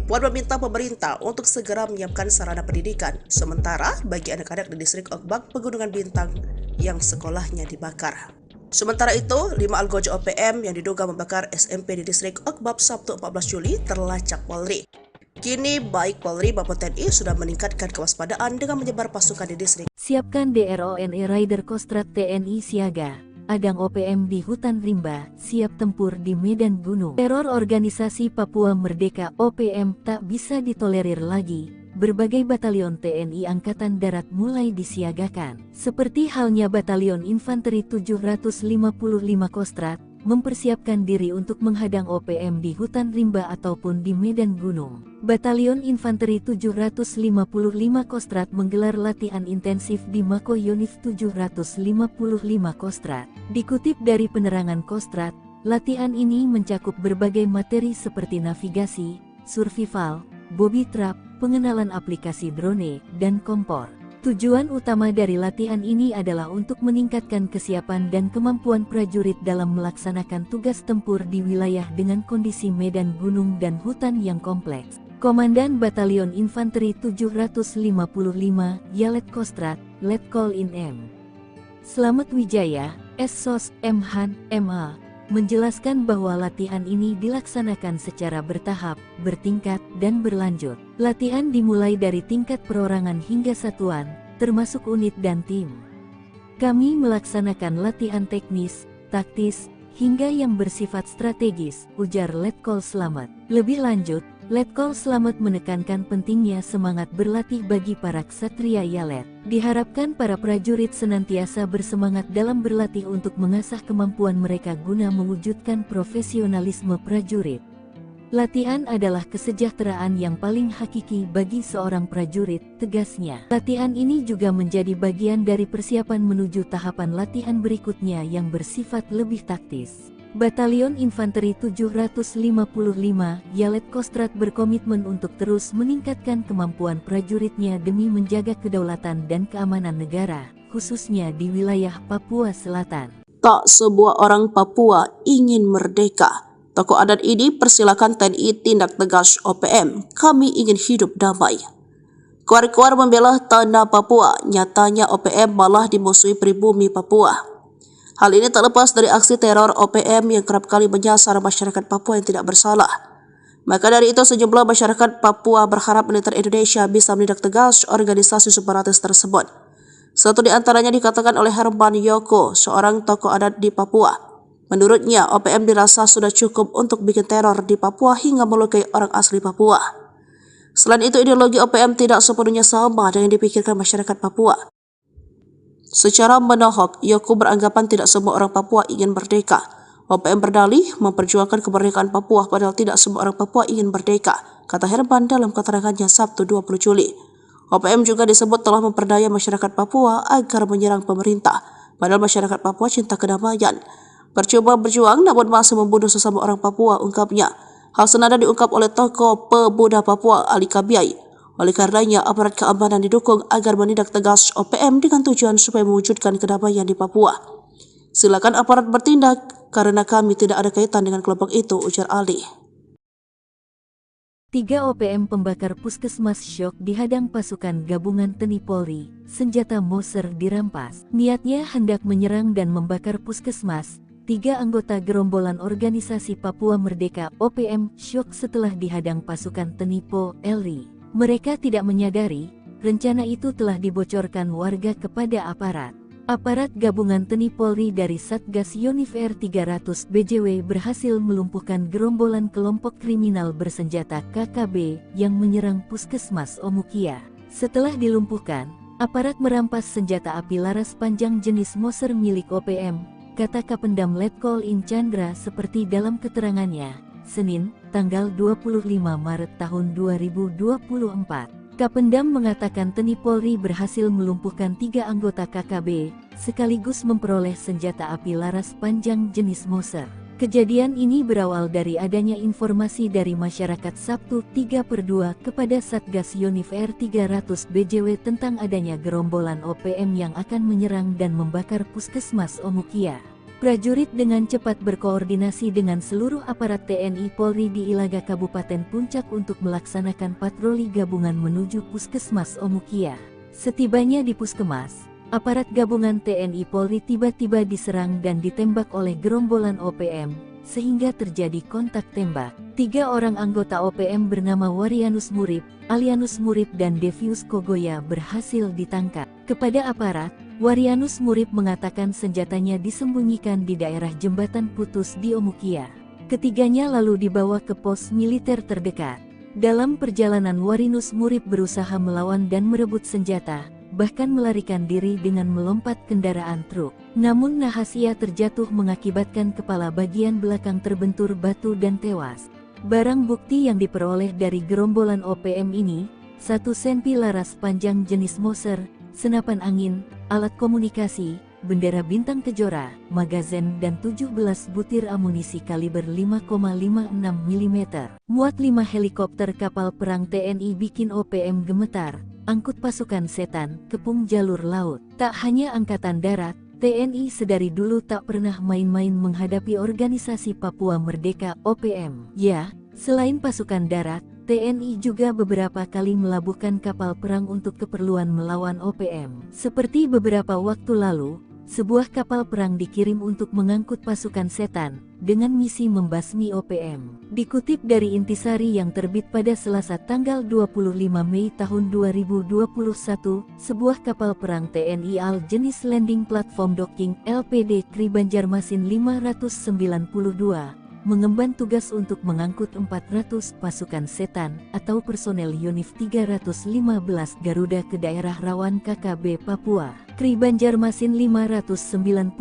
Puan meminta pemerintah untuk segera menyiapkan sarana pendidikan, sementara bagi anak-anak di distrik Okbak Pegunungan Bintang yang sekolahnya dibakar. Sementara itu, 5 algojo OPM yang diduga membakar SMP di distrik Okbab Sabtu 14 Juli terlacak Polri. Kini baik Polri maupun TNI sudah meningkatkan kewaspadaan dengan menyebar pasukan di distrik. Siapkan DRONE Rider Kostrad TNI siaga. Adang OPM di hutan rimba, siap tempur di medan gunung. Teror organisasi Papua Merdeka OPM tak bisa ditolerir lagi. Berbagai batalion TNI Angkatan Darat mulai disiagakan. Seperti halnya Batalion Infanteri 755 Kostrad, mempersiapkan diri untuk menghadang OPM di hutan rimba ataupun di medan gunung. Batalion Infanteri 755 Kostrad menggelar latihan intensif di Mako Yonif 755 Kostrad. Dikutip dari penerangan Kostrad, latihan ini mencakup berbagai materi seperti navigasi, survival, booby trap, pengenalan aplikasi drone, dan kompor. Tujuan utama dari latihan ini adalah untuk meningkatkan kesiapan dan kemampuan prajurit dalam melaksanakan tugas tempur di wilayah dengan kondisi medan gunung dan hutan yang kompleks. Komandan Batalion Infanteri 755 Yalet Kostrad, Letkol In M. Slamet Wijaya, SSOS, M Han, MA, menjelaskan bahwa latihan ini dilaksanakan secara bertahap, bertingkat, dan berlanjut. Latihan dimulai dari tingkat perorangan hingga satuan, termasuk unit dan tim. Kami melaksanakan latihan teknis, taktis, hingga yang bersifat strategis, ujar Letkol Slamet. Lebih lanjut, Letkol Slamet menekankan pentingnya semangat berlatih bagi para ksatria Yalet. Diharapkan para prajurit senantiasa bersemangat dalam berlatih untuk mengasah kemampuan mereka guna mewujudkan profesionalisme prajurit. Latihan adalah kesejahteraan yang paling hakiki bagi seorang prajurit, tegasnya. Latihan ini juga menjadi bagian dari persiapan menuju tahapan latihan berikutnya yang bersifat lebih taktis. Batalion Infanteri 755 Yalet Kostrad berkomitmen untuk terus meningkatkan kemampuan prajuritnya demi menjaga kedaulatan dan keamanan negara, khususnya di wilayah Papua Selatan. Tak sebuah orang Papua ingin merdeka. Tokoh adat ini persilakan TNI tindak tegas OPM. Kami ingin hidup damai. Kuar-kuar membela tanah Papua. Nyatanya OPM malah dimusuhi pribumi Papua. Hal ini tak lepas dari aksi teror OPM yang kerap kali menyasar masyarakat Papua yang tidak bersalah. Maka dari itu sejumlah masyarakat Papua berharap militer Indonesia bisa menindak tegas organisasi separatis tersebut. Satu di antaranya dikatakan oleh Herman Yoko, seorang tokoh adat di Papua. Menurutnya, OPM dirasa sudah cukup untuk bikin teror di Papua hingga melukai orang asli Papua. Selain itu, ideologi OPM tidak sepenuhnya sama dengan yang dipikirkan masyarakat Papua. Secara menohok, Yoko beranggapan tidak semua orang Papua ingin merdeka. OPM berdalih memperjuangkan kemerdekaan Papua padahal tidak semua orang Papua ingin merdeka, kata Herman dalam keterangannya Sabtu 20 Juli. OPM juga disebut telah memperdaya masyarakat Papua agar menyerang pemerintah, padahal masyarakat Papua cinta kedamaian. Percuma berjuang namun masih membunuh sesama orang Papua, ungkapnya. Hal senada diungkap oleh tokoh pemuda Papua Ali Kabiai. Oleh karenanya, aparat keamanan didukung agar menindak tegas OPM dengan tujuan supaya mewujudkan kedamaian di Papua. Silakan aparat bertindak karena kami tidak ada kaitan dengan kelompok itu, ujar Ali. 3 OPM pembakar puskesmas syok dihadang pasukan gabungan TNI Polri, senjata Moser dirampas. Niatnya hendak menyerang dan membakar puskesmas. 3 anggota gerombolan organisasi Papua Merdeka OPM syok setelah dihadang pasukan TNI Polri. Mereka tidak menyadari, rencana itu telah dibocorkan warga kepada aparat. Aparat gabungan TNI Polri dari Satgas Yonif-R 300 BJW berhasil melumpuhkan gerombolan kelompok kriminal bersenjata KKB yang menyerang Puskesmas Omukia. Setelah dilumpuhkan, aparat merampas senjata api laras panjang jenis Moser milik OPM, kata Kapendam Letkol In Chandra seperti dalam keterangannya, Senin, tanggal 25 Maret tahun 2024. Kapendam mengatakan TNI Polri berhasil melumpuhkan 3 anggota KKB, sekaligus memperoleh senjata api laras panjang jenis Moser. Kejadian ini berawal dari adanya informasi dari masyarakat Sabtu 3/2 kepada Satgas Yonif-R 300 BJW tentang adanya gerombolan OPM yang akan menyerang dan membakar Puskesmas Omukia. Prajurit dengan cepat berkoordinasi dengan seluruh aparat TNI Polri di Ilaga Kabupaten Puncak untuk melaksanakan patroli gabungan menuju Puskesmas Omukia. Setibanya di Puskesmas, aparat gabungan TNI Polri tiba-tiba diserang dan ditembak oleh gerombolan OPM, sehingga terjadi kontak tembak. 3 orang anggota OPM bernama Warianus Murib, Alianus Murib dan Devius Kogoya berhasil ditangkap. Kepada aparat, Warianus Murib mengatakan senjatanya disembunyikan di daerah jembatan putus di Omukia. Ketiganya lalu dibawa ke pos militer terdekat. Dalam perjalanan Warianus Murib berusaha melawan dan merebut senjata, bahkan melarikan diri dengan melompat kendaraan truk. Namun nahas ia terjatuh mengakibatkan kepala bagian belakang terbentur batu dan tewas. Barang bukti yang diperoleh dari gerombolan OPM ini, 1 senpi laras panjang jenis Moser, senapan angin, alat komunikasi, bendera bintang kejora, magazen dan 17 butir amunisi kaliber 5,56 mm. Muat 5 helikopter kapal perang TNI bikin OPM gemetar, angkut pasukan setan, kepung jalur laut. Tak hanya angkatan darat, TNI sedari dulu tak pernah main-main menghadapi organisasi Papua Merdeka OPM. Ya, selain pasukan darat, TNI juga beberapa kali melabuhkan kapal perang untuk keperluan melawan OPM. Seperti beberapa waktu lalu, sebuah kapal perang dikirim untuk mengangkut pasukan setan, dengan misi membasmi OPM. Dikutip dari Intisari yang terbit pada Selasa tanggal 25 Mei tahun 2021, sebuah kapal perang TNI AL jenis Landing Platform Docking LPD Kri Banjarmasin 592 mengemban tugas untuk mengangkut 400 pasukan setan atau personel Yonif 315 Garuda ke daerah rawan KKB Papua. Kri Banjarmasin 592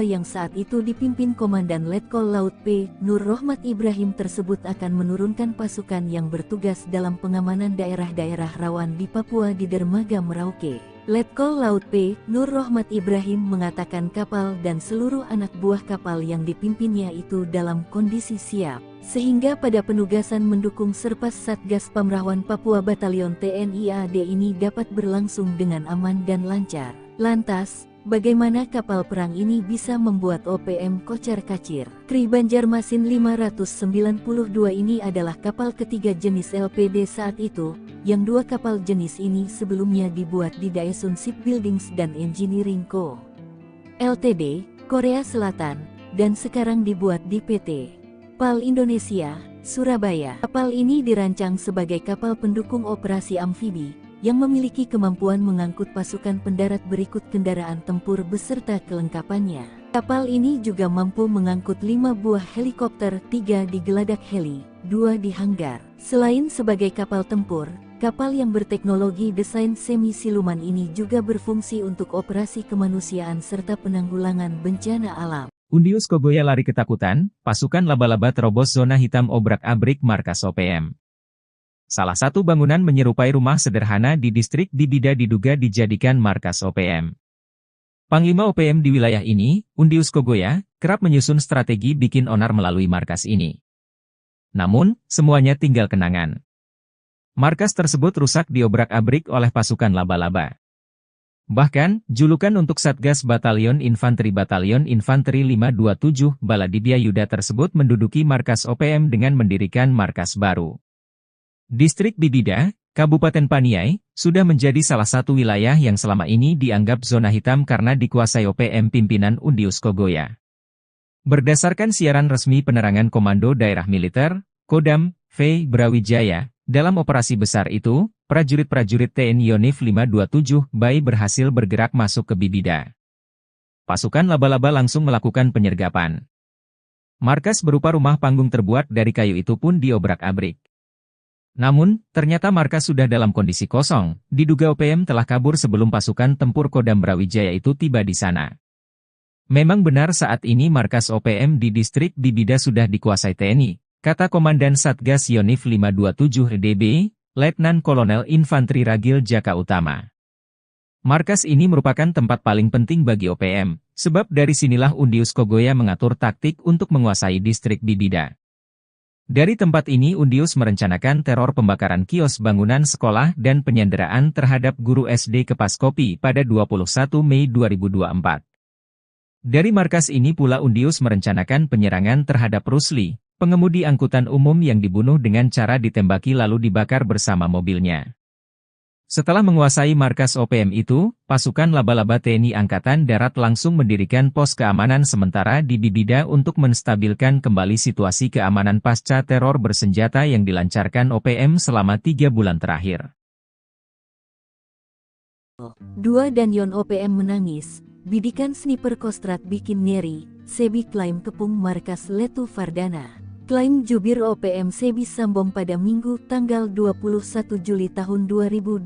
yang saat itu dipimpin Komandan Letkol Laut P. Nur Rohmat Ibrahim tersebut akan menurunkan pasukan yang bertugas dalam pengamanan daerah-daerah rawan di Papua di dermaga Merauke. Letkol Laut P. Nur Rohmat Ibrahim mengatakan kapal dan seluruh anak buah kapal yang dipimpinnya itu dalam kondisi siap, sehingga pada penugasan mendukung Serpas Satgas Pamrawan Papua Batalion TNI AD ini dapat berlangsung dengan aman dan lancar. Lantas, bagaimana kapal perang ini bisa membuat OPM kocar-kacir? Kri Banjarmasin 592 ini adalah kapal ketiga jenis LPD saat itu, yang dua kapal jenis ini sebelumnya dibuat di Daesun Shipbuildings dan Engineering Co. Ltd, Korea Selatan, dan sekarang dibuat di PT PAL Indonesia, Surabaya. Kapal ini dirancang sebagai kapal pendukung operasi amfibi, yang memiliki kemampuan mengangkut pasukan pendarat berikut kendaraan tempur beserta kelengkapannya. Kapal ini juga mampu mengangkut 5 buah helikopter, 3 di geladak heli, 2 di hanggar. Selain sebagai kapal tempur, kapal yang berteknologi desain semi-siluman ini juga berfungsi untuk operasi kemanusiaan serta penanggulangan bencana alam. Undius Kogoya lari ketakutan, pasukan laba-laba terobos zona hitam obrak-abrik markas OPM. Salah satu bangunan menyerupai rumah sederhana di distrik Bibida diduga dijadikan markas OPM. Panglima OPM di wilayah ini, Undius Kogoya, kerap menyusun strategi bikin onar melalui markas ini. Namun, semuanya tinggal kenangan. Markas tersebut rusak diobrak-abrik oleh pasukan laba-laba. Bahkan, julukan untuk Satgas Batalion Infanteri 527 Baladibia Yuda tersebut menduduki markas OPM dengan mendirikan markas baru. Distrik Bibida, Kabupaten Paniai, sudah menjadi salah satu wilayah yang selama ini dianggap zona hitam karena dikuasai OPM pimpinan Undius Kogoya. Berdasarkan siaran resmi penerangan Komando Daerah Militer, Kodam, V. Brawijaya, dalam operasi besar itu, prajurit-prajurit TNI Yonif 527 BAI berhasil bergerak masuk ke Bibida. Pasukan laba-laba langsung melakukan penyergapan. Markas berupa rumah panggung terbuat dari kayu itu pun diobrak-abrik. Namun, ternyata markas sudah dalam kondisi kosong, diduga OPM telah kabur sebelum pasukan tempur Kodam Brawijaya itu tiba di sana. Memang benar saat ini markas OPM di distrik Bibida sudah dikuasai TNI, kata Komandan Satgas Yonif 527 DB, Letnan Kolonel Infanteri Ragil Jaka Utama. Markas ini merupakan tempat paling penting bagi OPM, sebab dari sinilah Undius Kogoya mengatur taktik untuk menguasai distrik Bibida. Dari tempat ini Undius merencanakan teror pembakaran kios bangunan sekolah dan penyanderaan terhadap guru SD Kepaskopi pada 21 Mei 2024. Dari markas ini pula Undius merencanakan penyerangan terhadap Rusli, pengemudi angkutan umum yang dibunuh dengan cara ditembaki lalu dibakar bersama mobilnya. Setelah menguasai markas OPM itu, pasukan laba-laba TNI Angkatan Darat langsung mendirikan pos keamanan sementara di Bibida untuk menstabilkan kembali situasi keamanan pasca teror bersenjata yang dilancarkan OPM selama 3 bulan terakhir. 2 Danyon OPM menangis, bidikan sniper Kostrad bikin ngeri, Sebi klaim kepung markas Letu Fardana. Klaim jubir OPM Sebi Sambong pada Minggu tanggal 21 Juli tahun 2024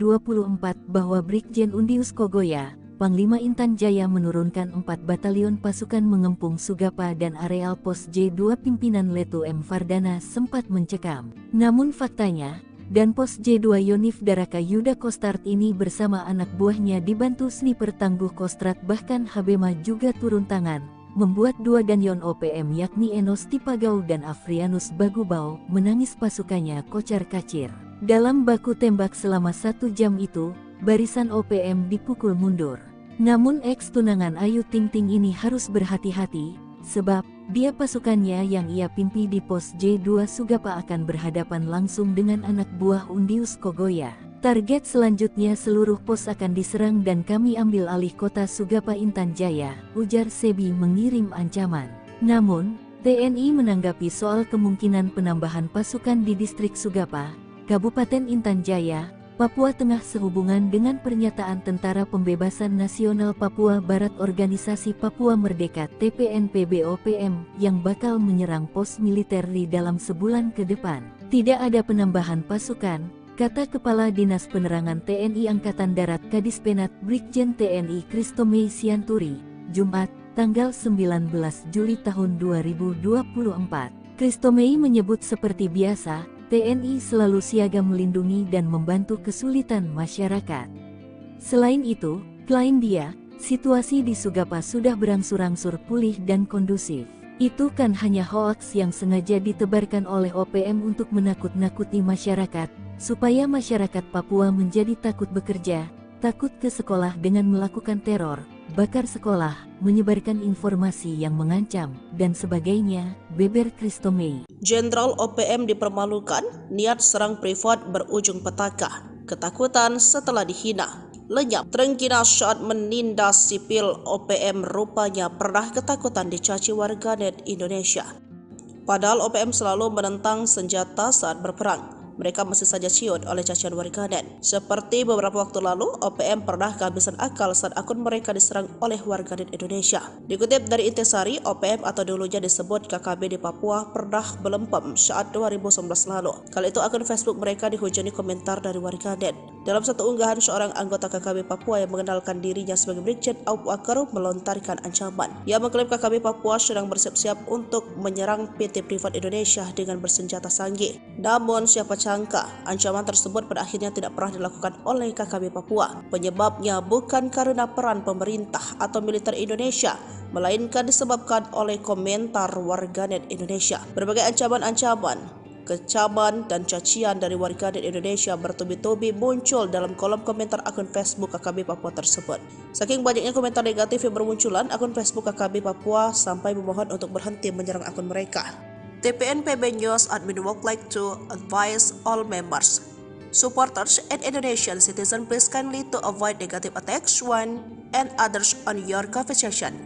bahwa Brigjen Undius Kogoya, Panglima Intan Jaya menurunkan 4 batalion pasukan mengepung Sugapa dan areal pos J2 pimpinan Letu M. Fardana sempat mencekam. Namun faktanya, dan pos J2 Yonif Daraka Yuda Kostrat ini bersama anak buahnya dibantu sniper tangguh Kostrat bahkan Habema juga turun tangan, membuat 2 Danyon OPM yakni Enos Tipagau dan Afrianus Bagubau menangis pasukannya kocar-kacir. Dalam baku tembak selama 1 jam itu, barisan OPM dipukul mundur. Namun ex-tunangan Ayu Ting Ting ini harus berhati-hati, sebab dia pasukannya yang ia pimpi di pos J2 Sugapa akan berhadapan langsung dengan anak buah Undius Kogoya. Target selanjutnya seluruh pos akan diserang dan kami ambil alih kota Sugapa Intan Jaya, ujar Sebi mengirim ancaman. Namun, TNI menanggapi soal kemungkinan penambahan pasukan di distrik Sugapa, Kabupaten Intan Jaya, Papua Tengah sehubungan dengan pernyataan Tentara Pembebasan Nasional Papua Barat Organisasi Papua Merdeka TPNPB-OPM yang bakal menyerang pos militer di dalam sebulan ke depan. Tidak ada penambahan pasukan, kata Kepala Dinas Penerangan TNI Angkatan Darat Kadispenat Brigjen TNI Kristomei Sianturi, Jumat, tanggal 19 Juli tahun 2024. Kristomei menyebut seperti biasa, TNI selalu siaga melindungi dan membantu kesulitan masyarakat. Selain itu, klaim dia, situasi di Sugapa sudah berangsur-angsur pulih dan kondusif. Itu kan hanya hoaks yang sengaja ditebarkan oleh OPM untuk menakut-nakuti masyarakat, supaya masyarakat Papua menjadi takut bekerja, takut ke sekolah dengan melakukan teror, bakar sekolah, menyebarkan informasi yang mengancam, dan sebagainya, beber Kristomei. Jenderal OPM dipermalukan, niat serang privat berujung petaka. Ketakutan setelah dihina. Lenyap, terengginas saat menindas sipil OPM rupanya pernah ketakutan dicaci warganet Indonesia. Padahal OPM selalu menentang senjata saat berperang. Mereka masih saja ciut oleh cacian warganet. Seperti beberapa waktu lalu, OPM pernah kehabisan akal saat akun mereka diserang oleh warganet Indonesia. Dikutip dari Intisari, OPM atau dulunya disebut KKB di Papua pernah belempem saat 2019 lalu. Kali itu akun Facebook mereka dihujani komentar dari warganet. Dalam satu unggahan, seorang anggota KKB Papua yang mengenalkan dirinya sebagai Brigjen Aup Wakaru melontarkan ancaman. Ia mengklaim KKB Papua sedang bersiap-siap untuk menyerang PT Privat Indonesia dengan bersenjata sanggih. Namun siapa sangka, ancaman tersebut pada akhirnya tidak pernah dilakukan oleh KKB Papua. Penyebabnya bukan karena peran pemerintah atau militer Indonesia, melainkan disebabkan oleh komentar warganet Indonesia. Berbagai ancaman-ancaman, kecaman dan cacian dari warganet Indonesia bertubi-tubi muncul dalam kolom komentar akun Facebook KKB Papua tersebut. Saking banyaknya komentar negatif yang bermunculan, akun Facebook KKB Papua sampai memohon untuk berhenti menyerang akun mereka. TPNPB News admin would like to advise all members, supporters, and Indonesian citizens please kindly to avoid negative attacks one and others on your conversation.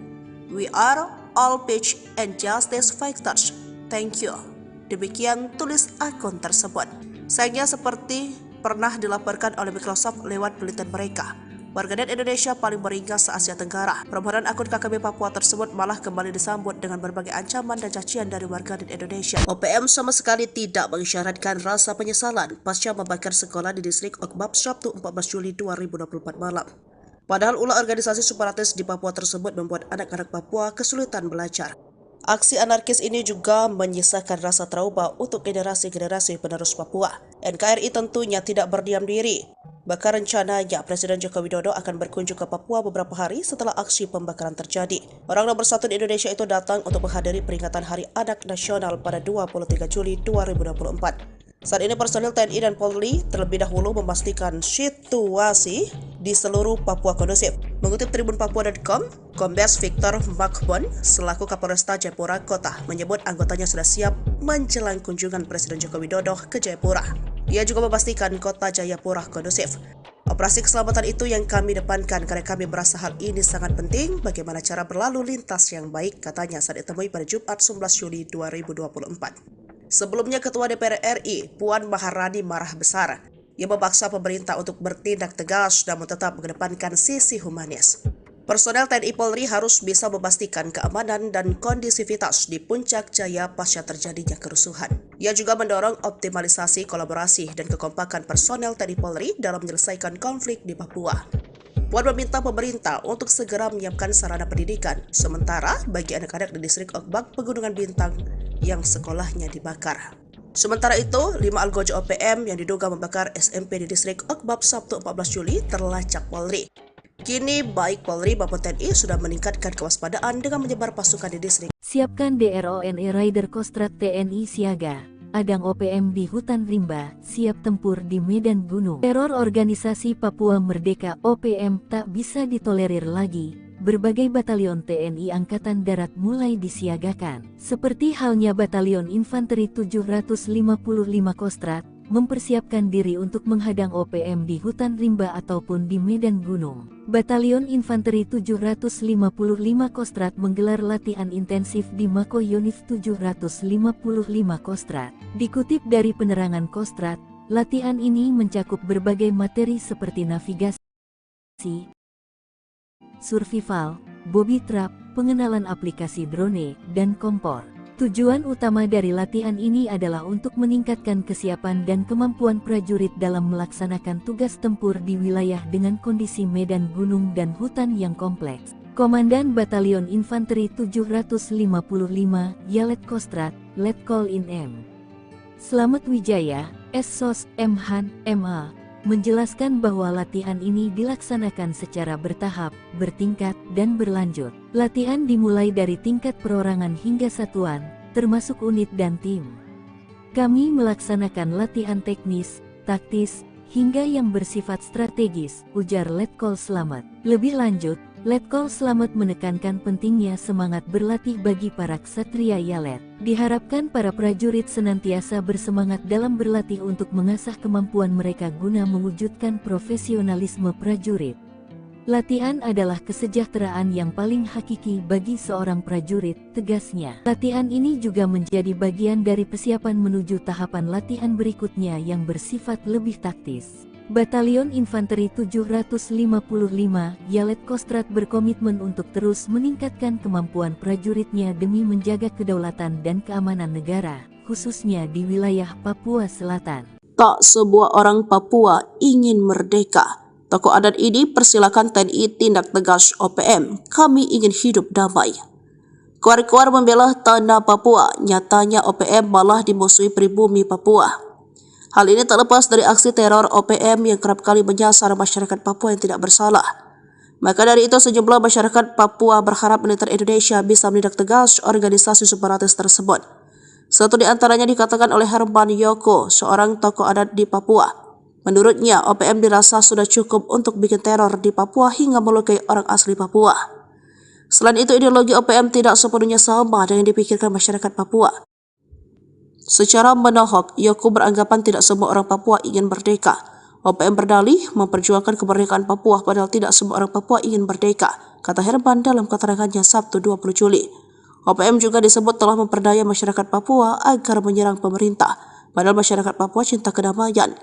We are all peace and justice fighters. Thank you. Demikian tulis akun tersebut. Sayangnya seperti pernah dilaporkan oleh Microsoft lewat penelitian mereka, warganet Indonesia paling beringas se-Asia Tenggara. Permohonan akun KKB Papua tersebut malah kembali disambut dengan berbagai ancaman dan cacian dari warganet Indonesia. OPM sama sekali tidak mengisyaratkan rasa penyesalan pasca membakar sekolah di distrik Okbab Sabtu 14 Juli 2024 malam. Padahal ulah organisasi separatis di Papua tersebut membuat anak-anak Papua kesulitan belajar. Aksi anarkis ini juga menyisakan rasa trauma untuk generasi-generasi penerus Papua. NKRI tentunya tidak berdiam diri. Bahkan rencananya Presiden Joko Widodo akan berkunjung ke Papua beberapa hari setelah aksi pembakaran terjadi. Orang nomor satu di Indonesia itu datang untuk menghadiri peringatan Hari Anak Nasional pada 23 Juli 2024. Saat ini personil TNI dan Polri terlebih dahulu memastikan situasi di seluruh Papua kondusif. Mengutip tribunpapua.com, Kombes Victor Makbon selaku Kapolresta Jayapura Kota menyebut anggotanya sudah siap menjelang kunjungan Presiden Joko Widodo ke Jayapura. Ia juga memastikan kota Jayapura kondusif. Operasi keselamatan itu yang kami depankan karena kami merasa hal ini sangat penting bagaimana cara berlalu lintas yang baik, katanya saat ditemui pada Jumat 11 Juli 2024. Sebelumnya Ketua DPR RI, Puan Maharani marah besar. Ia memaksa pemerintah untuk bertindak tegas namun tetap mengedepankan sisi humanis. Personel TNI Polri harus bisa memastikan keamanan dan kondisivitas di Puncak Jaya pasca terjadinya kerusuhan. Ia juga mendorong optimalisasi kolaborasi dan kekompakan personel TNI Polri dalam menyelesaikan konflik di Papua. Puan meminta pemerintah untuk segera menyiapkan sarana pendidikan, sementara bagi anak-anak di distrik Okbak Pegunungan Bintang yang sekolahnya dibakar. Sementara itu, 5 algojo OPM yang diduga membakar SMP di distrik Okbab Sabtu 14 Juli terlacak Polri. Kini baik Polri maupun TNI sudah meningkatkan kewaspadaan dengan menyebar pasukan di distrik. Siapkan DRONE Rider Kostrad TNI siaga. Adang OPM di hutan rimba, siap tempur di medan gunung. Teror organisasi Papua Merdeka OPM tak bisa ditolerir lagi. Berbagai batalion TNI Angkatan Darat mulai disiagakan. Seperti halnya Batalion Infanteri 755 Kostrad, mempersiapkan diri untuk menghadang OPM di hutan rimba ataupun di medan gunung. Batalion Infanteri 755 Kostrad menggelar latihan intensif di Mako Yonif 755 Kostrad. Dikutip dari penerangan Kostrad, latihan ini mencakup berbagai materi seperti navigasi, survival, booby trap, pengenalan aplikasi drone, dan kompor. Tujuan utama dari latihan ini adalah untuk meningkatkan kesiapan dan kemampuan prajurit dalam melaksanakan tugas tempur di wilayah dengan kondisi medan gunung dan hutan yang kompleks. Komandan Batalion Infanteri 755 Yalet Kostrad, Letkol In M. Slamet Wijaya, SSOS M. Han, MA, menjelaskan bahwa latihan ini dilaksanakan secara bertahap, bertingkat, dan berlanjut. Latihan dimulai dari tingkat perorangan hingga satuan, termasuk unit dan tim. Kami melaksanakan latihan teknis, taktis, hingga yang bersifat strategis, ujar Letkol Slamet. Lebih lanjut, Letkol Slamet menekankan pentingnya semangat berlatih bagi para ksatria Yalet. Diharapkan para prajurit senantiasa bersemangat dalam berlatih untuk mengasah kemampuan mereka guna mewujudkan profesionalisme prajurit. Latihan adalah kesejahteraan yang paling hakiki bagi seorang prajurit, tegasnya. Latihan ini juga menjadi bagian dari persiapan menuju tahapan latihan berikutnya yang bersifat lebih taktis. Batalion Infanteri 755 Yalet Kostrad berkomitmen untuk terus meningkatkan kemampuan prajuritnya demi menjaga kedaulatan dan keamanan negara, khususnya di wilayah Papua Selatan. Tak sebuah orang Papua ingin merdeka. Tokoh adat ini persilakan TNI tindak tegas OPM. Kami ingin hidup damai. Kuar-kuar membela tanah Papua, nyatanya OPM malah dimusuhi pribumi Papua. Hal ini tak lepas dari aksi teror OPM yang kerap kali menyasar masyarakat Papua yang tidak bersalah. Maka dari itu sejumlah masyarakat Papua berharap militer Indonesia bisa menindak tegas organisasi separatis tersebut. Satu di antaranya dikatakan oleh Herman Yoko, seorang tokoh adat di Papua. Menurutnya, OPM dirasa sudah cukup untuk bikin teror di Papua hingga melukai orang asli Papua. Selain itu, ideologi OPM tidak sepenuhnya sama dengan yang dipikirkan masyarakat Papua. Secara menohok, Yoko beranggapan tidak semua orang Papua ingin merdeka. OPM berdalih memperjuangkan kemerdekaan Papua padahal tidak semua orang Papua ingin merdeka, kata Herman dalam keterangannya Sabtu 20 Juli. OPM juga disebut telah memperdaya masyarakat Papua agar menyerang pemerintah, padahal masyarakat Papua cinta kedamaian.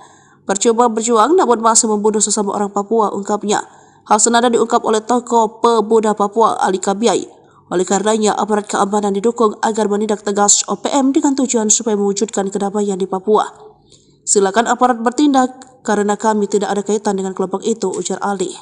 Percuma berjuang namun masih membunuh sesama orang Papua, ungkapnya. Hal senada diungkap oleh tokoh pemuda Papua Ali Kabiai. Oleh karenanya, aparat keamanan didukung agar menindak tegas OPM dengan tujuan supaya mewujudkan kedamaian di Papua. Silakan aparat bertindak, karena kami tidak ada kaitan dengan kelompok itu, ujar Ali.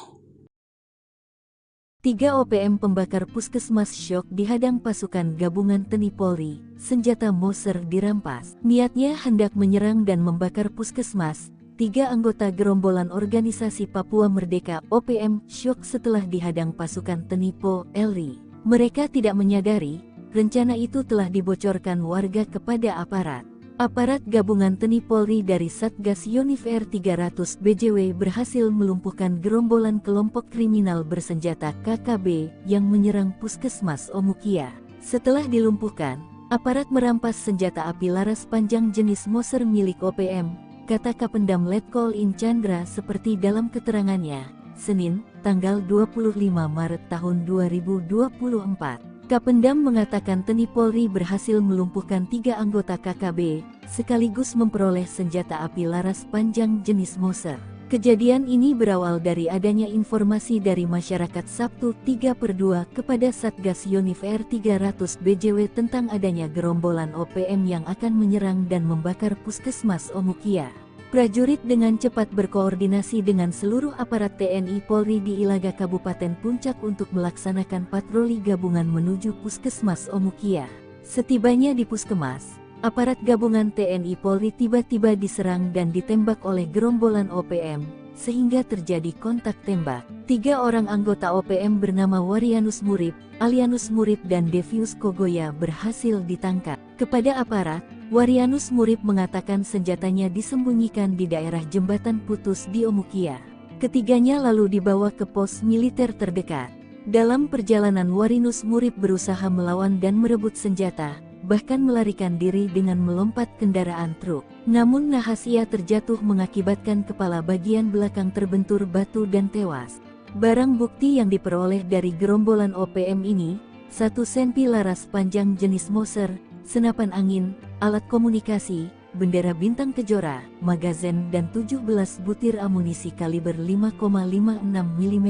3 OPM pembakar puskesmas syok dihadang pasukan gabungan TNI Polri, senjata Moser dirampas. Niatnya hendak menyerang dan membakar puskesmas. 3 anggota gerombolan organisasi Papua Merdeka OPM syok setelah dihadang pasukan TNI Polri. Mereka tidak menyadari, rencana itu telah dibocorkan warga kepada aparat. Aparat gabungan TNI Polri dari Satgas Yonif R300 BJW berhasil melumpuhkan gerombolan kelompok kriminal bersenjata KKB yang menyerang puskesmas Omukia. Setelah dilumpuhkan, aparat merampas senjata api laras panjang jenis Moser milik OPM, kata Kapendam Letkol In Chandra seperti dalam keterangannya. Senin, tanggal 25 Maret tahun 2024. Kapendam mengatakan TNI Polri berhasil melumpuhkan 3 anggota KKB, sekaligus memperoleh senjata api laras panjang jenis Moser. Kejadian ini berawal dari adanya informasi dari masyarakat Sabtu 3/2 kepada Satgas Yonif R300 BJW tentang adanya gerombolan OPM yang akan menyerang dan membakar puskesmas Omukia. Prajurit dengan cepat berkoordinasi dengan seluruh aparat TNI Polri di Ilaga Kabupaten Puncak untuk melaksanakan patroli gabungan menuju puskesmas Omukia. Setibanya di puskesmas, aparat gabungan TNI Polri tiba-tiba diserang dan ditembak oleh gerombolan OPM, sehingga terjadi kontak tembak. 3 orang anggota OPM bernama Warianus Murib, Alianus Murib dan Devius Kogoya berhasil ditangkap. Kepada aparat, Warianus Murib mengatakan senjatanya disembunyikan di daerah jembatan putus di Omukia. Ketiganya lalu dibawa ke pos militer terdekat. Dalam perjalanan Warianus Murib berusaha melawan dan merebut senjata, bahkan melarikan diri dengan melompat kendaraan truk. Namun nahas ia terjatuh mengakibatkan kepala bagian belakang terbentur batu dan tewas. Barang bukti yang diperoleh dari gerombolan OPM ini, 1 cm laras panjang jenis Moser, senapan angin, alat komunikasi, bendera bintang kejora, magazen dan 17 butir amunisi kaliber 5,56 mm.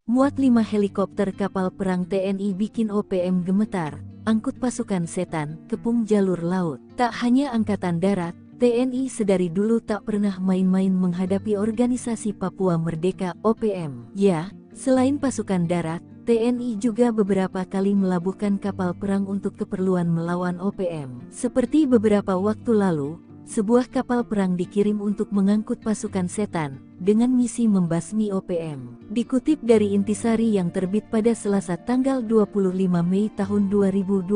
Muat 5 helikopter kapal perang TNI bikin OPM gemetar, angkut pasukan setan, kepung jalur laut. Tak hanya angkatan darat, TNI sedari dulu tak pernah main-main menghadapi organisasi Papua Merdeka (OPM). Ya, selain pasukan darat, TNI juga beberapa kali melabuhkan kapal perang untuk keperluan melawan OPM. Seperti beberapa waktu lalu, sebuah kapal perang dikirim untuk mengangkut pasukan setan, dengan misi membasmi OPM. Dikutip dari Intisari yang terbit pada Selasa tanggal 25 Mei tahun 2021,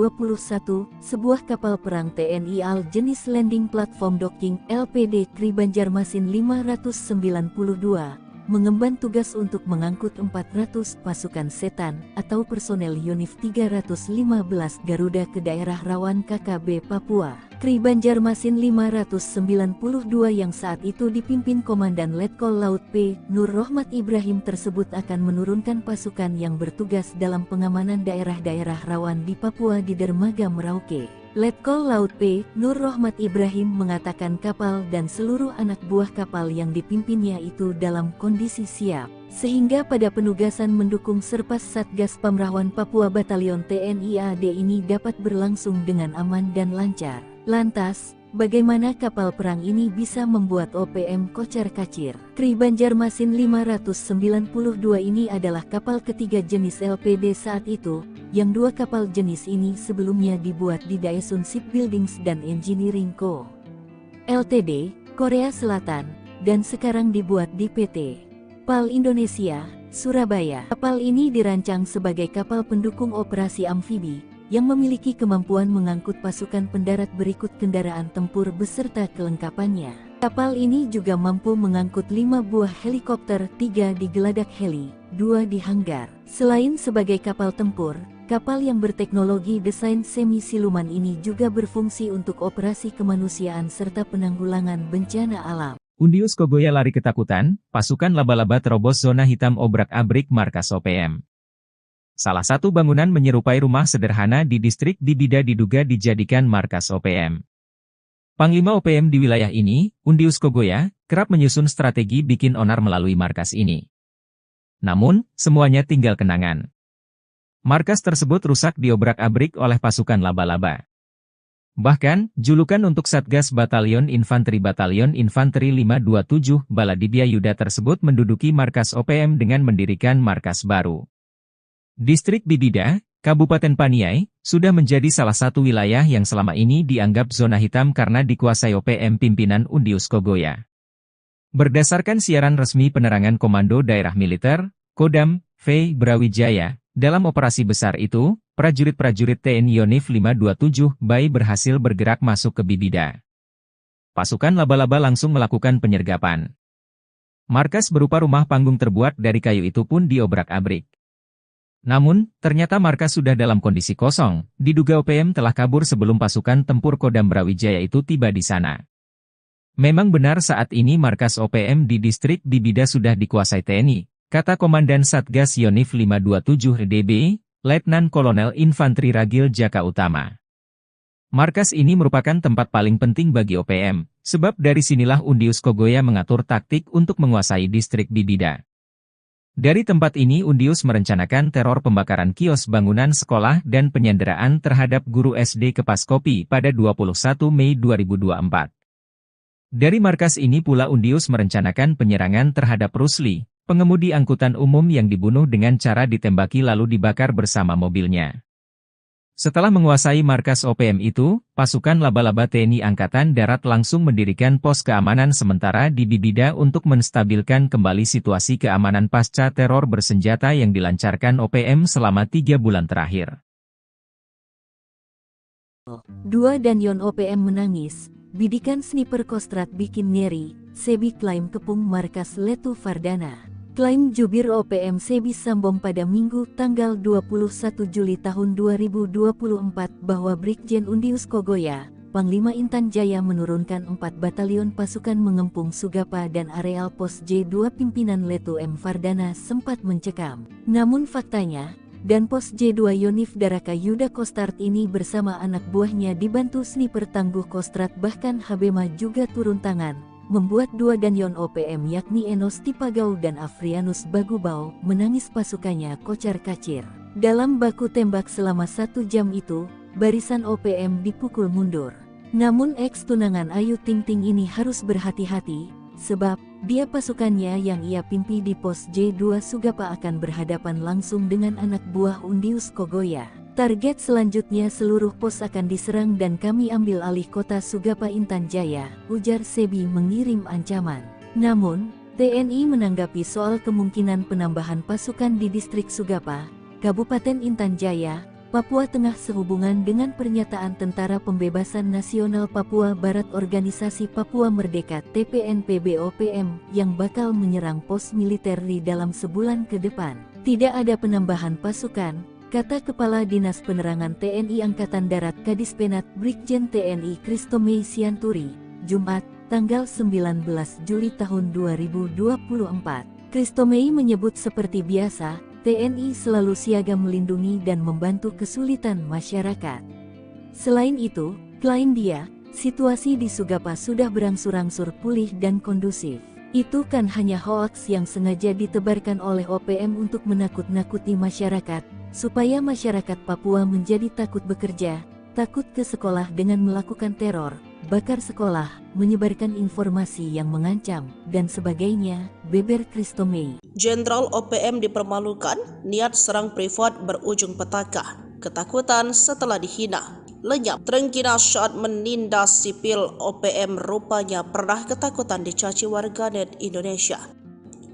sebuah kapal perang TNI AL jenis Landing Platform Docking LPD Kri Banjarmasin 592, mengemban tugas untuk mengangkut 400 pasukan setan atau personel Yonif 315 Garuda ke daerah rawan KKB Papua. Kri Banjarmasin 592 yang saat itu dipimpin Komandan Letkol Laut P. Nur Rohmat Ibrahim tersebut akan menurunkan pasukan yang bertugas dalam pengamanan daerah-daerah rawan di Papua di dermaga Merauke. Letkol Laut P. Nur Rohmat Ibrahim mengatakan kapal dan seluruh anak buah kapal yang dipimpinnya itu dalam kondisi siap, sehingga pada penugasan mendukung Serpas Satgas Pamrawan Papua Batalion TNI AD ini dapat berlangsung dengan aman dan lancar. Lantas, bagaimana kapal perang ini bisa membuat OPM kocar-kacir? Kri Banjarmasin 592 ini adalah kapal ketiga jenis LPD saat itu, yang 2 kapal jenis ini sebelumnya dibuat di Daesun Shipbuildings dan Engineering Co. Ltd, Korea Selatan, dan sekarang dibuat di PT PAL Indonesia, Surabaya. Kapal ini dirancang sebagai kapal pendukung operasi amfibi, yang memiliki kemampuan mengangkut pasukan pendarat berikut kendaraan tempur beserta kelengkapannya. Kapal ini juga mampu mengangkut 5 buah helikopter, 3 di geladak heli, 2 di hanggar. Selain sebagai kapal tempur, kapal yang berteknologi desain semi-siluman ini juga berfungsi untuk operasi kemanusiaan serta penanggulangan bencana alam. Undius Kogoya lari ketakutan, pasukan laba-laba terobos zona hitam obrak-abrik markas OPM. Salah satu bangunan menyerupai rumah sederhana di distrik Bibida diduga dijadikan markas OPM. Panglima OPM di wilayah ini, Undius Kogoya, kerap menyusun strategi bikin onar melalui markas ini. Namun, semuanya tinggal kenangan. Markas tersebut rusak diobrak-abrik oleh pasukan laba-laba. Bahkan, julukan untuk Satgas Batalion Infanteri 527 Baladibia Yuda tersebut menduduki markas OPM dengan mendirikan markas baru. Distrik Bibida, Kabupaten Paniai, sudah menjadi salah satu wilayah yang selama ini dianggap zona hitam karena dikuasai OPM pimpinan Undius Kogoya. Berdasarkan siaran resmi penerangan Komando Daerah Militer, Kodam, V. Brawijaya, dalam operasi besar itu, prajurit-prajurit TNI Yonif 527 BAI berhasil bergerak masuk ke Bibida. Pasukan laba-laba langsung melakukan penyergapan. Markas berupa rumah panggung terbuat dari kayu itu pun diobrak-abrik. Namun, ternyata markas sudah dalam kondisi kosong, diduga OPM telah kabur sebelum pasukan tempur Kodam Brawijaya itu tiba di sana. Memang benar saat ini markas OPM di distrik Bibida sudah dikuasai TNI, kata Komandan Satgas Yonif 527 DB, Letnan Kolonel Infanteri Ragil Jaka Utama. Markas ini merupakan tempat paling penting bagi OPM, sebab dari sinilah Undius Kogoya mengatur taktik untuk menguasai distrik Bibida. Dari tempat ini Undius merencanakan teror pembakaran kios bangunan sekolah dan penyanderaan terhadap guru SD Kepaskopi pada 21 Mei 2024. Dari markas ini pula Undius merencanakan penyerangan terhadap Rusli, pengemudi angkutan umum yang dibunuh dengan cara ditembaki lalu dibakar bersama mobilnya. Setelah menguasai markas OPM itu, pasukan laba-laba TNI Angkatan Darat langsung mendirikan pos keamanan sementara di Bibida untuk menstabilkan kembali situasi keamanan pasca teror bersenjata yang dilancarkan OPM selama 3 bulan terakhir. 2 dan Yon OPM menangis, bidikan sniper Kostrad bikin ngeri, Sebi klaim kepung markas Letu Fardana. Klaim jubir OPM Sebi Sambom pada Minggu tanggal 21 Juli tahun 2024 bahwa Brigjen Undius Kogoya, Panglima Intan Jaya menurunkan 4 batalion pasukan mengepung Sugapa dan areal pos J2 pimpinan Letu M. Fardana sempat mencekam. Namun faktanya, dan pos J2 Yonif Daraka Yuda Kostrat ini bersama anak buahnya dibantu sniper tangguh Kostrat bahkan Habema juga turun tangan, membuat 2 danyon OPM yakni Enos Tipagau dan Afrianus Bagubau menangis pasukannya kocar-kacir. Dalam baku tembak selama 1 jam itu, barisan OPM dipukul mundur. Namun ex-tunangan Ayu Ting Ting ini harus berhati-hati, sebab dia pasukannya yang ia pimpi di pos J2 Sugapa akan berhadapan langsung dengan anak buah Undius Kogoya. Target selanjutnya seluruh pos akan diserang dan kami ambil alih kota Sugapa Intan Jaya, ujar Sebi mengirim ancaman. Namun, TNI menanggapi soal kemungkinan penambahan pasukan di distrik Sugapa, Kabupaten Intan Jaya, Papua Tengah sehubungan dengan pernyataan Tentara Pembebasan Nasional Papua Barat Organisasi Papua Merdeka TPNPB-OPM yang bakal menyerang pos militer di dalam sebulan ke depan. Tidak ada penambahan pasukan, kata Kepala Dinas Penerangan TNI Angkatan Darat Kadispenat Brigjen TNI Kristomei Sianturi, Jumat, tanggal 19 Juli tahun 2024. Kristomei menyebut seperti biasa, TNI selalu siaga melindungi dan membantu kesulitan masyarakat. Selain itu, klaim dia, situasi di Sugapa sudah berangsur-angsur pulih dan kondusif. Itu kan hanya hoaks yang sengaja ditebarkan oleh OPM untuk menakut-nakuti masyarakat, supaya masyarakat Papua menjadi takut bekerja, takut ke sekolah dengan melakukan teror, bakar sekolah, menyebarkan informasi yang mengancam, dan sebagainya, beber Kristomei. Jenderal OPM dipermalukan, niat serang privat berujung petaka. Ketakutan setelah dihina. Lenyap, terengginas saat menindas sipil OPM rupanya pernah ketakutan dicaci warganet Indonesia.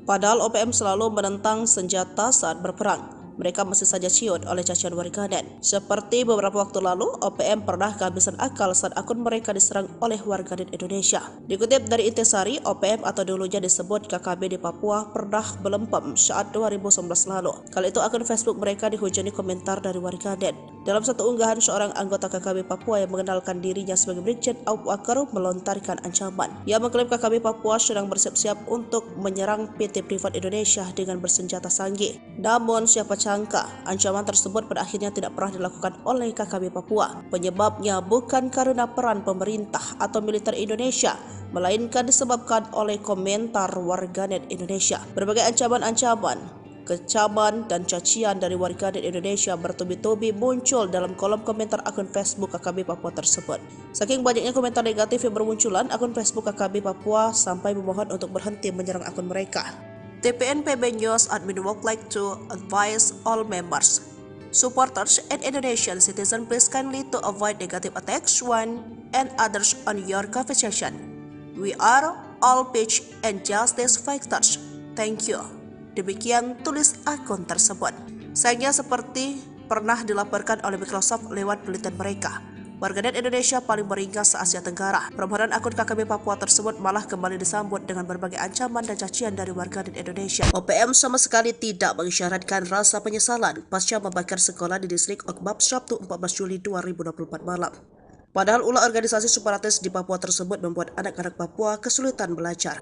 Padahal OPM selalu menentang senjata saat berperang. Mereka masih saja ciut oleh cacian warganet. Seperti beberapa waktu lalu, OPM pernah kehabisan akal saat akun mereka diserang oleh warganet Indonesia. Dikutip dari Intisari, OPM atau dulunya disebut KKB di Papua pernah belempem saat 2019 lalu. Kali itu akun Facebook mereka dihujani komentar dari warganet. Dalam satu unggahan, seorang anggota KKB Papua yang mengenalkan dirinya sebagai Brigjen Aup Wakar melontarkan ancaman. Ia mengklaim KKB Papua sedang bersiap-siap untuk menyerang PT Privat Indonesia dengan bersenjata sanggih. Namun siapa sangka, ancaman tersebut pada akhirnya tidak pernah dilakukan oleh KKB Papua. Penyebabnya bukan karena peran pemerintah atau militer Indonesia, melainkan disebabkan oleh komentar warganet Indonesia. Berbagai ancaman-ancaman, kecaman dan cacian dari warganet Indonesia bertubi-tubi muncul dalam kolom komentar akun Facebook KKB Papua tersebut. Saking banyaknya komentar negatif yang bermunculan, akun Facebook KKB Papua sampai memohon untuk berhenti menyerang akun mereka. TPNPB News admin would like to advise all members, supporters, and Indonesian citizens please kindly to avoid negative attacks one and others on your conversation. We are all peace and justice fighters. Thank you. Demikian tulis akun tersebut. Sayangnya seperti pernah dilaporkan oleh Microsoft lewat penelitian mereka, warganet Indonesia paling beringas se-Asia Tenggara. Permohonan akun KKB Papua tersebut malah kembali disambut dengan berbagai ancaman dan cacian dari warganet Indonesia. OPM sama sekali tidak mengisyaratkan rasa penyesalan pasca membakar sekolah di distrik Okbab Sabtu 14 Juli 2024 malam. Padahal ulah organisasi separatis di Papua tersebut membuat anak-anak Papua kesulitan belajar.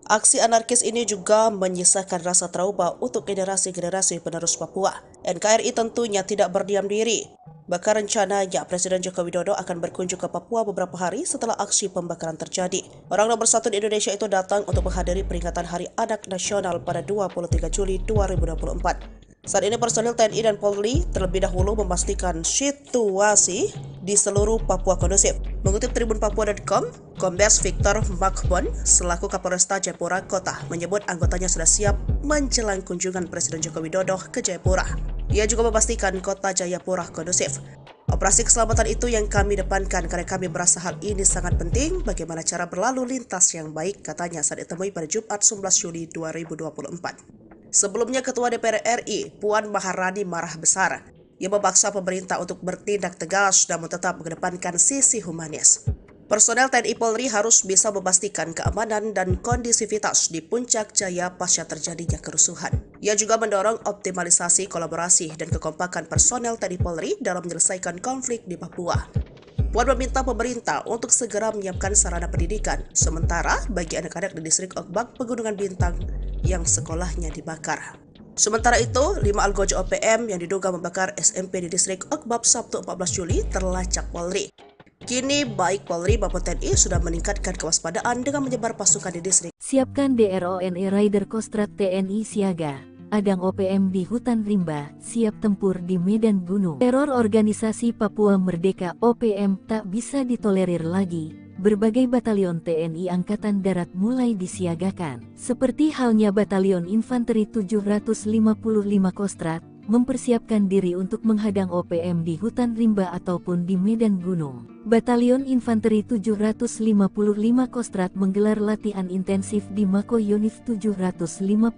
Aksi anarkis ini juga menyisakan rasa trauma untuk generasi-generasi penerus Papua. NKRI tentunya tidak berdiam diri. Bahkan rencananya Presiden Joko Widodo akan berkunjung ke Papua beberapa hari setelah aksi pembakaran terjadi. Orang nomor 1 di Indonesia itu datang untuk menghadiri peringatan Hari Anak Nasional pada 23 Juli 2024. Saat ini personil TNI dan Polri terlebih dahulu memastikan situasi di seluruh Papua kondusif. Mengutip tribunpapua.com, Kombes Victor Makbon selaku Kapolresta Jayapura Kota menyebut anggotanya sudah siap menjelang kunjungan Presiden Joko Widodo ke Jayapura. Ia juga memastikan kota Jayapura kondusif. Operasi keselamatan itu yang kami depankan karena kami merasa hal ini sangat penting bagaimana cara berlalu lintas yang baik, katanya saat ditemui pada Jumat 11 Juli 2024. Sebelumnya Ketua DPR RI Puan Maharani marah besar. Ia memaksa pemerintah untuk bertindak tegas namun tetap mengedepankan sisi humanis. Personel TNI Polri harus bisa memastikan keamanan dan kondisivitas di Puncak Jaya pasca terjadinya kerusuhan. Ia juga mendorong optimalisasi kolaborasi dan kekompakan personel TNI Polri dalam menyelesaikan konflik di Papua. Puan meminta pemerintah untuk segera menyiapkan sarana pendidikan, sementara bagi anak-anak di distrik Okbak Pegunungan Bintang yang sekolahnya dibakar. Sementara itu, 5 algojo OPM yang diduga membakar SMP di distrik Okbab Sabtu 14 Juli terlacak Polri. Kini baik Polri maupun TNI sudah meningkatkan kewaspadaan dengan menyebar pasukan di distrik. Siapkan DRONE Rider Kostrad TNI siaga. Adang OPM di hutan rimba, siap tempur di medan gunung. Teror organisasi Papua Merdeka OPM tak bisa ditolerir lagi. Berbagai batalion TNI Angkatan Darat mulai disiagakan. Seperti halnya Batalion Infanteri 755 Kostrad, mempersiapkan diri untuk menghadang OPM di hutan rimba ataupun di medan gunung. Batalion Infanteri 755 Kostrad menggelar latihan intensif di Mako Yonif 755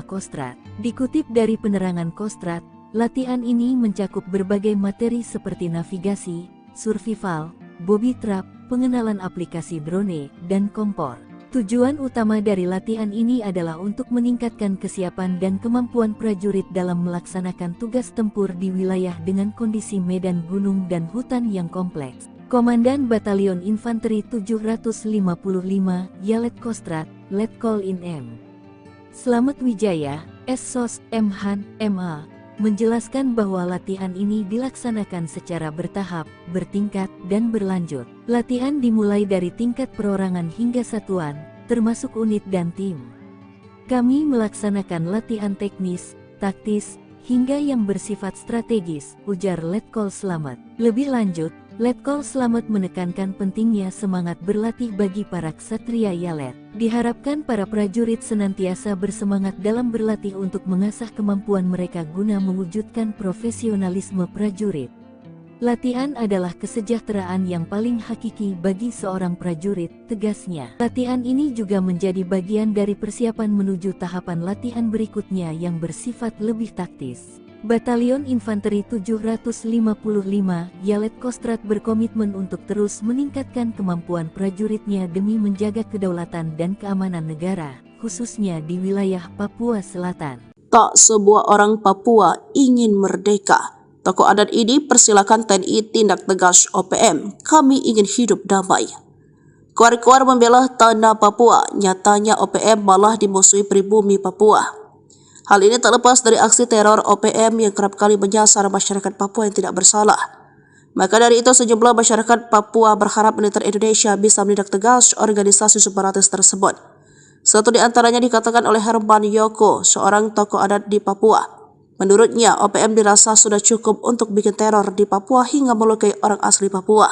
Kostrad. Dikutip dari penerangan Kostrad, latihan ini mencakup berbagai materi seperti navigasi, survival, bobby trap, pengenalan aplikasi drone, dan kompor. Tujuan utama dari latihan ini adalah untuk meningkatkan kesiapan dan kemampuan prajurit dalam melaksanakan tugas tempur di wilayah dengan kondisi medan gunung dan hutan yang kompleks. Komandan Batalion Infanteri 755 Yalet Kostrad, Letkol In M. Slamet Wijaya, SSOS, MHAN, MA, menjelaskan bahwa latihan ini dilaksanakan secara bertahap, bertingkat, dan berlanjut. Latihan dimulai dari tingkat perorangan hingga satuan, termasuk unit dan tim. Kami melaksanakan latihan teknis, taktis, hingga yang bersifat strategis, ujar Letkol Slamet. Lebih lanjut, Letkol Slamet menekankan pentingnya semangat berlatih bagi para ksatria Yalet. Diharapkan para prajurit senantiasa bersemangat dalam berlatih untuk mengasah kemampuan mereka guna mewujudkan profesionalisme prajurit. Latihan adalah kesejahteraan yang paling hakiki bagi seorang prajurit, tegasnya. Latihan ini juga menjadi bagian dari persiapan menuju tahapan latihan berikutnya yang bersifat lebih taktis. Batalion Infanteri 755 Yalet Kostrad berkomitmen untuk terus meningkatkan kemampuan prajuritnya demi menjaga kedaulatan dan keamanan negara, khususnya di wilayah Papua Selatan. Tak sebuah orang Papua ingin merdeka. Tokoh adat ini persilakan TNI tindak tegas OPM. Kami ingin hidup damai. Kuar-kuar membela tanah Papua, nyatanya OPM malah dimusuhi pribumi Papua. Hal ini tak lepas dari aksi teror OPM yang kerap kali menyasar masyarakat Papua yang tidak bersalah. Maka dari itu sejumlah masyarakat Papua berharap militer Indonesia bisa menindak tegas organisasi separatis tersebut. Satu di antaranya dikatakan oleh Herman Yoko, seorang tokoh adat di Papua. Menurutnya, OPM dirasa sudah cukup untuk bikin teror di Papua hingga melukai orang asli Papua.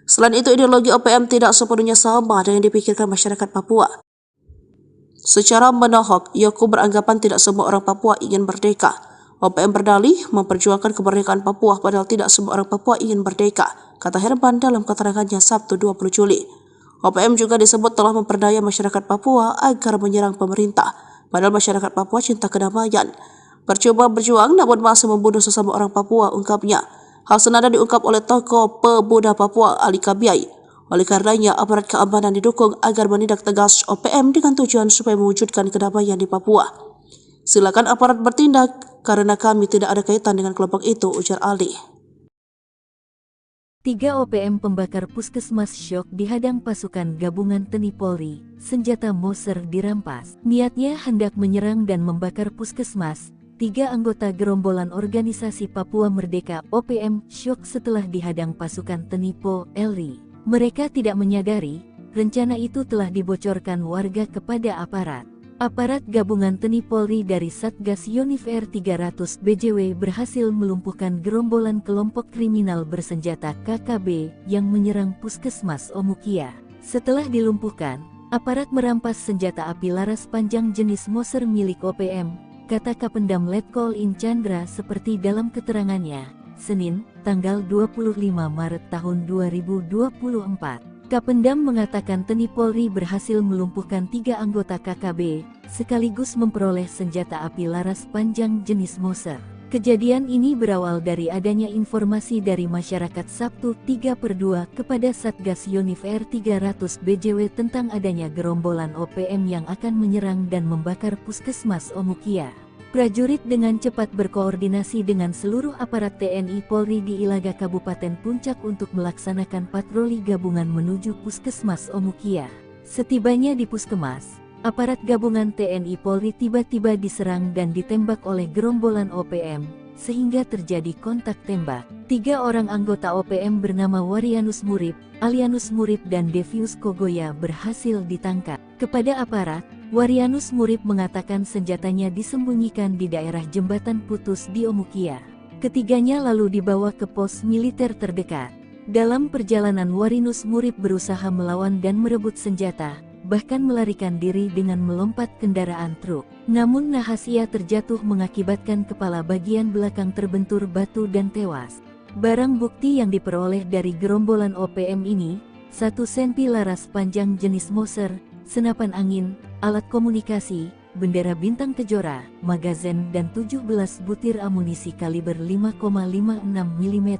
Selain itu, ideologi OPM tidak sepenuhnya sama dengan yang dipikirkan masyarakat Papua. Secara menohok, Yoko beranggapan tidak semua orang Papua ingin merdeka. OPM berdalih memperjuangkan kemerdekaan Papua padahal tidak semua orang Papua ingin merdeka, kata Herman dalam keterangannya Sabtu 20 Juli. OPM juga disebut telah memperdaya masyarakat Papua agar menyerang pemerintah, padahal masyarakat Papua cinta kedamaian. Percuma berjuang namun masih membunuh sesama orang Papua, ungkapnya. Hal senada diungkap oleh tokoh pemuda Papua Ali Kabiai. Oleh karenanya, aparat keamanan didukung agar menindak tegas OPM dengan tujuan supaya mewujudkan kedamaian di Papua. Silakan aparat bertindak, karena kami tidak ada kaitan dengan kelompok itu, ujar Ali. 3 OPM pembakar puskesmas syok dihadang pasukan gabungan TNI Polri, senjata Moser dirampas. Niatnya hendak menyerang dan membakar puskesmas. 3 anggota gerombolan organisasi Papua Merdeka OPM syok setelah dihadang pasukan TNI Polri. Mereka tidak menyadari, rencana itu telah dibocorkan warga kepada aparat. Aparat gabungan TNI Polri dari Satgas Yonif R300 BJW berhasil melumpuhkan gerombolan kelompok kriminal bersenjata KKB yang menyerang Puskesmas Omukia. Setelah dilumpuhkan, aparat merampas senjata api laras panjang jenis Moser milik OPM, kata Kapendam Letkol In Chandra seperti dalam keterangannya. Senin, tanggal 25 Maret tahun 2024. Kapendam mengatakan TNI Polri berhasil melumpuhkan 3 anggota KKB, sekaligus memperoleh senjata api laras panjang jenis Moser. Kejadian ini berawal dari adanya informasi dari masyarakat Sabtu 3/2 kepada Satgas Yonif R300 BJW tentang adanya gerombolan OPM yang akan menyerang dan membakar Puskesmas Omukia. Prajurit dengan cepat berkoordinasi dengan seluruh aparat TNI Polri di Ilaga Kabupaten Puncak untuk melaksanakan patroli gabungan menuju Puskesmas Omukia. Setibanya di Puskesmas, aparat gabungan TNI Polri tiba-tiba diserang dan ditembak oleh gerombolan OPM, sehingga terjadi kontak tembak. 3 orang anggota OPM bernama Warianus Murib, Alianus Murib dan Devius Kogoya berhasil ditangkap. Kepada aparat, Warianus Murib mengatakan senjatanya disembunyikan di daerah Jembatan Putus di Omukia. Ketiganya lalu dibawa ke pos militer terdekat. Dalam perjalanan Warianus Murib berusaha melawan dan merebut senjata, bahkan melarikan diri dengan melompat kendaraan truk. Namun nahas ia terjatuh mengakibatkan kepala bagian belakang terbentur batu dan tewas. Barang bukti yang diperoleh dari gerombolan OPM ini, 1 senti laras panjang jenis Moser, senapan angin, alat komunikasi, bendera bintang kejora, magazen dan 17 butir amunisi kaliber 5,56 mm.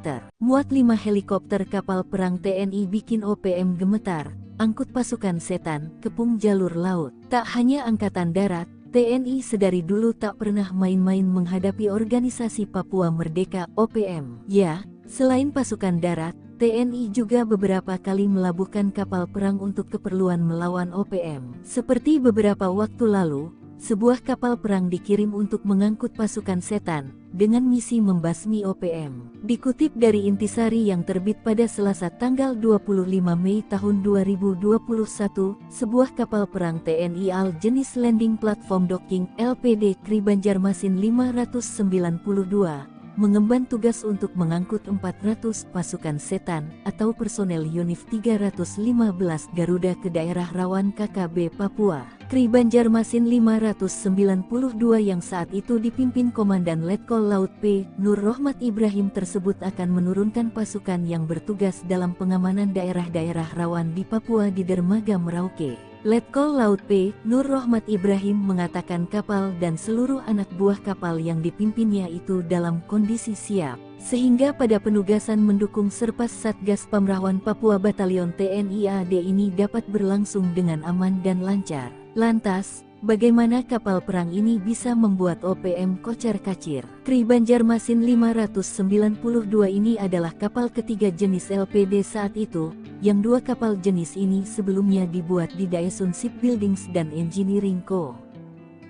Muat 5 helikopter kapal perang TNI bikin OPM gemetar. Angkut pasukan setan, kepung jalur laut. Tak hanya angkatan darat, TNI sedari dulu tak pernah main-main menghadapi organisasi Papua Merdeka (OPM). Ya, selain pasukan darat, TNI juga beberapa kali melabuhkan kapal perang untuk keperluan melawan OPM. Seperti beberapa waktu lalu, sebuah kapal perang dikirim untuk mengangkut pasukan setan, dengan misi membasmi OPM. Dikutip dari Intisari yang terbit pada Selasa tanggal 25 Mei tahun 2021, sebuah kapal perang TNI AL jenis Landing Platform Docking LPD Kri Banjarmasin 592, mengemban tugas untuk mengangkut 400 pasukan setan atau personel Yonif 315 Garuda ke daerah rawan KKB Papua. Kri Banjarmasin 592 yang saat itu dipimpin Komandan Letkol Laut P. Nur Rohmat Ibrahim tersebut akan menurunkan pasukan yang bertugas dalam pengamanan daerah-daerah rawan di Papua di dermaga Merauke. Letkol Laut P. Nur Rohmat Ibrahim mengatakan kapal dan seluruh anak buah kapal yang dipimpinnya itu dalam kondisi siap, sehingga pada penugasan mendukung Serpas Satgas Pamrawan Papua Batalion TNI AD ini dapat berlangsung dengan aman dan lancar. Lantas, bagaimana kapal perang ini bisa membuat OPM kocar-kacir? Kri Banjarmasin 592 ini adalah kapal ketiga jenis LPD saat itu, yang 2 kapal jenis ini sebelumnya dibuat di Daesun Shipbuildings dan Engineering Co.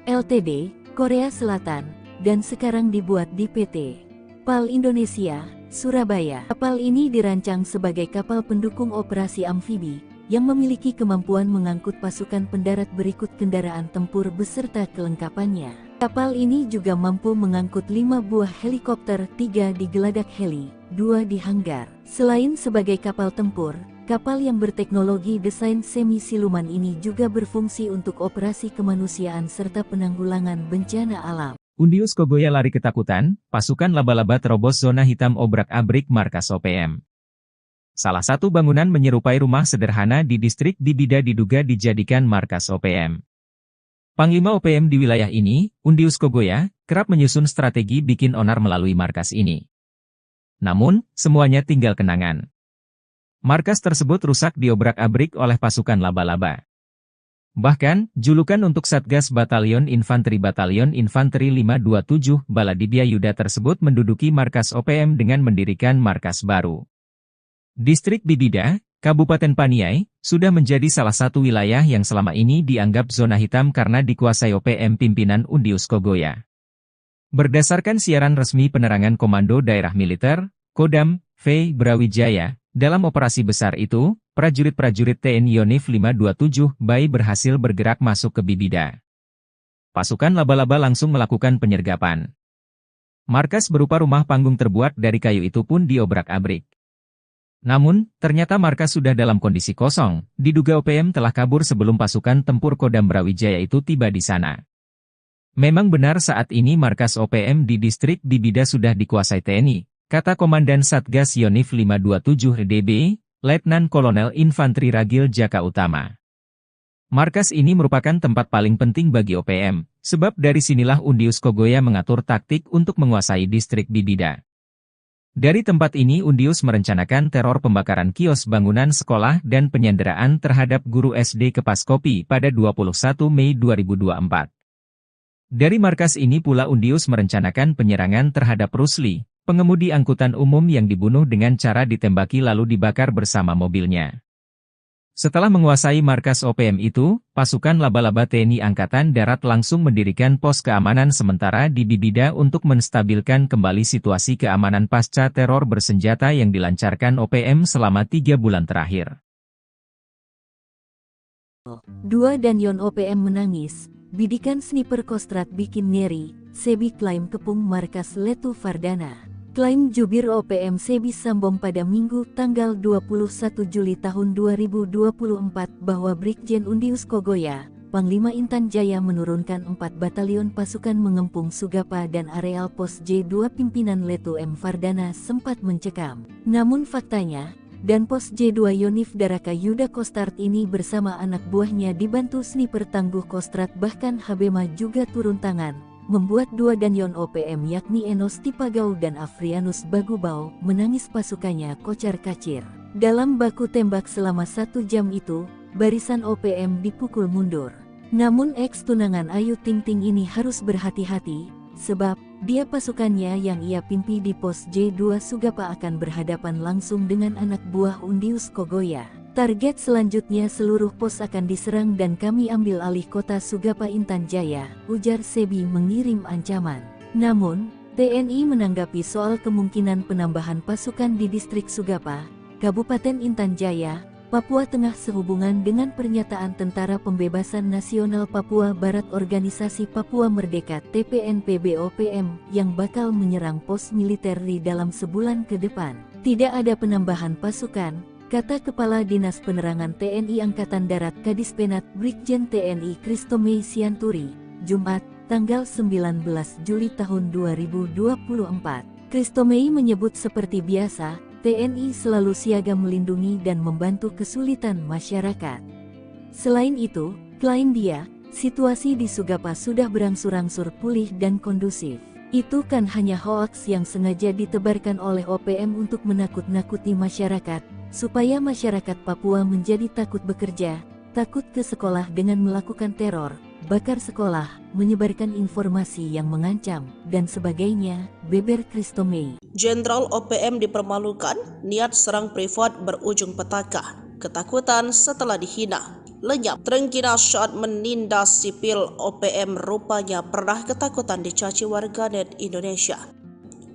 Ltd, Korea Selatan, dan sekarang dibuat di PT PAL Indonesia, Surabaya. Kapal ini dirancang sebagai kapal pendukung operasi amfibi, yang memiliki kemampuan mengangkut pasukan pendarat berikut kendaraan tempur beserta kelengkapannya. Kapal ini juga mampu mengangkut 5 buah helikopter, 3 di geladak heli, 2 di hanggar. Selain sebagai kapal tempur, kapal yang berteknologi desain semi-siluman ini juga berfungsi untuk operasi kemanusiaan serta penanggulangan bencana alam. Undius Kogoya lari ketakutan, pasukan laba-laba terobos zona hitam obrak-abrik markas OPM. Salah satu bangunan menyerupai rumah sederhana di distrik Bibida diduga dijadikan markas OPM. Panglima OPM di wilayah ini, Undius Kogoya, kerap menyusun strategi bikin onar melalui markas ini. Namun, semuanya tinggal kenangan. Markas tersebut rusak diobrak-abrik oleh pasukan laba-laba. Bahkan, julukan untuk Satgas Batalion Infanteri 527 Baladibia Yuda tersebut menduduki markas OPM dengan mendirikan markas baru. Distrik Bibida, Kabupaten Paniai, sudah menjadi salah satu wilayah yang selama ini dianggap zona hitam karena dikuasai OPM pimpinan Undius Kogoya. Berdasarkan siaran resmi penerangan Komando Daerah Militer, Kodam, V. Brawijaya, dalam operasi besar itu, prajurit-prajurit TNI Yonif 527 BAI berhasil bergerak masuk ke Bibida. Pasukan laba-laba langsung melakukan penyergapan. Markas berupa rumah panggung terbuat dari kayu itu pun diobrak-abrik. Namun, ternyata markas sudah dalam kondisi kosong, diduga OPM telah kabur sebelum pasukan tempur Kodam Brawijaya itu tiba di sana. Memang benar saat ini markas OPM di distrik Bibida sudah dikuasai TNI, kata Komandan Satgas Yonif 527 DB, Letnan Kolonel Infanteri Ragil Jaka Utama. Markas ini merupakan tempat paling penting bagi OPM, sebab dari sinilah Undius Kogoya mengatur taktik untuk menguasai distrik Bibida. Dari tempat ini Undius merencanakan teror pembakaran kios bangunan sekolah dan penyanderaan terhadap guru SD Kepaskopi pada 21 Mei 2024. Dari markas ini pula Undius merencanakan penyerangan terhadap Rusli, pengemudi angkutan umum yang dibunuh dengan cara ditembaki lalu dibakar bersama mobilnya. Setelah menguasai markas OPM itu, pasukan laba-laba TNI Angkatan Darat langsung mendirikan pos keamanan sementara di Bibida untuk menstabilkan kembali situasi keamanan pasca teror bersenjata yang dilancarkan OPM selama 3 bulan terakhir. Dua Danyon OPM menangis, bidikan sniper Kostrad bikin ngeri, Sebi klaim kepung markas Letu Fardana. Klaim jubir OPM Sebi Sambong pada Minggu tanggal 21 Juli tahun 2024 bahwa Brigjen Undius Kogoya, Panglima Intan Jaya menurunkan 4 batalion pasukan mengepung Sugapa dan areal pos J2 pimpinan Letu M. Fardana sempat mencekam. Namun faktanya, dan pos J2 Yonif Daraka Yuda Kostrat ini bersama anak buahnya dibantu sniper tangguh Kostrat bahkan Habema juga turun tangan, membuat 2 Danyon OPM yakni Enos Tipagau dan Afrianus Bagubau menangis pasukannya kocar-kacir. Dalam baku tembak selama 1 jam itu, barisan OPM dipukul mundur. Namun ex-tunangan Ayu Ting Ting ini harus berhati-hati, sebab dia pasukannya yang ia pimpi di pos J2 Sugapa akan berhadapan langsung dengan anak buah Undius Kogoya. Target selanjutnya seluruh pos akan diserang dan kami ambil alih kota Sugapa Intan Jaya, ujar Sebi mengirim ancaman. Namun, TNI menanggapi soal kemungkinan penambahan pasukan di distrik Sugapa, Kabupaten Intan Jaya, Papua Tengah sehubungan dengan pernyataan Tentara Pembebasan Nasional Papua Barat Organisasi Papua Merdeka TPNPB-OPM yang bakal menyerang pos militer di dalam sebulan ke depan. Tidak ada penambahan pasukan, kata Kepala Dinas Penerangan TNI Angkatan Darat Kadispenat Brigjen TNI Kristomei Sianturi, Jumat, tanggal 19 Juli tahun 2024. Kristomei menyebut seperti biasa, TNI selalu siaga melindungi dan membantu kesulitan masyarakat. Selain itu, klaim dia, situasi di Sugapa sudah berangsur-angsur pulih dan kondusif. Itu kan hanya hoaks yang sengaja ditebarkan oleh OPM untuk menakut-nakuti masyarakat, supaya masyarakat Papua menjadi takut bekerja, takut ke sekolah dengan melakukan teror, bakar sekolah, menyebarkan informasi yang mengancam, dan sebagainya, beber Kristomei. Jenderal OPM dipermalukan, niat serang privat berujung petaka. Ketakutan setelah dihina. Lenyap, terengginas saat menindas sipil OPM rupanya pernah ketakutan dicaci warganet Indonesia.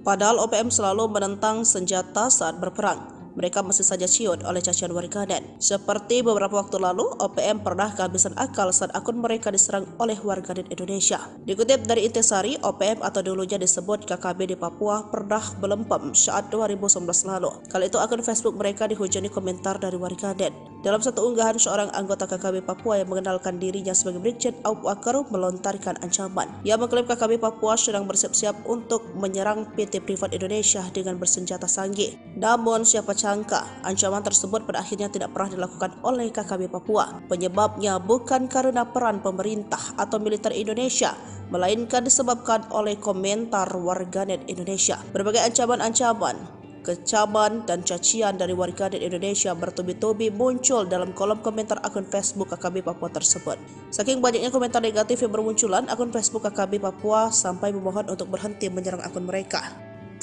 Padahal OPM selalu menentang senjata saat berperang. Mereka masih saja ciut oleh cacian warganet. Seperti beberapa waktu lalu, OPM pernah kehabisan akal saat akun mereka diserang oleh warganet Indonesia. Dikutip dari Intisari, OPM atau dulunya disebut KKB di Papua pernah melempem saat 2019 lalu. Kali itu akun Facebook mereka dihujani komentar dari warganet. Dalam satu unggahan, seorang anggota KKB Papua yang mengenalkan dirinya sebagai Brigjen Aup Wakaru melontarkan ancaman. Ia mengklaim KKB Papua sedang bersiap-siap untuk menyerang PT Privat Indonesia dengan bersenjata sanggih. Namun siapa sangka, ancaman tersebut pada akhirnya tidak pernah dilakukan oleh KKB Papua. Penyebabnya bukan karena peran pemerintah atau militer Indonesia, melainkan disebabkan oleh komentar warganet Indonesia. Berbagai ancaman-ancaman, kecaman dan cacian dari warganet Indonesia bertubi-tubi muncul dalam kolom komentar akun Facebook KKB Papua tersebut. Saking banyaknya komentar negatif yang bermunculan, akun Facebook KKB Papua sampai memohon untuk berhenti menyerang akun mereka.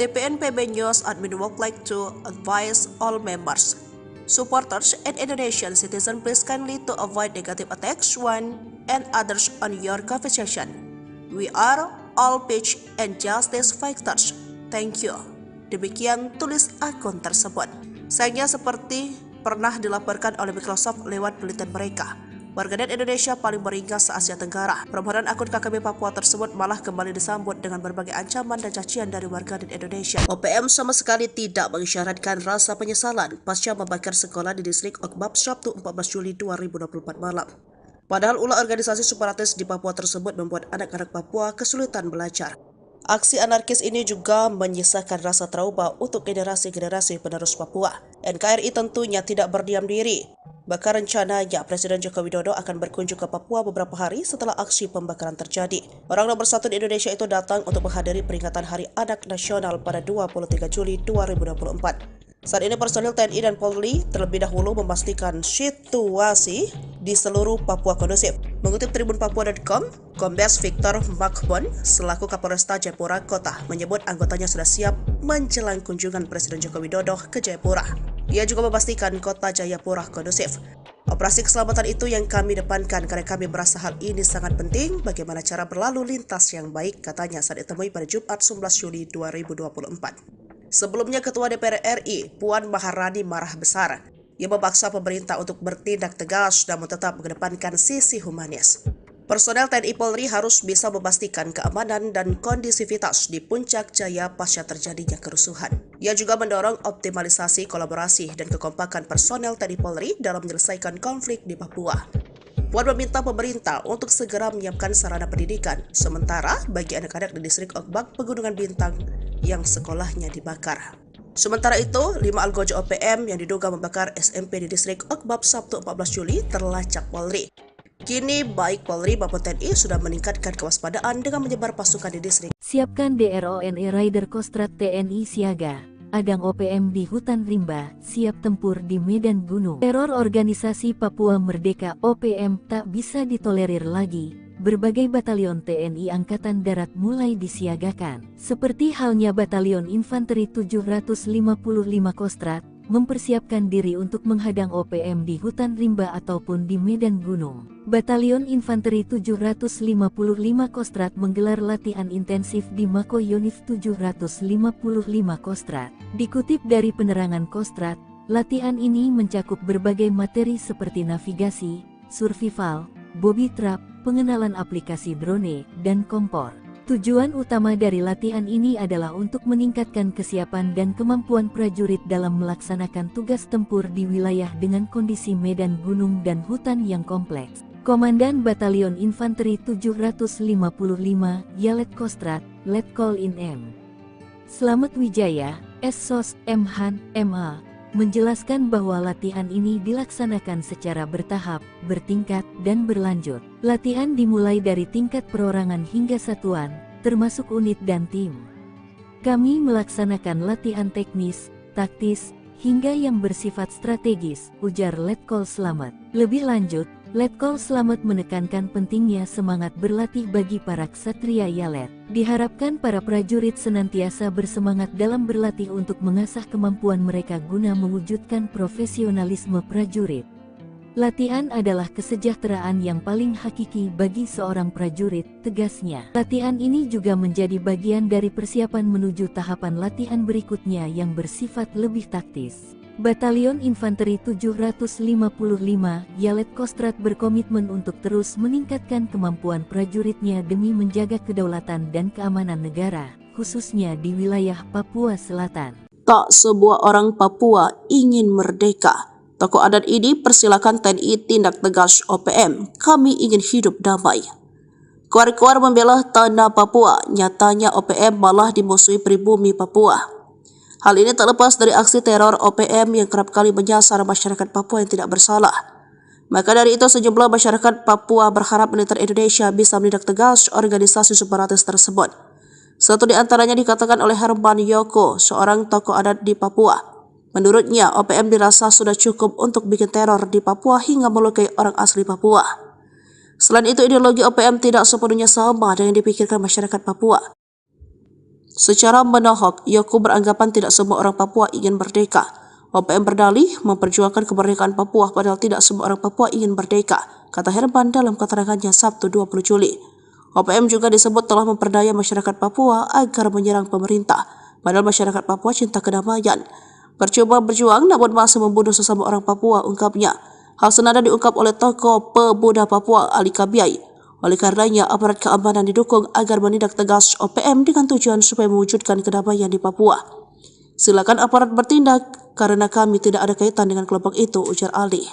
TPNPB News admin would like to advise all members, supporters, and Indonesian citizens please kindly to avoid negative attacks one and others on your conversation. We are all peace and justice fighters. Thank you. Demikian tulis akun tersebut. Sayangnya seperti pernah dilaporkan oleh Microsoft lewat penelitian mereka, warganet Indonesia paling beringas se-Asia Tenggara. Permohonan akun KKB Papua tersebut malah kembali disambut dengan berbagai ancaman dan cacian dari warganet Indonesia. OPM sama sekali tidak mengisyaratkan rasa penyesalan pasca membakar sekolah di distrik Okbab Sabtu 14 Juli 2024 malam. Padahal ulah organisasi separatis di Papua tersebut membuat anak-anak Papua kesulitan belajar. Aksi anarkis ini juga menyisakan rasa trauma untuk generasi-generasi penerus Papua. NKRI tentunya tidak berdiam diri. Bahkan rencananya Presiden Joko Widodo akan berkunjung ke Papua beberapa hari setelah aksi pembakaran terjadi. Orang nomor satu di Indonesia itu datang untuk menghadiri peringatan Hari Anak Nasional pada 23 Juli 2024. Saat ini personil TNI dan Polri terlebih dahulu memastikan situasi di seluruh Papua kondusif. Mengutip tribunpapua.com, Kombes Victor Makbon selaku Kapolresta Jayapura Kota menyebut anggotanya sudah siap menjelang kunjungan Presiden Joko Widodo ke Jayapura. Ia juga memastikan kota Jayapura kondusif. Operasi keselamatan itu yang kami depankan karena kami merasa hal ini sangat penting bagaimana cara berlalu lintas yang baik, katanya saat ditemui pada Jumat 11 Juli 2024. Sebelumnya Ketua DPR RI, Puan Maharani marah besar. Ia memaksa pemerintah untuk bertindak tegas namun tetap mengedepankan sisi humanis. Personel TNI Polri harus bisa memastikan keamanan dan kondisivitas di Puncak Jaya pasca terjadinya kerusuhan. Ia juga mendorong optimalisasi kolaborasi dan kekompakan personel TNI Polri dalam menyelesaikan konflik di Papua. Puan meminta pemerintah untuk segera menyiapkan sarana pendidikan, sementara bagi anak-anak di distrik Okbak Pegunungan Bintang yang sekolahnya dibakar. Sementara itu, 5 algojo OPM yang diduga membakar SMP di distrik Okbab Sabtu 14 Juli terlacak Polri. Kini baik Polri maupun TNI sudah meningkatkan kewaspadaan dengan menyebar pasukan di distrik. Siapkan DRONE Rider Kostrad TNI siaga. Adang OPM di hutan rimba, siap tempur di medan gunung. Teror organisasi Papua Merdeka OPM tak bisa ditolerir lagi. Berbagai batalion TNI Angkatan Darat mulai disiagakan. Seperti halnya Batalion Infanteri 755 Kostrad, mempersiapkan diri untuk menghadang OPM di hutan rimba ataupun di medan gunung. Batalion Infanteri 755 Kostrad menggelar latihan intensif di Mako Yonif 755 Kostrad. Dikutip dari penerangan Kostrad, latihan ini mencakup berbagai materi seperti navigasi, survival, booby trap, pengenalan aplikasi drone, dan kompor. Tujuan utama dari latihan ini adalah untuk meningkatkan kesiapan dan kemampuan prajurit dalam melaksanakan tugas tempur di wilayah dengan kondisi medan gunung dan hutan yang kompleks. Komandan Batalion Infanteri 755 Yalet Kostrad, Letkol In M. Slamet Wijaya, SSOS M. Han, MA, menjelaskan bahwa latihan ini dilaksanakan secara bertahap, bertingkat, dan berlanjut. Latihan dimulai dari tingkat perorangan hingga satuan, termasuk unit dan tim. Kami melaksanakan latihan teknis, taktis, hingga yang bersifat strategis, ujar Letkol Slamet. Lebih lanjut, Letkol Slamet menekankan pentingnya semangat berlatih bagi para ksatria Yalet. Diharapkan para prajurit senantiasa bersemangat dalam berlatih untuk mengasah kemampuan mereka guna mewujudkan profesionalisme prajurit. Latihan adalah kesejahteraan yang paling hakiki bagi seorang prajurit, tegasnya. Latihan ini juga menjadi bagian dari persiapan menuju tahapan latihan berikutnya yang bersifat lebih taktis. Batalion Infanteri 755 Yalet Kostrad berkomitmen untuk terus meningkatkan kemampuan prajuritnya demi menjaga kedaulatan dan keamanan negara, khususnya di wilayah Papua Selatan. Tak sebuah orang Papua ingin merdeka. Tokoh adat ini persilakan TNI tindak tegas OPM. Kami ingin hidup damai. Kuar-kuar membela tanah Papua, nyatanya OPM malah dimusuhi pribumi Papua. Hal ini tak lepas dari aksi teror OPM yang kerap kali menyasar masyarakat Papua yang tidak bersalah. Maka dari itu sejumlah masyarakat Papua berharap militer Indonesia bisa menindak tegas organisasi separatis tersebut. Satu di antaranya dikatakan oleh Herman Yoko, seorang tokoh adat di Papua. Menurutnya, OPM dirasa sudah cukup untuk bikin teror di Papua hingga melukai orang asli Papua. Selain itu, ideologi OPM tidak sepenuhnya sama dengan yang dipikirkan masyarakat Papua. Secara menohok, Yoko beranggapan tidak semua orang Papua ingin merdeka. OPM berdalih memperjuangkan kemerdekaan Papua padahal tidak semua orang Papua ingin merdeka, kata Herman dalam keterangannya Sabtu 20 Juli. OPM juga disebut telah memperdaya masyarakat Papua agar menyerang pemerintah, padahal masyarakat Papua cinta kedamaian. Percuma berjuang namun masih membunuh sesama orang Papua, ungkapnya. Hal senada diungkap oleh tokoh pemuda Papua Ali Kabiai. Oleh karenanya, aparat keamanan didukung agar menindak tegas OPM dengan tujuan supaya mewujudkan kedamaian di Papua. Silakan aparat bertindak, karena kami tidak ada kaitan dengan kelompok itu, ujar Ali.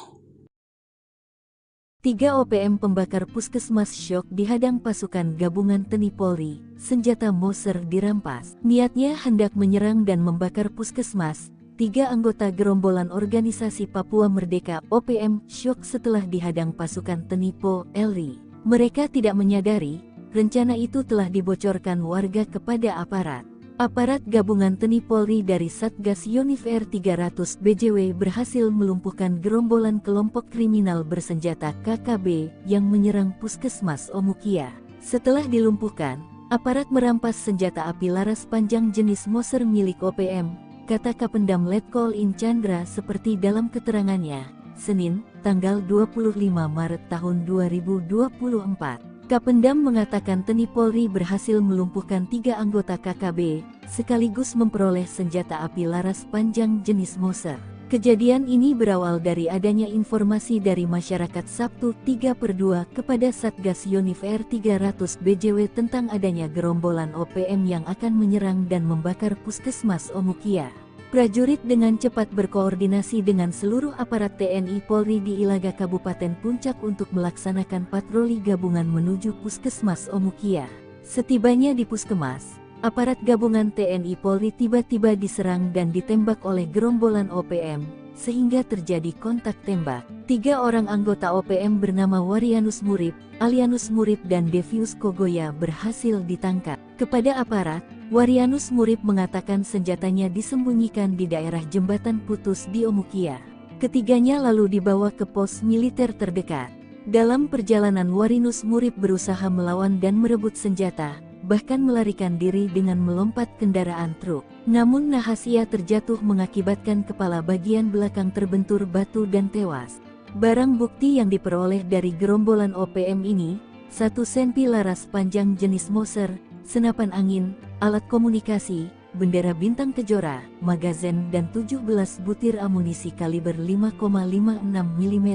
3 OPM pembakar puskesmas syok dihadang pasukan gabungan TNI Polri, senjata Moser dirampas. Niatnya hendak menyerang dan membakar puskesmas. 3 anggota gerombolan organisasi Papua Merdeka OPM syok setelah dihadang pasukan TNI Polri. Mereka tidak menyadari, rencana itu telah dibocorkan warga kepada aparat. Aparat gabungan TNI Polri dari Satgas Yonif-R 300 BJW berhasil melumpuhkan gerombolan kelompok kriminal bersenjata KKB yang menyerang puskesmas Omukia. Setelah dilumpuhkan, aparat merampas senjata api laras panjang jenis Moser milik OPM, kata Kapendam Letkol In Chandra seperti dalam keterangannya, Senin, tanggal 25 Maret tahun 2024. Kapendam mengatakan TNI Polri berhasil melumpuhkan 3 anggota KKB, sekaligus memperoleh senjata api laras panjang jenis Moser. Kejadian ini berawal dari adanya informasi dari masyarakat Sabtu 3/2 kepada Satgas Yonif-R 300 BJW tentang adanya gerombolan OPM yang akan menyerang dan membakar puskesmas Omukia. Prajurit dengan cepat berkoordinasi dengan seluruh aparat TNI Polri di Ilaga Kabupaten Puncak untuk melaksanakan patroli gabungan menuju puskesmas Omukia. Setibanya di puskesmas, aparat gabungan TNI Polri tiba-tiba diserang dan ditembak oleh gerombolan OPM, sehingga terjadi kontak tembak. 3 orang anggota OPM bernama Warianus Murib, Alianus Murib dan Devius Kogoya berhasil ditangkap. Kepada aparat, Warianus Murib mengatakan senjatanya disembunyikan di daerah jembatan putus di Omukia. Ketiganya lalu dibawa ke pos militer terdekat. Dalam perjalanan Warianus Murib berusaha melawan dan merebut senjata, bahkan melarikan diri dengan melompat kendaraan truk. Namun nahas ia terjatuh mengakibatkan kepala bagian belakang terbentur batu dan tewas. Barang bukti yang diperoleh dari gerombolan OPM ini, 1 senpi laras panjang jenis Moser, senapan angin, alat komunikasi, bendera bintang kejora, magazen dan 17 butir amunisi kaliber 5,56 mm.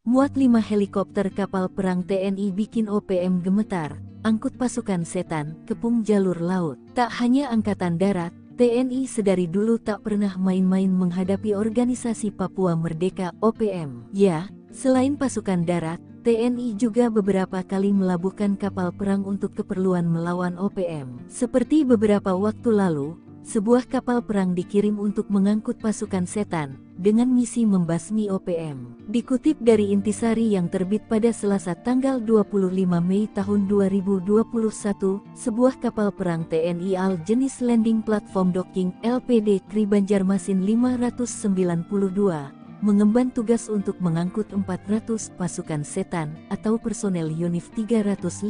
Muat 5 helikopter kapal perang TNI bikin OPM gemetar, angkut pasukan setan, kepung jalur laut. Tak hanya angkatan darat, TNI sedari dulu tak pernah main-main menghadapi organisasi Papua Merdeka OPM. Ya, selain pasukan darat, TNI juga beberapa kali melabuhkan kapal perang untuk keperluan melawan OPM. Seperti beberapa waktu lalu, sebuah kapal perang dikirim untuk mengangkut pasukan setan, dengan misi membasmi OPM. Dikutip dari Intisari yang terbit pada Selasa tanggal 25 Mei tahun 2021, sebuah kapal perang TNI AL jenis Landing Platform Docking LPD Kri Banjarmasin 592, mengemban tugas untuk mengangkut 400 pasukan setan atau personel Yonif 315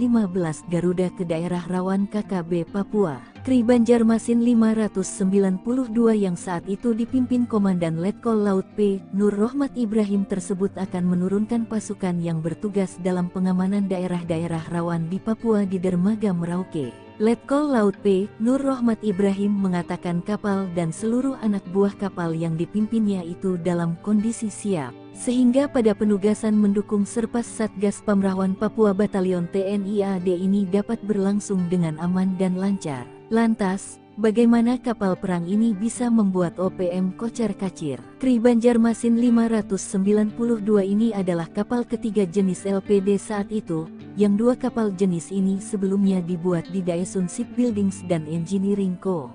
Garuda ke daerah rawan KKB Papua. Kri Banjarmasin 592 yang saat itu dipimpin Komandan Letkol Laut P. Nur Rohmat Ibrahim tersebut akan menurunkan pasukan yang bertugas dalam pengamanan daerah-daerah rawan di Papua di dermaga Merauke. Letkol Laut P. Nur Rohmat Ibrahim mengatakan kapal dan seluruh anak buah kapal yang dipimpinnya itu dalam kondisi siap, sehingga pada penugasan mendukung Serpas Satgas Pamrawan Papua Batalion TNI AD ini dapat berlangsung dengan aman dan lancar. Lantas, bagaimana kapal perang ini bisa membuat OPM kocar-kacir? Kri Banjarmasin 592 ini adalah kapal ketiga jenis LPD saat itu, yang 2 kapal jenis ini sebelumnya dibuat di Daesun Shipbuildings dan Engineering Co.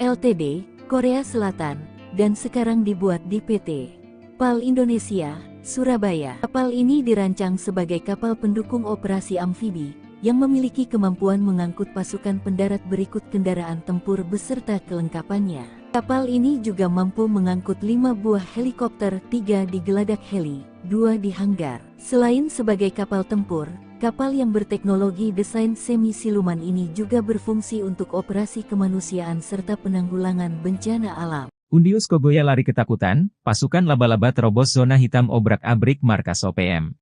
Ltd, Korea Selatan, dan sekarang dibuat di PT PAL Indonesia, Surabaya. Kapal ini dirancang sebagai kapal pendukung operasi amfibi, yang memiliki kemampuan mengangkut pasukan pendarat berikut kendaraan tempur beserta kelengkapannya. Kapal ini juga mampu mengangkut 5 buah helikopter, 3 di geladak heli, 2 di hanggar. Selain sebagai kapal tempur, kapal yang berteknologi desain semi-siluman ini juga berfungsi untuk operasi kemanusiaan serta penanggulangan bencana alam. Undius Kogoya lari ketakutan, pasukan laba-laba terobos zona hitam obrak-abrik markas OPM.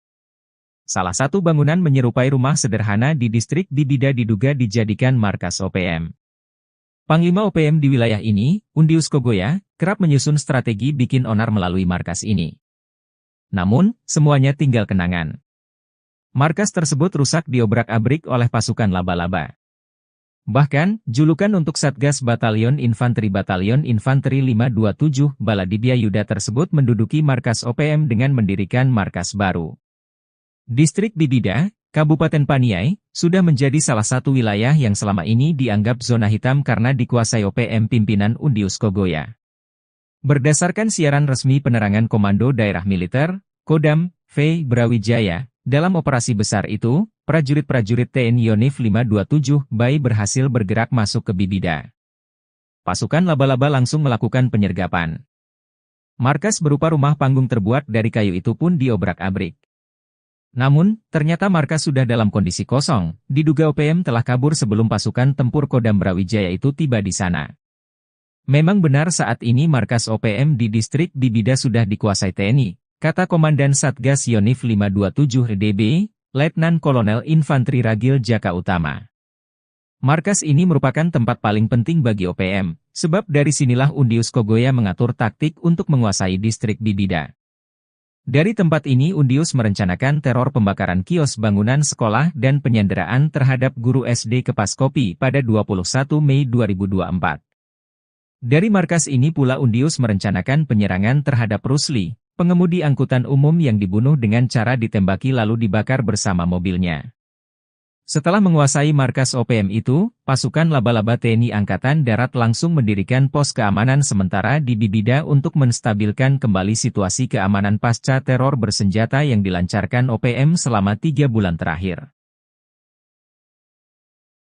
Salah satu bangunan menyerupai rumah sederhana di distrik Bibida diduga dijadikan markas OPM. Panglima OPM di wilayah ini, Undius Kogoya, kerap menyusun strategi bikin onar melalui markas ini. Namun, semuanya tinggal kenangan. Markas tersebut rusak diobrak-abrik oleh pasukan laba-laba. Bahkan, julukan untuk Satgas Batalion Infanteri 527 Baladibia Yuda tersebut menduduki markas OPM dengan mendirikan markas baru. Distrik Bibida, Kabupaten Paniai, sudah menjadi salah satu wilayah yang selama ini dianggap zona hitam karena dikuasai OPM pimpinan Undius Kogoya. Berdasarkan siaran resmi penerangan Komando Daerah Militer, Kodam, V. Brawijaya, dalam operasi besar itu, prajurit-prajurit TNI Yonif 527 BAI berhasil bergerak masuk ke Bibida. Pasukan laba-laba langsung melakukan penyergapan. Markas berupa rumah panggung terbuat dari kayu itu pun diobrak-abrik. Namun, ternyata markas sudah dalam kondisi kosong, diduga OPM telah kabur sebelum pasukan tempur Kodam Brawijaya itu tiba di sana. Memang benar saat ini markas OPM di distrik Bibida sudah dikuasai TNI, kata Komandan Satgas Yonif 527 DB, Letnan Kolonel Infanteri Ragil Jaka Utama. Markas ini merupakan tempat paling penting bagi OPM, sebab dari sinilah Undius Kogoya mengatur taktik untuk menguasai distrik Bibida. Dari tempat ini Undius merencanakan teror pembakaran kios bangunan sekolah dan penyanderaan terhadap guru SD Kepaskopi pada 21 Mei 2024. Dari markas ini pula Undius merencanakan penyerangan terhadap Rusli, pengemudi angkutan umum yang dibunuh dengan cara ditembaki lalu dibakar bersama mobilnya. Setelah menguasai markas OPM itu, pasukan laba-laba TNI Angkatan Darat langsung mendirikan pos keamanan sementara di Bibida untuk menstabilkan kembali situasi keamanan pasca teror bersenjata yang dilancarkan OPM selama 3 bulan terakhir.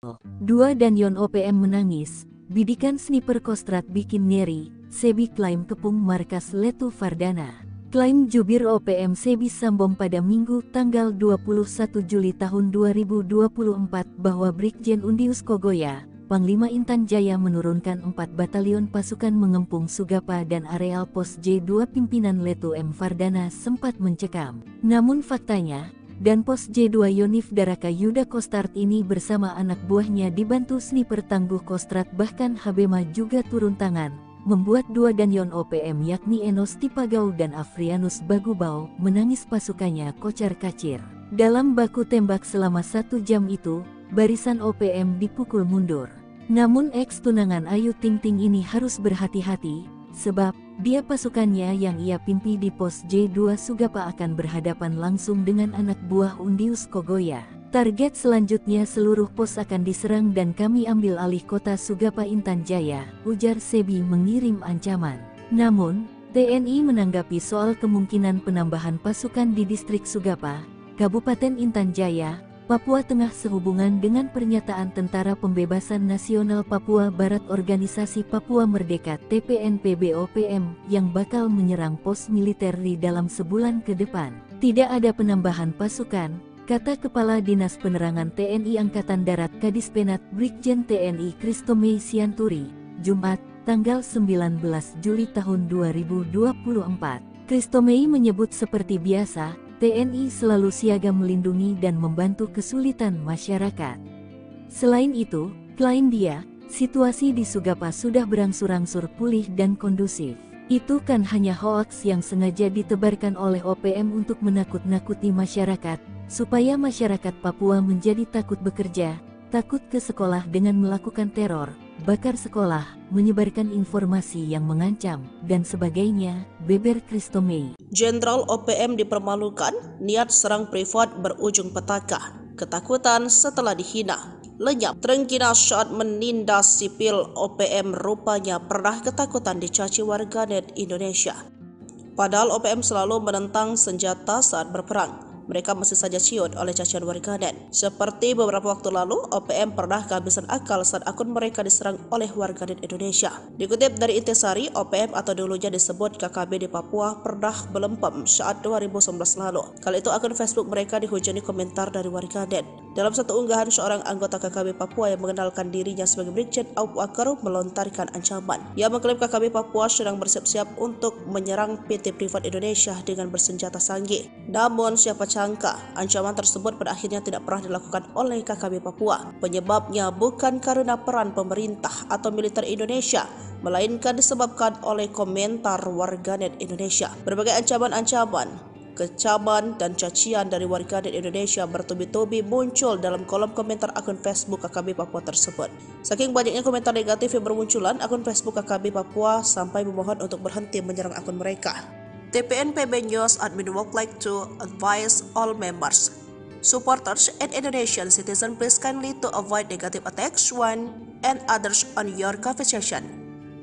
2 dan Yon OPM menangis, bidikan sniper Kostrad bikin nyeri, Sebi klaim kepung markas Letu Fardana. Klaim jubir OPM Sebi Sambong pada Minggu tanggal 21 Juli tahun 2024 bahwa Brigjen Undius Kogoya, Panglima Intan Jaya menurunkan 4 batalion pasukan mengepung Sugapa dan areal pos J2 pimpinan Letu M. Fardana sempat mencekam. Namun faktanya, dan pos J2 Yonif Daraka Yuda Kostrat ini bersama anak buahnya dibantu sniper tangguh Kostrat bahkan Habema juga turun tangan, membuat 2 danyon OPM yakni Enos Tipagau dan Afrianus Bagubau menangis pasukannya kocar-kacir. Dalam baku tembak selama 1 jam itu, barisan OPM dipukul mundur. Namun ex-tunangan Ayu Ting Ting ini harus berhati-hati, sebab dia pasukannya yang ia pimpi di pos J2 Sugapa akan berhadapan langsung dengan anak buah Undius Kogoya. Target selanjutnya seluruh pos akan diserang dan kami ambil alih kota Sugapa Intan Jaya, ujar Sebi mengirim ancaman. Namun, TNI menanggapi soal kemungkinan penambahan pasukan di distrik Sugapa, Kabupaten Intan Jaya, Papua Tengah sehubungan dengan pernyataan Tentara Pembebasan Nasional Papua Barat Organisasi Papua Merdeka TPNPB OPM yang bakal menyerang pos militer di dalam sebulan ke depan. Tidak ada penambahan pasukan, kata Kepala Dinas Penerangan TNI Angkatan Darat Kadispenat Brigjen TNI Kristomei Sianturi, Jumat, tanggal 19 Juli tahun 2024. Kristomei menyebut seperti biasa, TNI selalu siaga melindungi dan membantu kesulitan masyarakat. Selain itu, klaim dia, situasi di Sugapa sudah berangsur-angsur pulih dan kondusif. Itu kan hanya hoaks yang sengaja ditebarkan oleh OPM untuk menakut-nakuti masyarakat, supaya masyarakat Papua menjadi takut bekerja, takut ke sekolah dengan melakukan teror, bakar sekolah, menyebarkan informasi yang mengancam, dan sebagainya, beber Kristomei. Jenderal OPM dipermalukan, niat serang privat berujung petaka. Ketakutan setelah dihina. Lenyap, terengginas saat menindas sipil OPM rupanya pernah ketakutan dicaci warganet Indonesia. Padahal OPM selalu menentang senjata saat berperang. Mereka masih saja ciut oleh cacian warganet. Seperti beberapa waktu lalu, OPM pernah kehabisan akal saat akun mereka diserang oleh warganet Indonesia. Dikutip dari Intisari, OPM atau dulunya disebut KKB di Papua pernah melempem saat 2019 lalu. Kali itu akun Facebook mereka dihujani komentar dari warganet. Dalam satu unggahan, seorang anggota KKB Papua yang mengenalkan dirinya sebagai Brigjen Aup Wakaru melontarkan ancaman. Ia mengklaim KKB Papua sedang bersiap-siap untuk menyerang PT Privat Indonesia dengan bersenjata sanggih. Namun siapa sangka, ancaman tersebut pada akhirnya tidak pernah dilakukan oleh KKB Papua. Penyebabnya bukan karena peran pemerintah atau militer Indonesia, melainkan disebabkan oleh komentar warganet Indonesia. Berbagai ancaman-ancaman, kecaman dan cacian dari warganet Indonesia bertubi-tubi muncul dalam kolom komentar akun Facebook KKB Papua tersebut. Saking banyaknya komentar negatif yang bermunculan, akun Facebook KKB Papua sampai memohon untuk berhenti menyerang akun mereka. TPNPB News admin would like to advise all members, supporters, and Indonesian citizens please kindly to avoid negative attacks one and others on your conversation.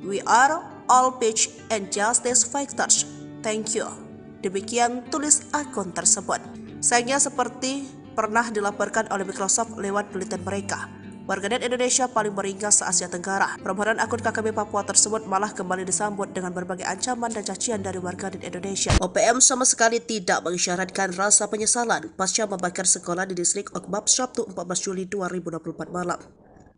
We are all peace and justice fighters. Thank you. Demikian tulis akun tersebut. Sayangnya seperti pernah dilaporkan oleh Microsoft lewat penelitian mereka, warganet Indonesia paling beringas se-Asia Tenggara. Permohonan akun KKB Papua tersebut malah kembali disambut dengan berbagai ancaman dan cacian dari warganet Indonesia. OPM sama sekali tidak mengisyaratkan rasa penyesalan pasca membakar sekolah di distrik Okbab Sabtu 14 Juli 2024 malam.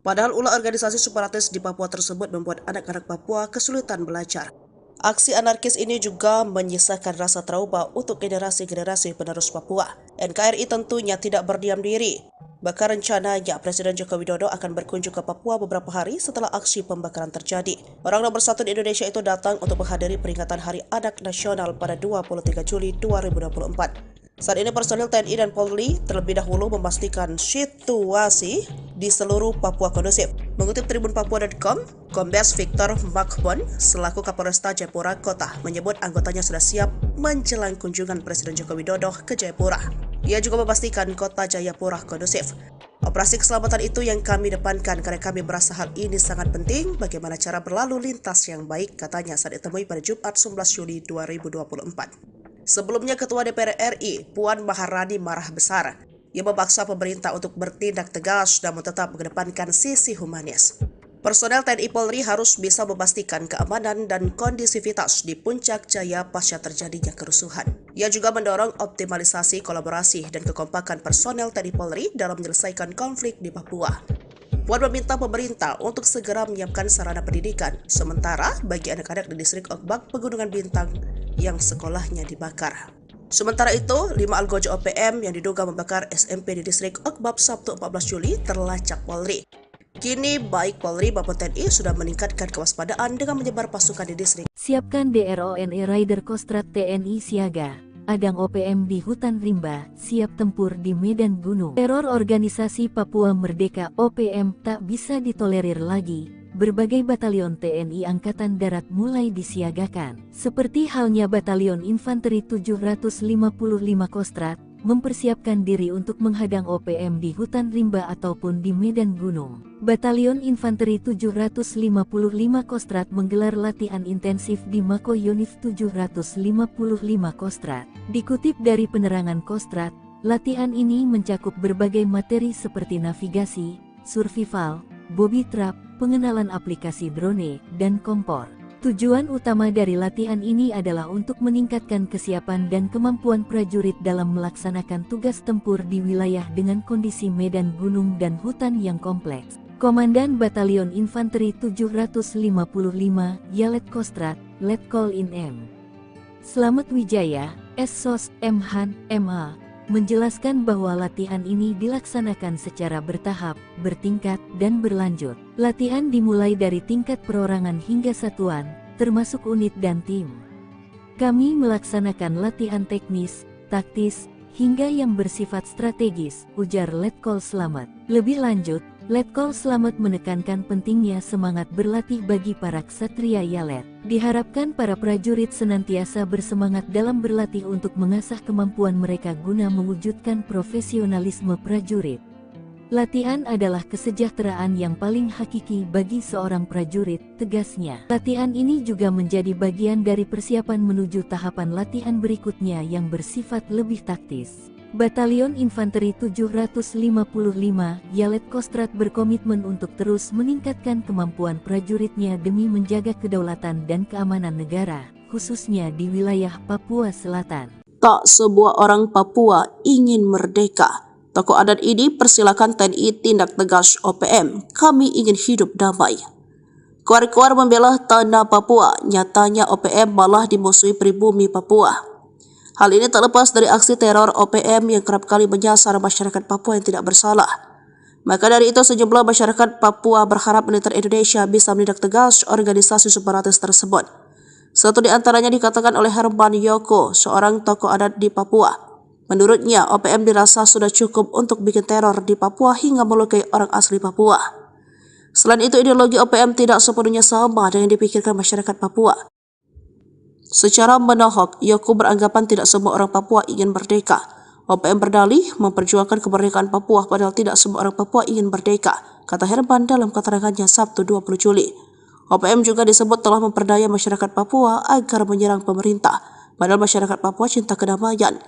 Padahal ulah organisasi separatis di Papua tersebut membuat anak-anak Papua kesulitan belajar. Aksi anarkis ini juga menyisakan rasa trauma untuk generasi-generasi penerus Papua. NKRI tentunya tidak berdiam diri. Bahkan rencananya Presiden Joko Widodo akan berkunjung ke Papua beberapa hari setelah aksi pembakaran terjadi. Orang nomor satu di Indonesia itu datang untuk menghadiri peringatan Hari Anak Nasional pada 23 Juli 2024. Saat ini personil TNI dan Polri terlebih dahulu memastikan situasi di seluruh Papua kondusif. Mengutip tribunpapua.com, Kombes Victor Makbon selaku Kapolresta Jayapura Kota menyebut anggotanya sudah siap menjelang kunjungan Presiden Joko Widodo ke Jayapura. Ia juga memastikan kota Jayapura kondusif. Operasi keselamatan itu yang kami depankan karena kami merasa hal ini sangat penting bagaimana cara berlalu lintas yang baik, katanya saat ditemui pada Jumat 11 Juli 2024. Sebelumnya Ketua DPR RI Puan Maharani marah besar. Ia memaksa pemerintah untuk bertindak tegas dan tetap mengedepankan sisi humanis. Personel TNI Polri harus bisa memastikan keamanan dan kondisivitas di Puncak Jaya pasca terjadinya kerusuhan. Ia juga mendorong optimalisasi kolaborasi dan kekompakan personel TNI Polri dalam menyelesaikan konflik di Papua. Puan meminta pemerintah untuk segera menyiapkan sarana pendidikan, sementara bagi anak-anak di distrik Okbab Pegunungan Bintang yang sekolahnya dibakar. Sementara itu, 5 algojo OPM yang diduga membakar SMP di distrik Okbab Sabtu 14 Juli terlacak Polri. Kini baik Polri maupun TNI sudah meningkatkan kewaspadaan dengan menyebar pasukan di distrik. Siapkan DRONE Rider Kostrad TNI siaga. Adang OPM di hutan rimba, siap tempur di medan gunung. Teror organisasi Papua Merdeka OPM tak bisa ditolerir lagi. Berbagai batalion TNI Angkatan Darat mulai disiagakan. Seperti halnya Batalion Infanteri 755 Kostrad, mempersiapkan diri untuk menghadang OPM di hutan rimba ataupun di medan gunung. Batalion Infanteri 755 Kostrad menggelar latihan intensif di Mako Yonif 755 Kostrad. Dikutip dari penerangan Kostrad, latihan ini mencakup berbagai materi seperti navigasi, survival, booby trap, pengenalan aplikasi drone, dan kompor. Tujuan utama dari latihan ini adalah untuk meningkatkan kesiapan dan kemampuan prajurit dalam melaksanakan tugas tempur di wilayah dengan kondisi medan gunung dan hutan yang kompleks. Komandan Batalion Infanteri 755 Yalet Kostrad, Letkol In M. Slamet Wijaya, SSOS M. Han, MA, menjelaskan bahwa latihan ini dilaksanakan secara bertahap, bertingkat, dan berlanjut. Latihan dimulai dari tingkat perorangan hingga satuan, termasuk unit dan tim. Kami melaksanakan latihan teknis, taktis, hingga yang bersifat strategis, ujar Letkol Slamet. Lebih lanjut, Letkol Slamet menekankan pentingnya semangat berlatih bagi para ksatria Yalet. Diharapkan para prajurit senantiasa bersemangat dalam berlatih untuk mengasah kemampuan mereka guna mewujudkan profesionalisme prajurit. Latihan adalah kesejahteraan yang paling hakiki bagi seorang prajurit, tegasnya. Latihan ini juga menjadi bagian dari persiapan menuju tahapan latihan berikutnya yang bersifat lebih taktis. Batalion Infanteri 755 Yalet Kostrad berkomitmen untuk terus meningkatkan kemampuan prajuritnya demi menjaga kedaulatan dan keamanan negara, khususnya di wilayah Papua Selatan. Tak sebuah orang Papua ingin merdeka. Tokoh adat ini persilakan TNI tindak tegas OPM. Kami ingin hidup damai. Kuar-kuar membela tanah Papua, nyatanya OPM malah dimusuhi pribumi Papua. Hal ini tak lepas dari aksi teror OPM yang kerap kali menyasar masyarakat Papua yang tidak bersalah. Maka dari itu sejumlah masyarakat Papua berharap militer Indonesia bisa menindak tegas organisasi separatis tersebut. Satu di antaranya dikatakan oleh Herman Yoko, seorang tokoh adat di Papua. Menurutnya, OPM dirasa sudah cukup untuk bikin teror di Papua hingga melukai orang asli Papua. Selain itu, ideologi OPM tidak sepenuhnya sama dengan dipikirkan masyarakat Papua. Secara menohok, Yoko beranggapan tidak semua orang Papua ingin merdeka. OPM berdalih memperjuangkan kemerdekaan Papua padahal tidak semua orang Papua ingin merdeka, kata Herman dalam keterangannya Sabtu 20 Juli. OPM juga disebut telah memperdaya masyarakat Papua agar menyerang pemerintah, padahal masyarakat Papua cinta kedamaian.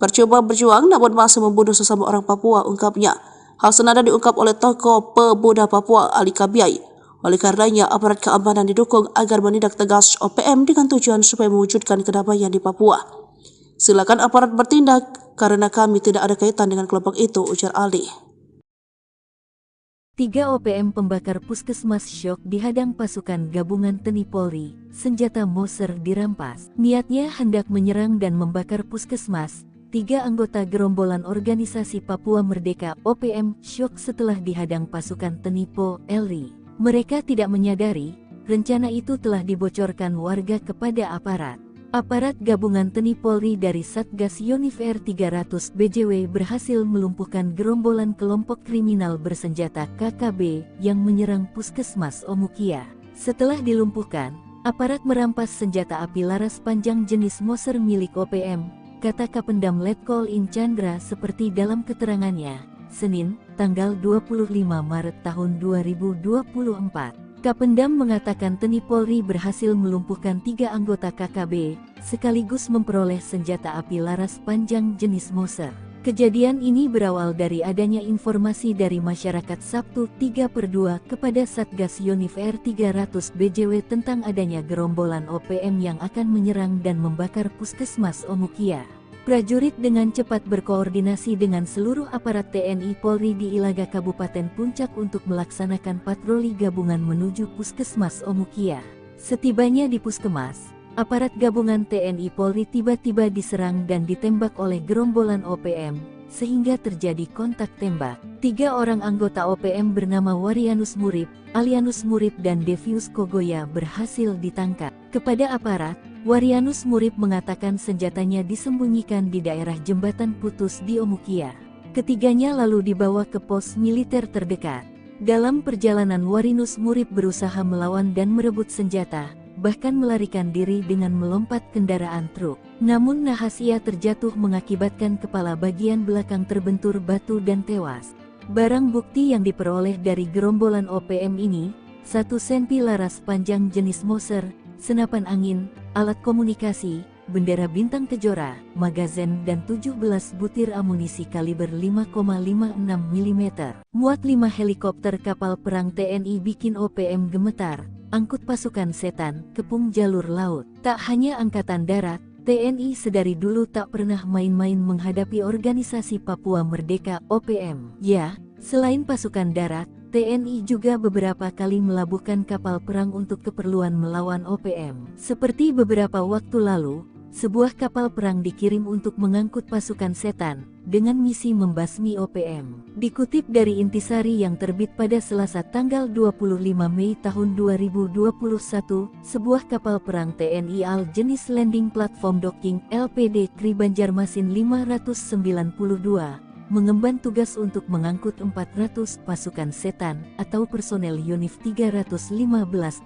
Percuma berjuang namun masih membunuh sesama orang Papua, ungkapnya. Hal senada diungkap oleh tokoh pemuda Papua Ali Kabiai. Oleh karenanya, aparat keamanan didukung agar menindak tegas OPM dengan tujuan supaya mewujudkan kedamaian di Papua. Silakan aparat bertindak karena kami tidak ada kaitan dengan kelompok itu, ujar Ali. 3 OPM pembakar puskesmas syok dihadang pasukan gabungan TNI Polri, senjata Moser dirampas. Niatnya hendak menyerang dan membakar puskesmas. 3 anggota gerombolan organisasi Papua Merdeka OPM syok setelah dihadang pasukan TNI Polri. Mereka tidak menyadari, rencana itu telah dibocorkan warga kepada aparat. Aparat gabungan TNI Polri dari Satgas Yonif R300 BJW berhasil melumpuhkan gerombolan kelompok kriminal bersenjata KKB yang menyerang Puskesmas Omukia. Setelah dilumpuhkan, aparat merampas senjata api laras panjang jenis Moser milik OPM, kata Kapendam Letkol In Chandra seperti dalam keterangannya. Senin, tanggal 25 Maret tahun 2024. Kapendam mengatakan TNI Polri berhasil melumpuhkan 3 anggota KKB, sekaligus memperoleh senjata api laras panjang jenis Moser. Kejadian ini berawal dari adanya informasi dari masyarakat Sabtu 3/2 kepada Satgas Yonif R300 BJW tentang adanya gerombolan OPM yang akan menyerang dan membakar Puskesmas Omukia. Prajurit dengan cepat berkoordinasi dengan seluruh aparat TNI Polri di Ilaga Kabupaten Puncak untuk melaksanakan patroli gabungan menuju Puskesmas Omukia. Setibanya di Puskesmas, aparat gabungan TNI Polri tiba-tiba diserang dan ditembak oleh gerombolan OPM, sehingga terjadi kontak tembak. 3 orang anggota OPM bernama Warianus Murib, Alianus Murib dan Devius Kogoya berhasil ditangkap. Kepada aparat, Warianus Murib mengatakan senjatanya disembunyikan di daerah jembatan putus di Omukia. Ketiganya lalu dibawa ke pos militer terdekat. Dalam perjalanan Warianus Murib berusaha melawan dan merebut senjata, bahkan melarikan diri dengan melompat kendaraan truk. Namun nahas ia terjatuh mengakibatkan kepala bagian belakang terbentur batu dan tewas. Barang bukti yang diperoleh dari gerombolan OPM ini, 1 senpi laras panjang jenis Moser, senapan angin, alat komunikasi, bendera bintang kejora, magazen dan 17 butir amunisi kaliber 5,56 mm. Muat 5 helikopter kapal perang TNI bikin OPM gemetar, angkut pasukan setan, kepung jalur laut. Tak hanya angkatan darat, TNI sedari dulu tak pernah main-main menghadapi organisasi Papua Merdeka OPM. Ya, selain pasukan darat, TNI juga beberapa kali melabuhkan kapal perang untuk keperluan melawan OPM. Seperti beberapa waktu lalu, sebuah kapal perang dikirim untuk mengangkut pasukan setan, dengan misi membasmi OPM. Dikutip dari Intisari yang terbit pada Selasa tanggal 25 Mei tahun 2021, sebuah kapal perang TNI AL jenis Landing Platform Docking LPD Kri Banjarmasin 592, mengemban tugas untuk mengangkut 400 pasukan setan atau personel Yonif 315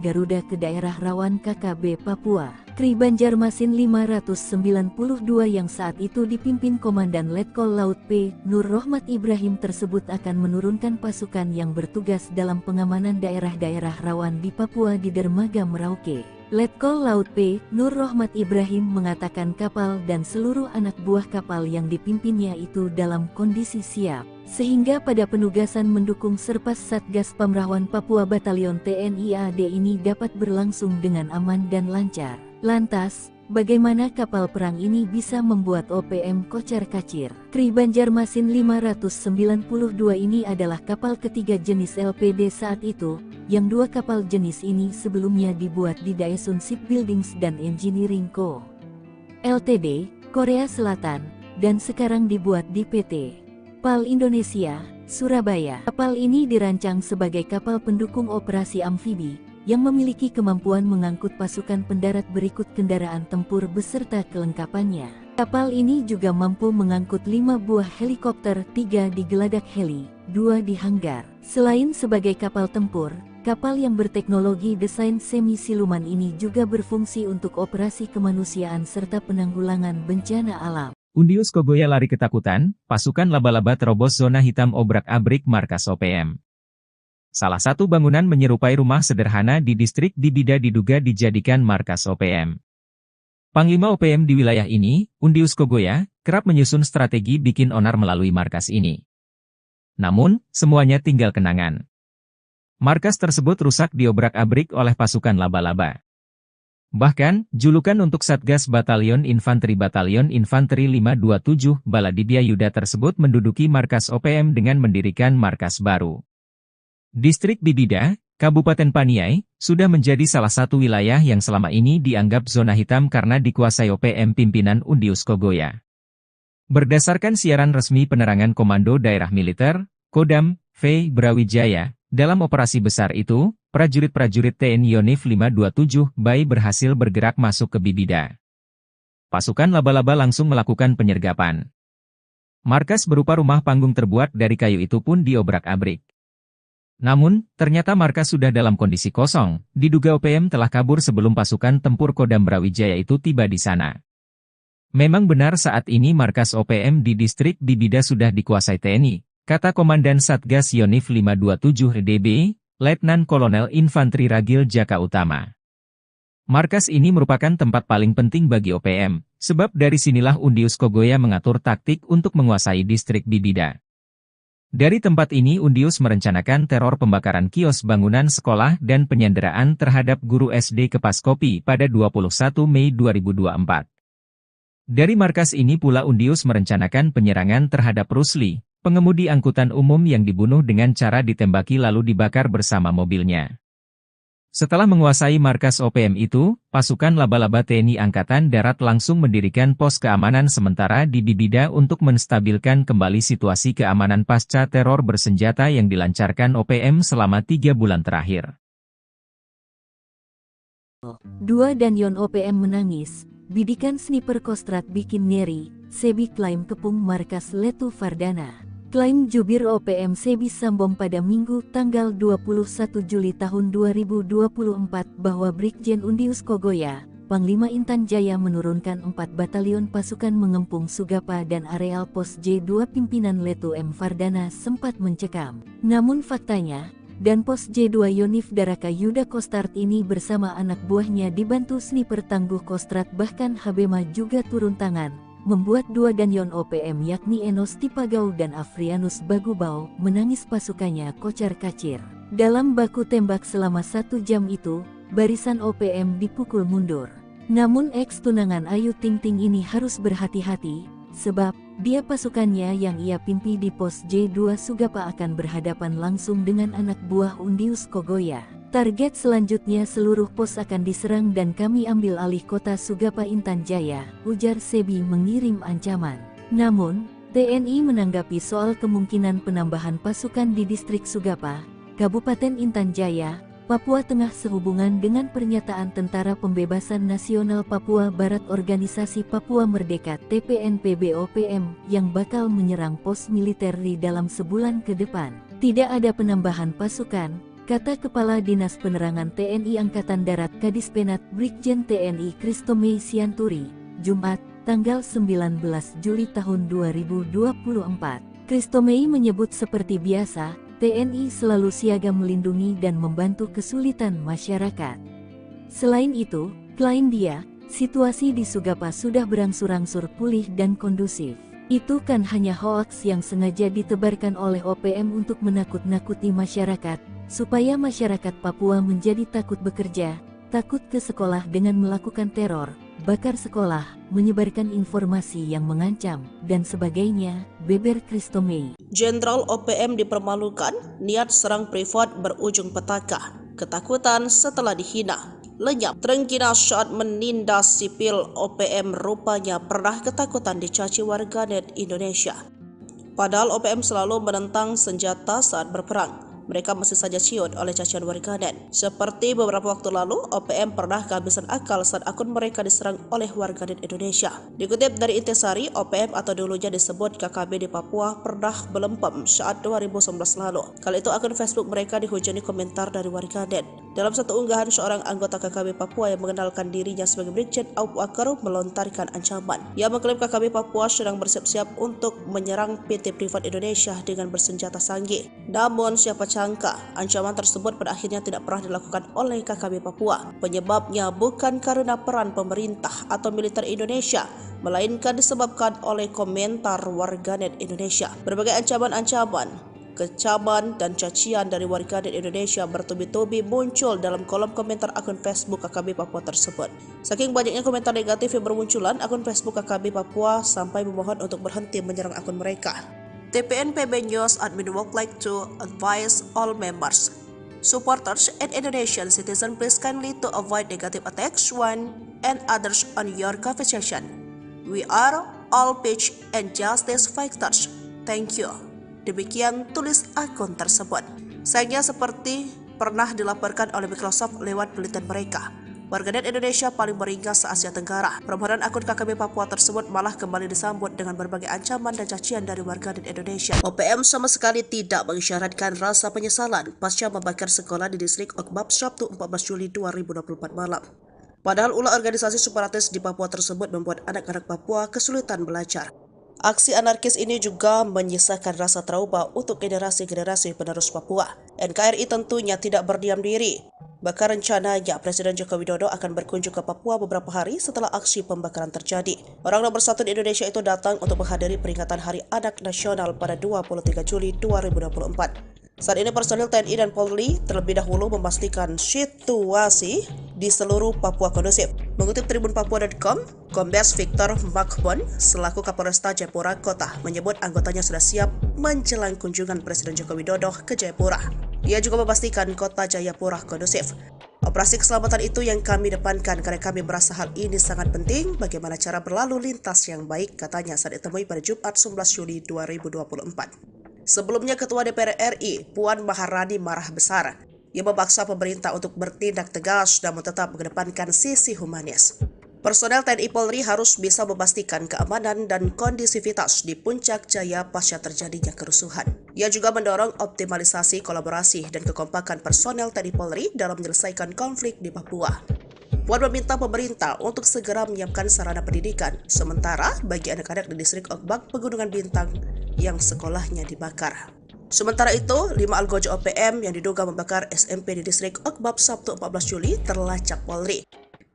Garuda ke daerah rawan KKB Papua. Kri Banjarmasin 592 yang saat itu dipimpin Komandan Letkol Laut P. Nur Rohmat Ibrahim tersebut akan menurunkan pasukan yang bertugas dalam pengamanan daerah-daerah rawan di Papua di dermaga Merauke. Letkol Laut P. Nur Rohmat Ibrahim mengatakan kapal dan seluruh anak buah kapal yang dipimpinnya itu dalam kondisi siap, sehingga pada penugasan mendukung Serpas Satgas Pamrawan Papua Batalion TNI AD ini dapat berlangsung dengan aman dan lancar. Lantas, bagaimana kapal perang ini bisa membuat OPM kocar-kacir? Kri Banjarmasin 592 ini adalah kapal ketiga jenis LPD saat itu, yang 2 kapal jenis ini sebelumnya dibuat di Daesun Shipbuildings dan Engineering Co. Ltd, Korea Selatan, dan sekarang dibuat di PT PAL Indonesia, Surabaya. Kapal ini dirancang sebagai kapal pendukung operasi amfibi, yang memiliki kemampuan mengangkut pasukan pendarat berikut kendaraan tempur beserta kelengkapannya. Kapal ini juga mampu mengangkut 5 buah helikopter, 3 di geladak heli, 2 di hanggar. Selain sebagai kapal tempur, Kapal yang berteknologi desain semi-siluman ini juga berfungsi untuk operasi kemanusiaan serta penanggulangan bencana alam. Undius Kogoya lari ketakutan, pasukan laba-laba terobos zona hitam obrak-abrik markas OPM. Salah satu bangunan menyerupai rumah sederhana di distrik Bibida diduga dijadikan markas OPM. Panglima OPM di wilayah ini, Undius Kogoya, kerap menyusun strategi bikin onar melalui markas ini. Namun, semuanya tinggal kenangan. Markas tersebut rusak diobrak-abrik oleh pasukan laba-laba. Bahkan, julukan untuk Satgas Batalion Infanteri 527 Baladibia Yuda tersebut menduduki markas OPM dengan mendirikan markas baru. Distrik Bibida, Kabupaten Paniai, sudah menjadi salah satu wilayah yang selama ini dianggap zona hitam karena dikuasai OPM pimpinan Undius Kogoya. Berdasarkan siaran resmi penerangan Komando Daerah Militer, Kodam, V. Brawijaya, dalam operasi besar itu, prajurit-prajurit TNI Yonif 527 BAI berhasil bergerak masuk ke Bibida. Pasukan laba-laba langsung melakukan penyergapan. Markas berupa rumah panggung terbuat dari kayu itu pun diobrak-abrik. Namun, ternyata markas sudah dalam kondisi kosong, diduga OPM telah kabur sebelum pasukan tempur Kodam Brawijaya itu tiba di sana. Memang benar saat ini markas OPM di distrik Bibida sudah dikuasai TNI, kata Komandan Satgas Yonif 527 DB, Letnan Kolonel Infanteri Ragil Jaka Utama. Markas ini merupakan tempat paling penting bagi OPM, sebab dari sinilah Undius Kogoya mengatur taktik untuk menguasai distrik Bibida. Dari tempat ini Undius merencanakan teror pembakaran kios bangunan sekolah dan penyanderaan terhadap guru SD Kepaskopi pada 21 Mei 2024. Dari markas ini pula Undius merencanakan penyerangan terhadap Rusli, pengemudi angkutan umum yang dibunuh dengan cara ditembaki lalu dibakar bersama mobilnya. Setelah menguasai markas OPM itu, pasukan laba-laba TNI Angkatan Darat langsung mendirikan pos keamanan sementara di Bibida untuk menstabilkan kembali situasi keamanan pasca teror bersenjata yang dilancarkan OPM selama 3 bulan terakhir. 2 Danyon OPM menangis, bidikan sniper Kostrad bikin nyeri, Sebi klaim kepung markas Letu Fardana. Klaim jubir OPM Sebi Sambom pada Minggu tanggal 21 Juli tahun 2024 bahwa Brigjen Undius Kogoya, Panglima Intan Jaya menurunkan 4 batalion pasukan mengepung Sugapa dan areal pos J2 pimpinan Letu M. Fardana sempat mencekam. Namun faktanya, dan pos J2 Yonif Daraka Yuda Kostrat ini bersama anak buahnya dibantu sniper tangguh Kostrat bahkan Habema juga turun tangan, membuat 2 Danyon OPM yakni Enos Tipagau dan Afrianus Bagubau menangis pasukannya kocar-kacir. Dalam baku tembak selama 1 jam itu, barisan OPM dipukul mundur. Namun ex-tunangan Ayu Ting Ting ini harus berhati-hati, sebab dia pasukannya yang ia pimpi di pos J2 Sugapa akan berhadapan langsung dengan anak buah Undius Kogoya. Target selanjutnya seluruh pos akan diserang dan kami ambil alih kota Sugapa Intan Jaya, ujar Sebi mengirim ancaman. Namun, TNI menanggapi soal kemungkinan penambahan pasukan di distrik Sugapa, Kabupaten Intan Jaya, Papua Tengah sehubungan dengan pernyataan Tentara Pembebasan Nasional Papua Barat Organisasi Papua Merdeka TPNPB OPM yang bakal menyerang pos militer di dalam sebulan ke depan. Tidak ada penambahan pasukan, kata Kepala Dinas Penerangan TNI Angkatan Darat Kadispenat Brigjen TNI Kristomei Sianturi, Jumat, tanggal 19 Juli tahun 2024. Kristomei menyebut seperti biasa, TNI selalu siaga melindungi dan membantu kesulitan masyarakat. Selain itu, klaim dia, situasi di Sugapa sudah berangsur-angsur pulih dan kondusif. Itu kan hanya hoaks yang sengaja ditebarkan oleh OPM untuk menakut-nakuti masyarakat, supaya masyarakat Papua menjadi takut bekerja, takut ke sekolah dengan melakukan teror, bakar sekolah, menyebarkan informasi yang mengancam, dan sebagainya, beber Kristomei. Jenderal OPM dipermalukan, niat serang privat berujung petaka, ketakutan setelah dihina. Lenyap, terengginas saat menindas sipil OPM rupanya pernah ketakutan dicaci warganet Indonesia. Padahal OPM selalu menentang senjata saat berperang. mereka masih saja ciut oleh cacian warganet. Seperti beberapa waktu lalu, OPM pernah kehabisan akal saat akun mereka diserang oleh warganet Indonesia. Dikutip dari Intisari, OPM atau dulunya disebut KKB di Papua pernah melempem saat 2019 lalu. Kali itu akun Facebook mereka dihujani komentar dari warganet. Dalam satu unggahan, seorang anggota KKB Papua yang mengenalkan dirinya sebagai Brigjen Abu Bakar melontarkan ancaman. Ia mengklaim KKB Papua sedang bersiap-siap untuk menyerang PT Privat Indonesia dengan bersenjata canggih. Namun siapa sangka, ancaman tersebut pada akhirnya tidak pernah dilakukan oleh KKB Papua. Penyebabnya bukan karena peran pemerintah atau militer Indonesia, melainkan disebabkan oleh komentar warganet Indonesia. Berbagai ancaman-ancaman, kecaman dan cacian dari warganet Indonesia bertubi-tubi muncul dalam kolom komentar akun Facebook KKB Papua tersebut. Saking banyaknya komentar negatif yang bermunculan, akun Facebook KKB Papua sampai memohon untuk berhenti menyerang akun mereka. TPNPB News admin would like to advise all members, supporters, and Indonesian citizens please kindly to avoid negative attacks one and others on your conversation. We are all peace and justice fighters. Thank you. Demikian tulis akun tersebut. Sayangnya seperti pernah dilaporkan oleh Microsoft lewat penelitian mereka, warganet Indonesia paling beringas se-Asia Tenggara. Permohonan akun KKB Papua tersebut malah kembali disambut dengan berbagai ancaman dan cacian dari warganet Indonesia. OPM sama sekali tidak mengisyaratkan rasa penyesalan pasca membakar sekolah di distrik Okbab Sabtu 14 Juli 2024 malam. Padahal ulah organisasi separatis di Papua tersebut membuat anak-anak Papua kesulitan belajar. Aksi anarkis ini juga menyisakan rasa trauma untuk generasi-generasi penerus Papua. NKRI tentunya tidak berdiam diri. Bahkan rencananya Presiden Joko Widodo akan berkunjung ke Papua beberapa hari setelah aksi pembakaran terjadi. Orang nomor satu di Indonesia itu datang untuk menghadiri peringatan Hari Anak Nasional pada 23 Juli 2024. Saat ini personil TNI dan Polri terlebih dahulu memastikan situasi di seluruh Papua kondusif. Mengutip tribunpapua.com, Kombes Victor Makbon selaku Kapolresta Jayapura Kota menyebut anggotanya sudah siap menjelang kunjungan Presiden Joko Widodo ke Jayapura. Ia juga memastikan kota Jayapura kondusif. Operasi keselamatan itu yang kami depankan karena kami merasa hal ini sangat penting bagaimana cara berlalu lintas yang baik, katanya saat ditemui pada Jumat 11 Juli 2024. Sebelumnya Ketua DPR RI Puan Maharani marah besar. Ia memaksa pemerintah untuk bertindak tegas dan tetap mengedepankan sisi humanis. Personel TNI Polri harus bisa memastikan keamanan dan kondisivitas di Puncak Jaya pasca terjadinya kerusuhan. Ia juga mendorong optimalisasi kolaborasi dan kekompakan personel TNI Polri dalam menyelesaikan konflik di Papua. Puan meminta pemerintah untuk segera menyiapkan sarana pendidikan, sementara bagi anak-anak di distrik Okbak Pegunungan Bintang yang sekolahnya dibakar. Sementara itu, 5 algojo OPM yang diduga membakar SMP di distrik Okbab Sabtu 14 Juli terlacak Polri.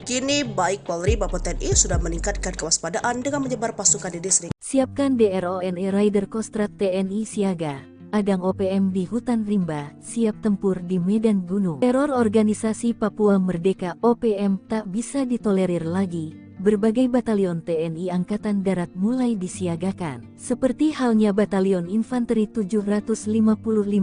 Kini baik Polri maupun TNI sudah meningkatkan kewaspadaan dengan menyebar pasukan di distrik. Siapkan DRONE Rider Kostrad TNI siaga. Adang OPM di hutan rimba, siap tempur di medan gunung. Teror organisasi Papua Merdeka OPM tak bisa ditolerir lagi. Berbagai batalion TNI Angkatan Darat mulai disiagakan. Seperti halnya Batalion Infanteri 755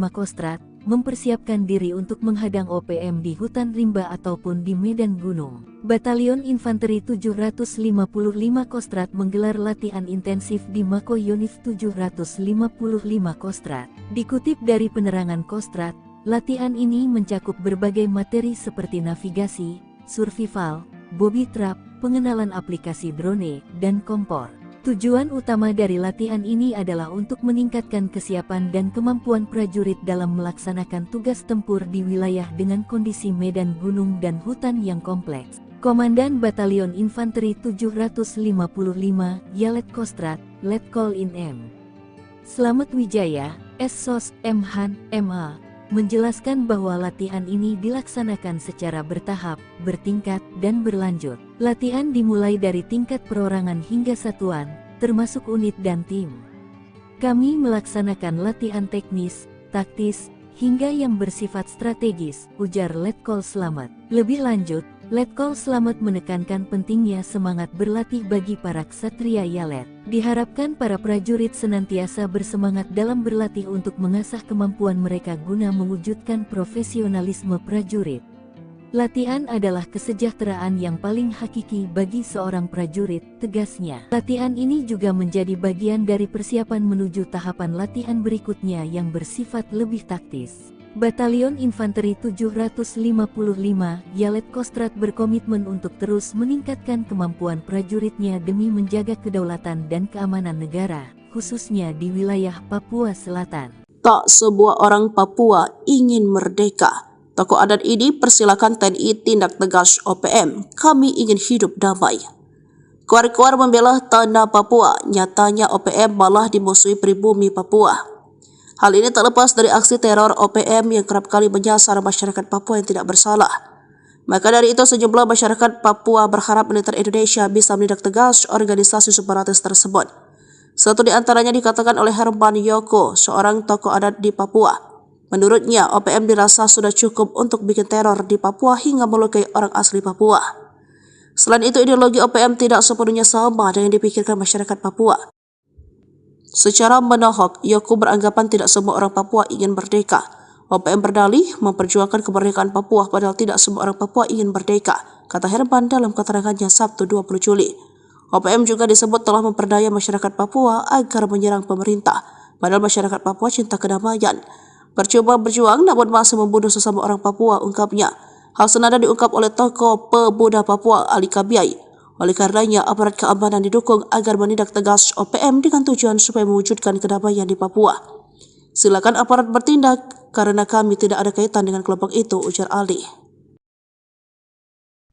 Kostrad, mempersiapkan diri untuk menghadang OPM di hutan rimba ataupun di medan gunung. Batalion Infanteri 755 Kostrad menggelar latihan intensif di Mako Yonif 755 Kostrad. Dikutip dari penerangan Kostrad, latihan ini mencakup berbagai materi seperti navigasi, survival, booby trap, pengenalan aplikasi drone, dan kompor. Tujuan utama dari latihan ini adalah untuk meningkatkan kesiapan dan kemampuan prajurit dalam melaksanakan tugas tempur di wilayah dengan kondisi medan gunung dan hutan yang kompleks. Komandan Batalion Infanteri 755 Yalet Kostrad, Letkol In M. Slamet Wijaya, SSOS M. Han, MA, menjelaskan bahwa latihan ini dilaksanakan secara bertahap, bertingkat, dan berlanjut. Latihan dimulai dari tingkat perorangan hingga satuan, termasuk unit dan tim. Kami melaksanakan latihan teknis, taktis, hingga yang bersifat strategis, ujar Letkol Slamet. Lebih lanjut, Letkol Slamet menekankan pentingnya semangat berlatih bagi para ksatria Yalet. Diharapkan para prajurit senantiasa bersemangat dalam berlatih untuk mengasah kemampuan mereka guna mewujudkan profesionalisme prajurit. Latihan adalah kesejahteraan yang paling hakiki bagi seorang prajurit, tegasnya. Latihan ini juga menjadi bagian dari persiapan menuju tahapan latihan berikutnya yang bersifat lebih taktis. Batalion Infanteri 755 Yalet Kostrad berkomitmen untuk terus meningkatkan kemampuan prajuritnya demi menjaga kedaulatan dan keamanan negara, khususnya di wilayah Papua Selatan. Tak sebuah orang Papua ingin merdeka. Tokoh adat ini persilakan TNI tindak tegas OPM. Kami ingin hidup damai. Kuar-kuar membela tanah Papua, nyatanya OPM malah dimusuhi pribumi Papua. Hal ini tak lepas dari aksi teror OPM yang kerap kali menyasar masyarakat Papua yang tidak bersalah. Maka dari itu sejumlah masyarakat Papua berharap militer Indonesia bisa menindak tegas organisasi separatis tersebut. Satu di antaranya dikatakan oleh Herman Yoko, seorang tokoh adat di Papua. Menurutnya, OPM dirasa sudah cukup untuk bikin teror di Papua hingga melukai orang asli Papua. Selain itu, ideologi OPM tidak sepenuhnya sama dengan yang dipikirkan masyarakat Papua. Secara menohok, Yoko beranggapan tidak semua orang Papua ingin merdeka. OPM berdalih memperjuangkan kemerdekaan Papua padahal tidak semua orang Papua ingin merdeka, kata Herman dalam keterangannya Sabtu 20 Juli. OPM juga disebut telah memperdaya masyarakat Papua agar menyerang pemerintah, padahal masyarakat Papua cinta kedamaian. Percuma berjuang namun masih membunuh sesama orang Papua, ungkapnya. Hal senada diungkap oleh tokoh pemuda Papua Ali Kabiai. Oleh karenanya, aparat keamanan didukung agar menindak tegas OPM dengan tujuan supaya mewujudkan kedamaian di Papua. Silakan aparat bertindak, karena kami tidak ada kaitan dengan kelompok itu, ujar Ali.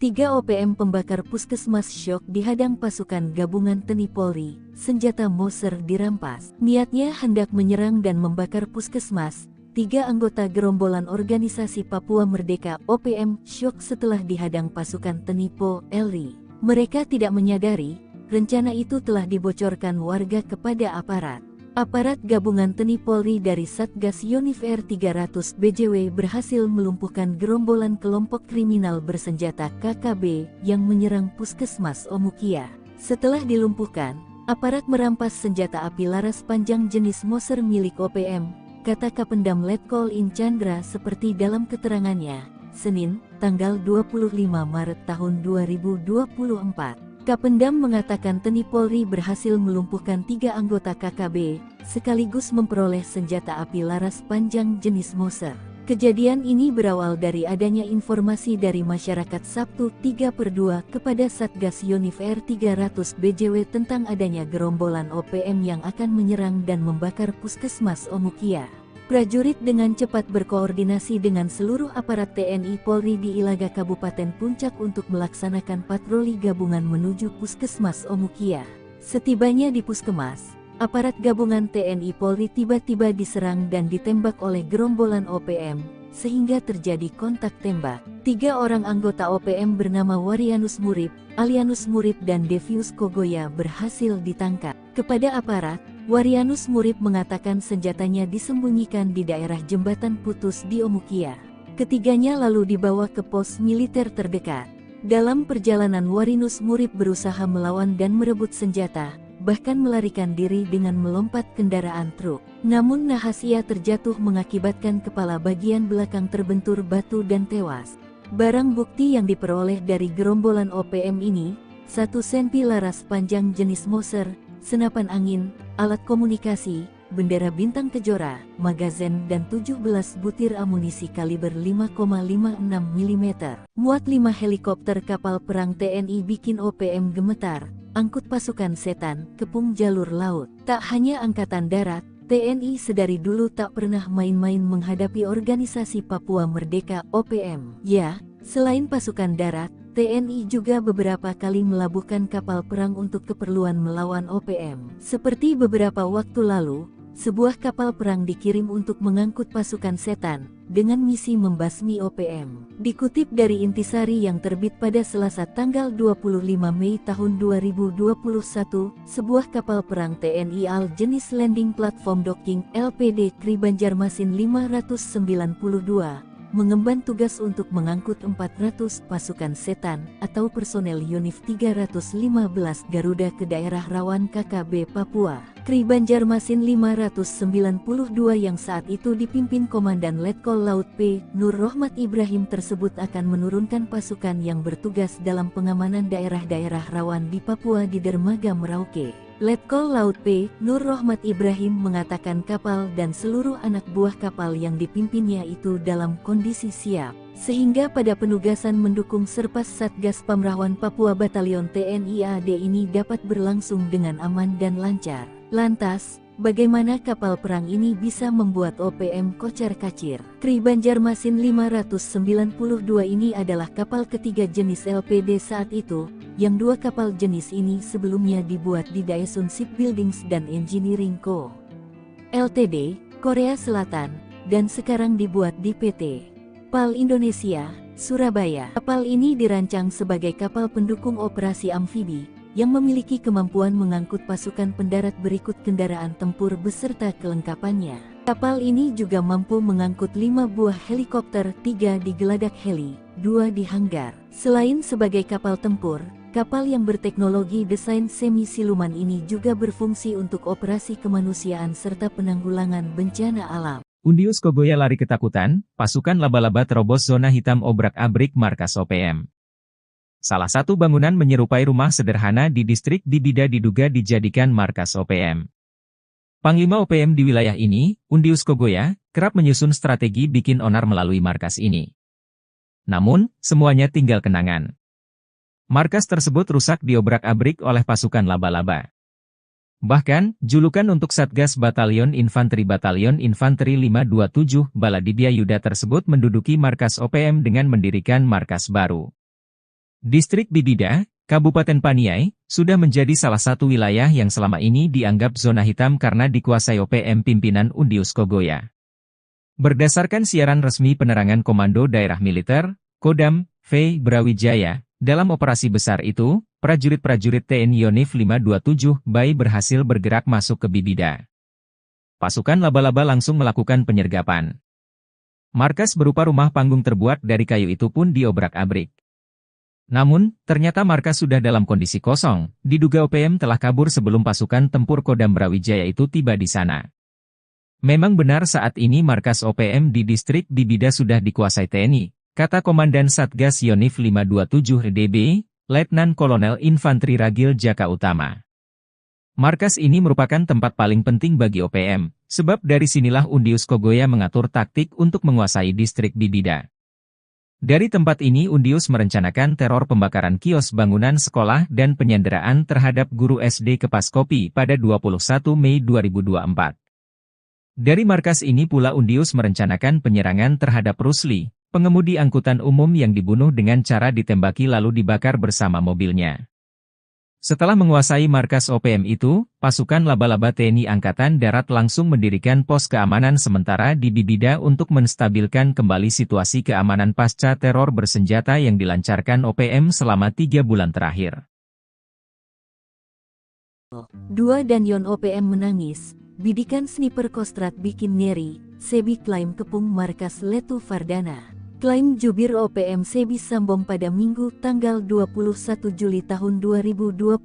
3 OPM pembakar puskesmas syok dihadang pasukan gabungan TNI Polri, senjata Moser dirampas. Niatnya hendak menyerang dan membakar puskesmas. 3 anggota gerombolan organisasi Papua Merdeka OPM syok setelah dihadang pasukan TNI Polri. Mereka tidak menyadari, rencana itu telah dibocorkan warga kepada aparat. Aparat gabungan TNI Polri dari Satgas Yonif R300 BJW berhasil melumpuhkan gerombolan kelompok kriminal bersenjata KKB yang menyerang Puskesmas Omukia. Setelah dilumpuhkan, aparat merampas senjata api laras panjang jenis Moser milik OPM, kata Kapendam Letkol In Chandra seperti dalam keterangannya. Senin, tanggal 25 Maret tahun 2024. Kapendam mengatakan TNI Polri berhasil melumpuhkan 3 anggota KKB, sekaligus memperoleh senjata api laras panjang jenis Moser. Kejadian ini berawal dari adanya informasi dari masyarakat Sabtu 3/2 kepada Satgas Yonif R300 BJW tentang adanya gerombolan OPM yang akan menyerang dan membakar Puskesmas Omukia. Prajurit dengan cepat berkoordinasi dengan seluruh aparat TNI Polri di Ilaga Kabupaten Puncak untuk melaksanakan patroli gabungan menuju Puskesmas Omukia. Setibanya di Puskesmas, aparat gabungan TNI Polri tiba-tiba diserang dan ditembak oleh gerombolan OPM, sehingga terjadi kontak tembak. 3 orang anggota OPM bernama Warianus Murib, Alianus Murib dan Devius Kogoya berhasil ditangkap. Kepada aparat, Warianus Murib mengatakan senjatanya disembunyikan di daerah jembatan putus di Omukia. Ketiganya lalu dibawa ke pos militer terdekat. Dalam perjalanan Warianus Murib berusaha melawan dan merebut senjata, bahkan melarikan diri dengan melompat kendaraan truk. Namun nahas ia terjatuh mengakibatkan kepala bagian belakang terbentur batu dan tewas. Barang bukti yang diperoleh dari gerombolan OPM ini, 1 senpi laras panjang jenis Moser, senapan angin, alat komunikasi, bendera bintang kejora, magazen dan 17 butir amunisi kaliber 5,56 mm. Muat 5 helikopter kapal perang TNI bikin OPM gemetar, angkut pasukan setan, kepung jalur laut. Tak hanya angkatan darat, TNI sedari dulu tak pernah main-main menghadapi organisasi Papua Merdeka OPM. Ya, selain pasukan darat, TNI juga beberapa kali melabuhkan kapal perang untuk keperluan melawan OPM. Seperti beberapa waktu lalu, sebuah kapal perang dikirim untuk mengangkut pasukan setan, dengan misi membasmi OPM. Dikutip dari Intisari yang terbit pada Selasa tanggal 25 Mei tahun 2021, sebuah kapal perang TNI AL jenis Landing Platform Docking LPD Kri Banjarmasin 592, mengemban tugas untuk mengangkut 400 pasukan setan atau personel Yonif 315 Garuda ke daerah rawan KKB Papua. Kri Banjarmasin 592 yang saat itu dipimpin Komandan Letkol Laut P. Nur Rohmat Ibrahim tersebut akan menurunkan pasukan yang bertugas dalam pengamanan daerah-daerah rawan di Papua di dermaga Merauke. Letkol Laut P. Nur Rohmat Ibrahim mengatakan kapal dan seluruh anak buah kapal yang dipimpinnya itu dalam kondisi siap, sehingga pada penugasan mendukung Serpas Satgas Pamrawan Papua Batalion TNI AD ini dapat berlangsung dengan aman dan lancar. Lantas, bagaimana kapal perang ini bisa membuat OPM kocar-kacir? Kri Banjarmasin 592 ini adalah kapal ketiga jenis LPD saat itu, yang dua kapal jenis ini sebelumnya dibuat di Daesun Shipbuildings dan Engineering Co. Ltd, Korea Selatan, dan sekarang dibuat di PT PAL Indonesia, Surabaya. Kapal ini dirancang sebagai kapal pendukung operasi amfibi, yang memiliki kemampuan mengangkut pasukan pendarat berikut kendaraan tempur beserta kelengkapannya. Kapal ini juga mampu mengangkut 5 buah helikopter, 3 di geladak heli, 2 di hanggar. Selain sebagai kapal tempur, kapal yang berteknologi desain semi-siluman ini juga berfungsi untuk operasi kemanusiaan serta penanggulangan bencana alam. Undius Kogoya lari ketakutan, pasukan laba-laba terobos zona hitam obrak-abrik markas OPM. Salah satu bangunan menyerupai rumah sederhana di distrik Bibida diduga dijadikan markas OPM. Panglima OPM di wilayah ini, Undius Kogoya, kerap menyusun strategi bikin onar melalui markas ini. Namun, semuanya tinggal kenangan. Markas tersebut rusak diobrak-abrik oleh pasukan laba-laba. Bahkan, julukan untuk Satgas Batalion Infanteri 527 Baladibia Yuda tersebut menduduki markas OPM dengan mendirikan markas baru. Distrik Bibida, Kabupaten Paniai, sudah menjadi salah satu wilayah yang selama ini dianggap zona hitam karena dikuasai OPM pimpinan Undius Kogoya. Berdasarkan siaran resmi penerangan Komando Daerah Militer, Kodam, V. Brawijaya, dalam operasi besar itu, prajurit-prajurit TNI Yonif 527 BAI berhasil bergerak masuk ke Bibida. Pasukan laba-laba langsung melakukan penyergapan. Markas berupa rumah panggung terbuat dari kayu itu pun diobrak-abrik. Namun, ternyata markas sudah dalam kondisi kosong, diduga OPM telah kabur sebelum pasukan tempur Kodam Brawijaya itu tiba di sana. Memang benar saat ini markas OPM di distrik Bibida sudah dikuasai TNI, kata Komandan Satgas Yonif 527 DB, Letnan Kolonel Infanteri Ragil Jaka Utama. Markas ini merupakan tempat paling penting bagi OPM, sebab dari sinilah Undius Kogoya mengatur taktik untuk menguasai distrik Bibida. Dari tempat ini Undius merencanakan teror pembakaran kios bangunan sekolah dan penyanderaan terhadap guru SD Kepaskopi pada 21 Mei 2024. Dari markas ini pula Undius merencanakan penyerangan terhadap Rusli, pengemudi angkutan umum yang dibunuh dengan cara ditembaki lalu dibakar bersama mobilnya. Setelah menguasai markas OPM itu, pasukan laba-laba TNI Angkatan Darat langsung mendirikan pos keamanan sementara di Bibida untuk menstabilkan kembali situasi keamanan pasca teror bersenjata yang dilancarkan OPM selama 3 bulan terakhir. 2 Danyon OPM menangis, bidikan sniper Kostrad bikin ngeri, Sebi klaim kepung markas Letu Fardana. Klaim jubir OPM Sebi Sambong pada Minggu tanggal 21 Juli tahun 2024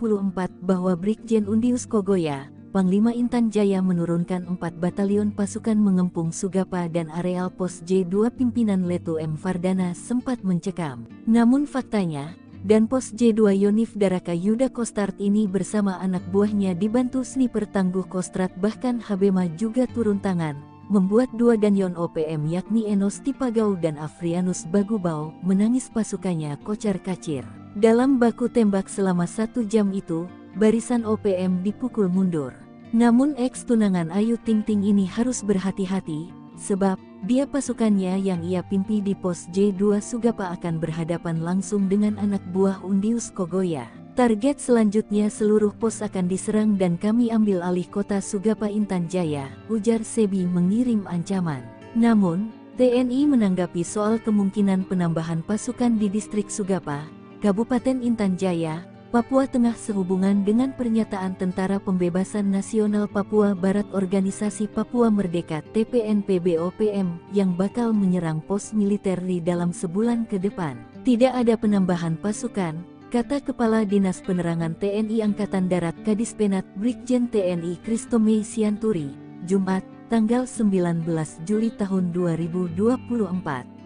bahwa Brigjen Undius Kogoya, Panglima Intan Jaya menurunkan 4 batalion pasukan mengepung Sugapa dan areal pos J2 pimpinan Letu M. Fardana sempat mencekam. Namun faktanya, dan pos J2 Yonif Daraka Yuda Kostrat ini bersama anak buahnya dibantu sniper tangguh Kostrat bahkan Habema juga turun tangan, membuat 2 Danyon OPM yakni Enos Tipagau dan Afrianus Bagubau menangis pasukannya kocar-kacir. Dalam baku tembak selama 1 jam itu, barisan OPM dipukul mundur. Namun ex-tunangan Ayu Ting Ting ini harus berhati-hati, sebab dia pasukannya yang ia pimpi di pos J2 Sugapa akan berhadapan langsung dengan anak buah Undius Kogoya. Target selanjutnya seluruh pos akan diserang dan kami ambil alih kota Sugapa Intan Jaya, ujar Sebi mengirim ancaman. Namun, TNI menanggapi soal kemungkinan penambahan pasukan di distrik Sugapa, Kabupaten Intan Jaya, Papua Tengah sehubungan dengan pernyataan Tentara Pembebasan Nasional Papua Barat Organisasi Papua Merdeka TPNPB OPM yang bakal menyerang pos militer di dalam sebulan ke depan. Tidak ada penambahan pasukan, kata Kepala Dinas Penerangan TNI Angkatan Darat Kadispenat Brigjen TNI Kristomei Sianturi, Jumat, tanggal 19 Juli tahun 2024.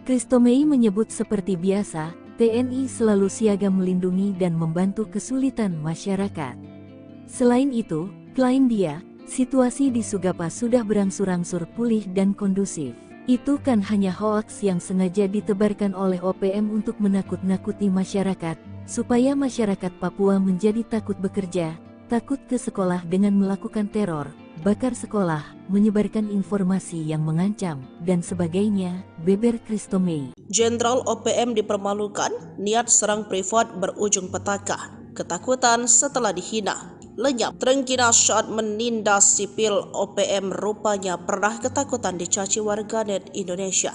Kristomei menyebut seperti biasa, TNI selalu siaga melindungi dan membantu kesulitan masyarakat. Selain itu, klaim dia, situasi di Sugapa sudah berangsur-angsur pulih dan kondusif. Itu kan hanya hoaks yang sengaja ditebarkan oleh OPM untuk menakut-nakuti masyarakat, supaya masyarakat Papua menjadi takut bekerja, takut ke sekolah dengan melakukan teror, bakar sekolah, menyebarkan informasi yang mengancam, dan sebagainya, beber Christomei. Jenderal OPM dipermalukan, niat serang privat berujung petaka. Ketakutan setelah dihina. Lenyap, terengginas saat menindas sipil. OPM rupanya pernah ketakutan dicaci warganet Indonesia.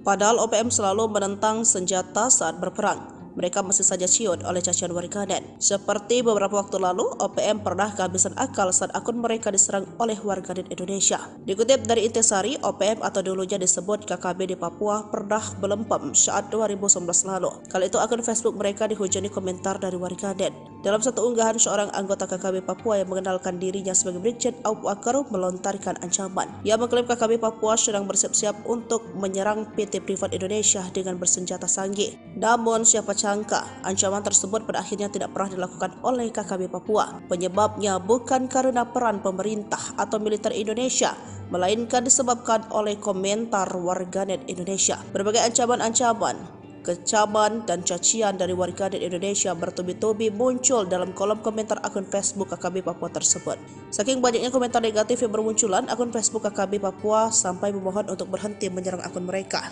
Padahal OPM selalu menentang senjata saat berperang. Mereka masih saja ciut oleh cacian warganet. Seperti beberapa waktu lalu, OPM pernah kehabisan akal saat akun mereka diserang oleh warganet Indonesia. Dikutip dari Intisari, OPM atau dulunya disebut KKB di Papua pernah belempem saat 2019 lalu. Kali itu akun Facebook mereka dihujani komentar dari warganet. Dalam satu unggahan, seorang anggota KKB Papua yang mengenalkan dirinya sebagai Brigjen Aup Wakaru melontarkan ancaman. Ia mengklaim KKB Papua sedang bersiap-siap untuk menyerang PT Privat Indonesia dengan bersenjata sanggih. Namun siapa sangka, ancaman tersebut pada akhirnya tidak pernah dilakukan oleh KKB Papua. Penyebabnya bukan karena peran pemerintah atau militer Indonesia, melainkan disebabkan oleh komentar warganet Indonesia. Berbagai ancaman-ancaman, kecaman dan cacian dari warganet Indonesia bertubi-tubi muncul dalam kolom komentar akun Facebook KKB Papua tersebut. Saking banyaknya komentar negatif yang bermunculan, akun Facebook KKB Papua sampai memohon untuk berhenti menyerang akun mereka.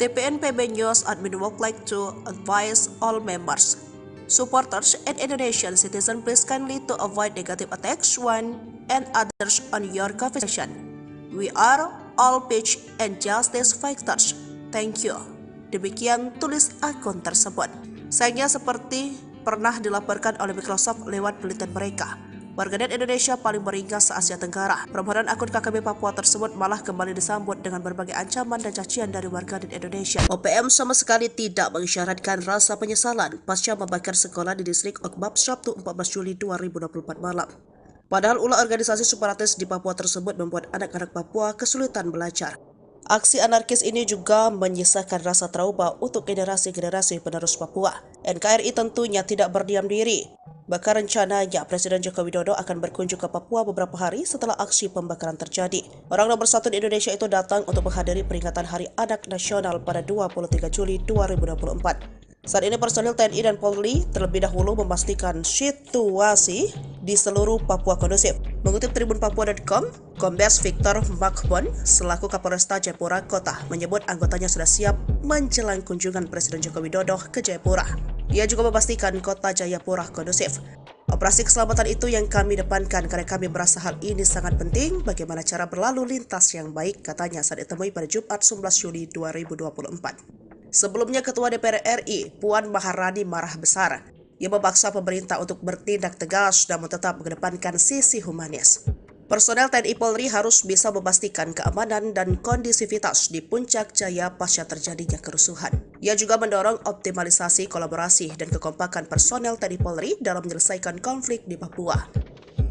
TPNPB News admin would like to advise all members, supporters, and Indonesian citizens please kindly to avoid negative attacks one and others on your conversation. We are all peace and justice fighters. Thank you. Demikian tulis akun tersebut. Sayangnya seperti pernah dilaporkan oleh Microsoft lewat penelitian mereka, warganet Indonesia paling beringas se-Asia Tenggara. Permohonan akun KKB Papua tersebut malah kembali disambut dengan berbagai ancaman dan cacian dari warganet Indonesia. OPM sama sekali tidak mengisyaratkan rasa penyesalan pasca membakar sekolah di distrik Okbab Sabtu 14 Juli 2024 malam. Padahal ulah organisasi separatis di Papua tersebut membuat anak-anak Papua kesulitan belajar. Aksi anarkis ini juga menyisakan rasa trauma untuk generasi-generasi penerus Papua. NKRI tentunya tidak berdiam diri. Bahkan rencananya Presiden Joko Widodo akan berkunjung ke Papua beberapa hari setelah aksi pembakaran terjadi. Orang nomor satu di Indonesia itu datang untuk menghadiri peringatan Hari Anak Nasional pada 23 Juli 2024. Saat ini personil TNI dan Polri terlebih dahulu memastikan situasi di seluruh Papua kondusif. Mengutip tribunpapua.com, Kombes Victor Makbon selaku Kapolresta Jayapura Kota menyebut anggotanya sudah siap menjelang kunjungan Presiden Joko Widodo ke Jayapura. Ia juga memastikan kota Jayapura kondusif. Operasi keselamatan itu yang kami depankan karena kami merasa hal ini sangat penting bagaimana cara berlalu lintas yang baik, katanya saat ditemui pada Jumat 11 Juli 2024. Sebelumnya Ketua DPR RI Puan Maharani marah besar. Ia memaksa pemerintah untuk bertindak tegas dan tetap mengedepankan sisi humanis. Personel TNI Polri harus bisa memastikan keamanan dan kondisivitas di Puncak Jaya pasca terjadinya kerusuhan. Ia juga mendorong optimalisasi kolaborasi dan kekompakan personel TNI Polri dalam menyelesaikan konflik di Papua.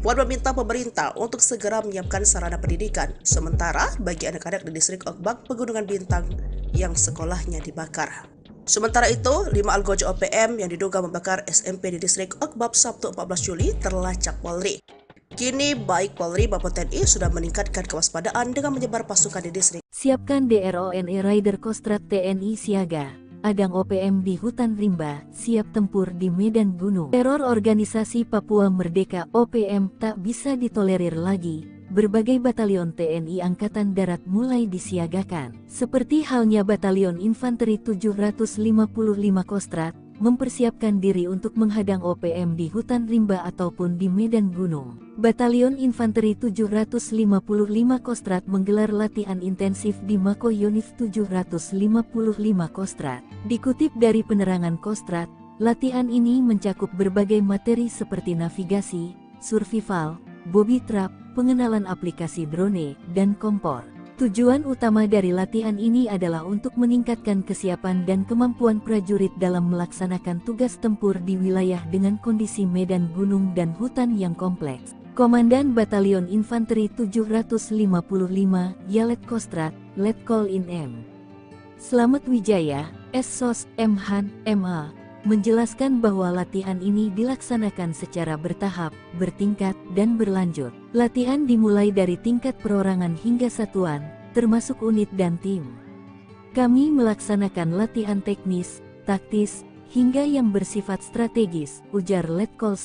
Puan meminta pemerintah untuk segera menyiapkan sarana pendidikan, sementara bagi anak-anak di distrik Okbak Pegunungan Bintang yang sekolahnya dibakar. Sementara itu, 5 algojo OPM yang diduga membakar SMP di distrik Okbab Sabtu 14 Juli terlacak Polri. Kini baik Polri maupun TNI sudah meningkatkan kewaspadaan dengan menyebar pasukan di distrik. Siapkan DRONE Rider Kostrad TNI siaga. Adang OPM di hutan rimba, siap tempur di medan gunung. Teror organisasi Papua Merdeka OPM tak bisa ditolerir lagi. Berbagai batalion TNI Angkatan Darat mulai disiagakan. Seperti halnya Batalion Infanteri 755 Kostrad, mempersiapkan diri untuk menghadang OPM di hutan rimba ataupun di medan gunung. Batalion Infanteri 755 Kostrad menggelar latihan intensif di Mako Yonif 755 Kostrad. Dikutip dari penerangan Kostrad, latihan ini mencakup berbagai materi seperti navigasi, survival, booby trap, pengenalan aplikasi drone, dan kompor. Tujuan utama dari latihan ini adalah untuk meningkatkan kesiapan dan kemampuan prajurit dalam melaksanakan tugas tempur di wilayah dengan kondisi medan gunung dan hutan yang kompleks. Komandan Batalion Infanteri 755 Yalet Kostrad, Letkol In M. Slamet Wijaya, SSOS, M Han, MA, menjelaskan bahwa latihan ini dilaksanakan secara bertahap, bertingkat, dan berlanjut. Latihan dimulai dari tingkat perorangan hingga satuan, termasuk unit dan tim. Kami melaksanakan latihan teknis, taktis, hingga yang bersifat strategis, ujar Letkol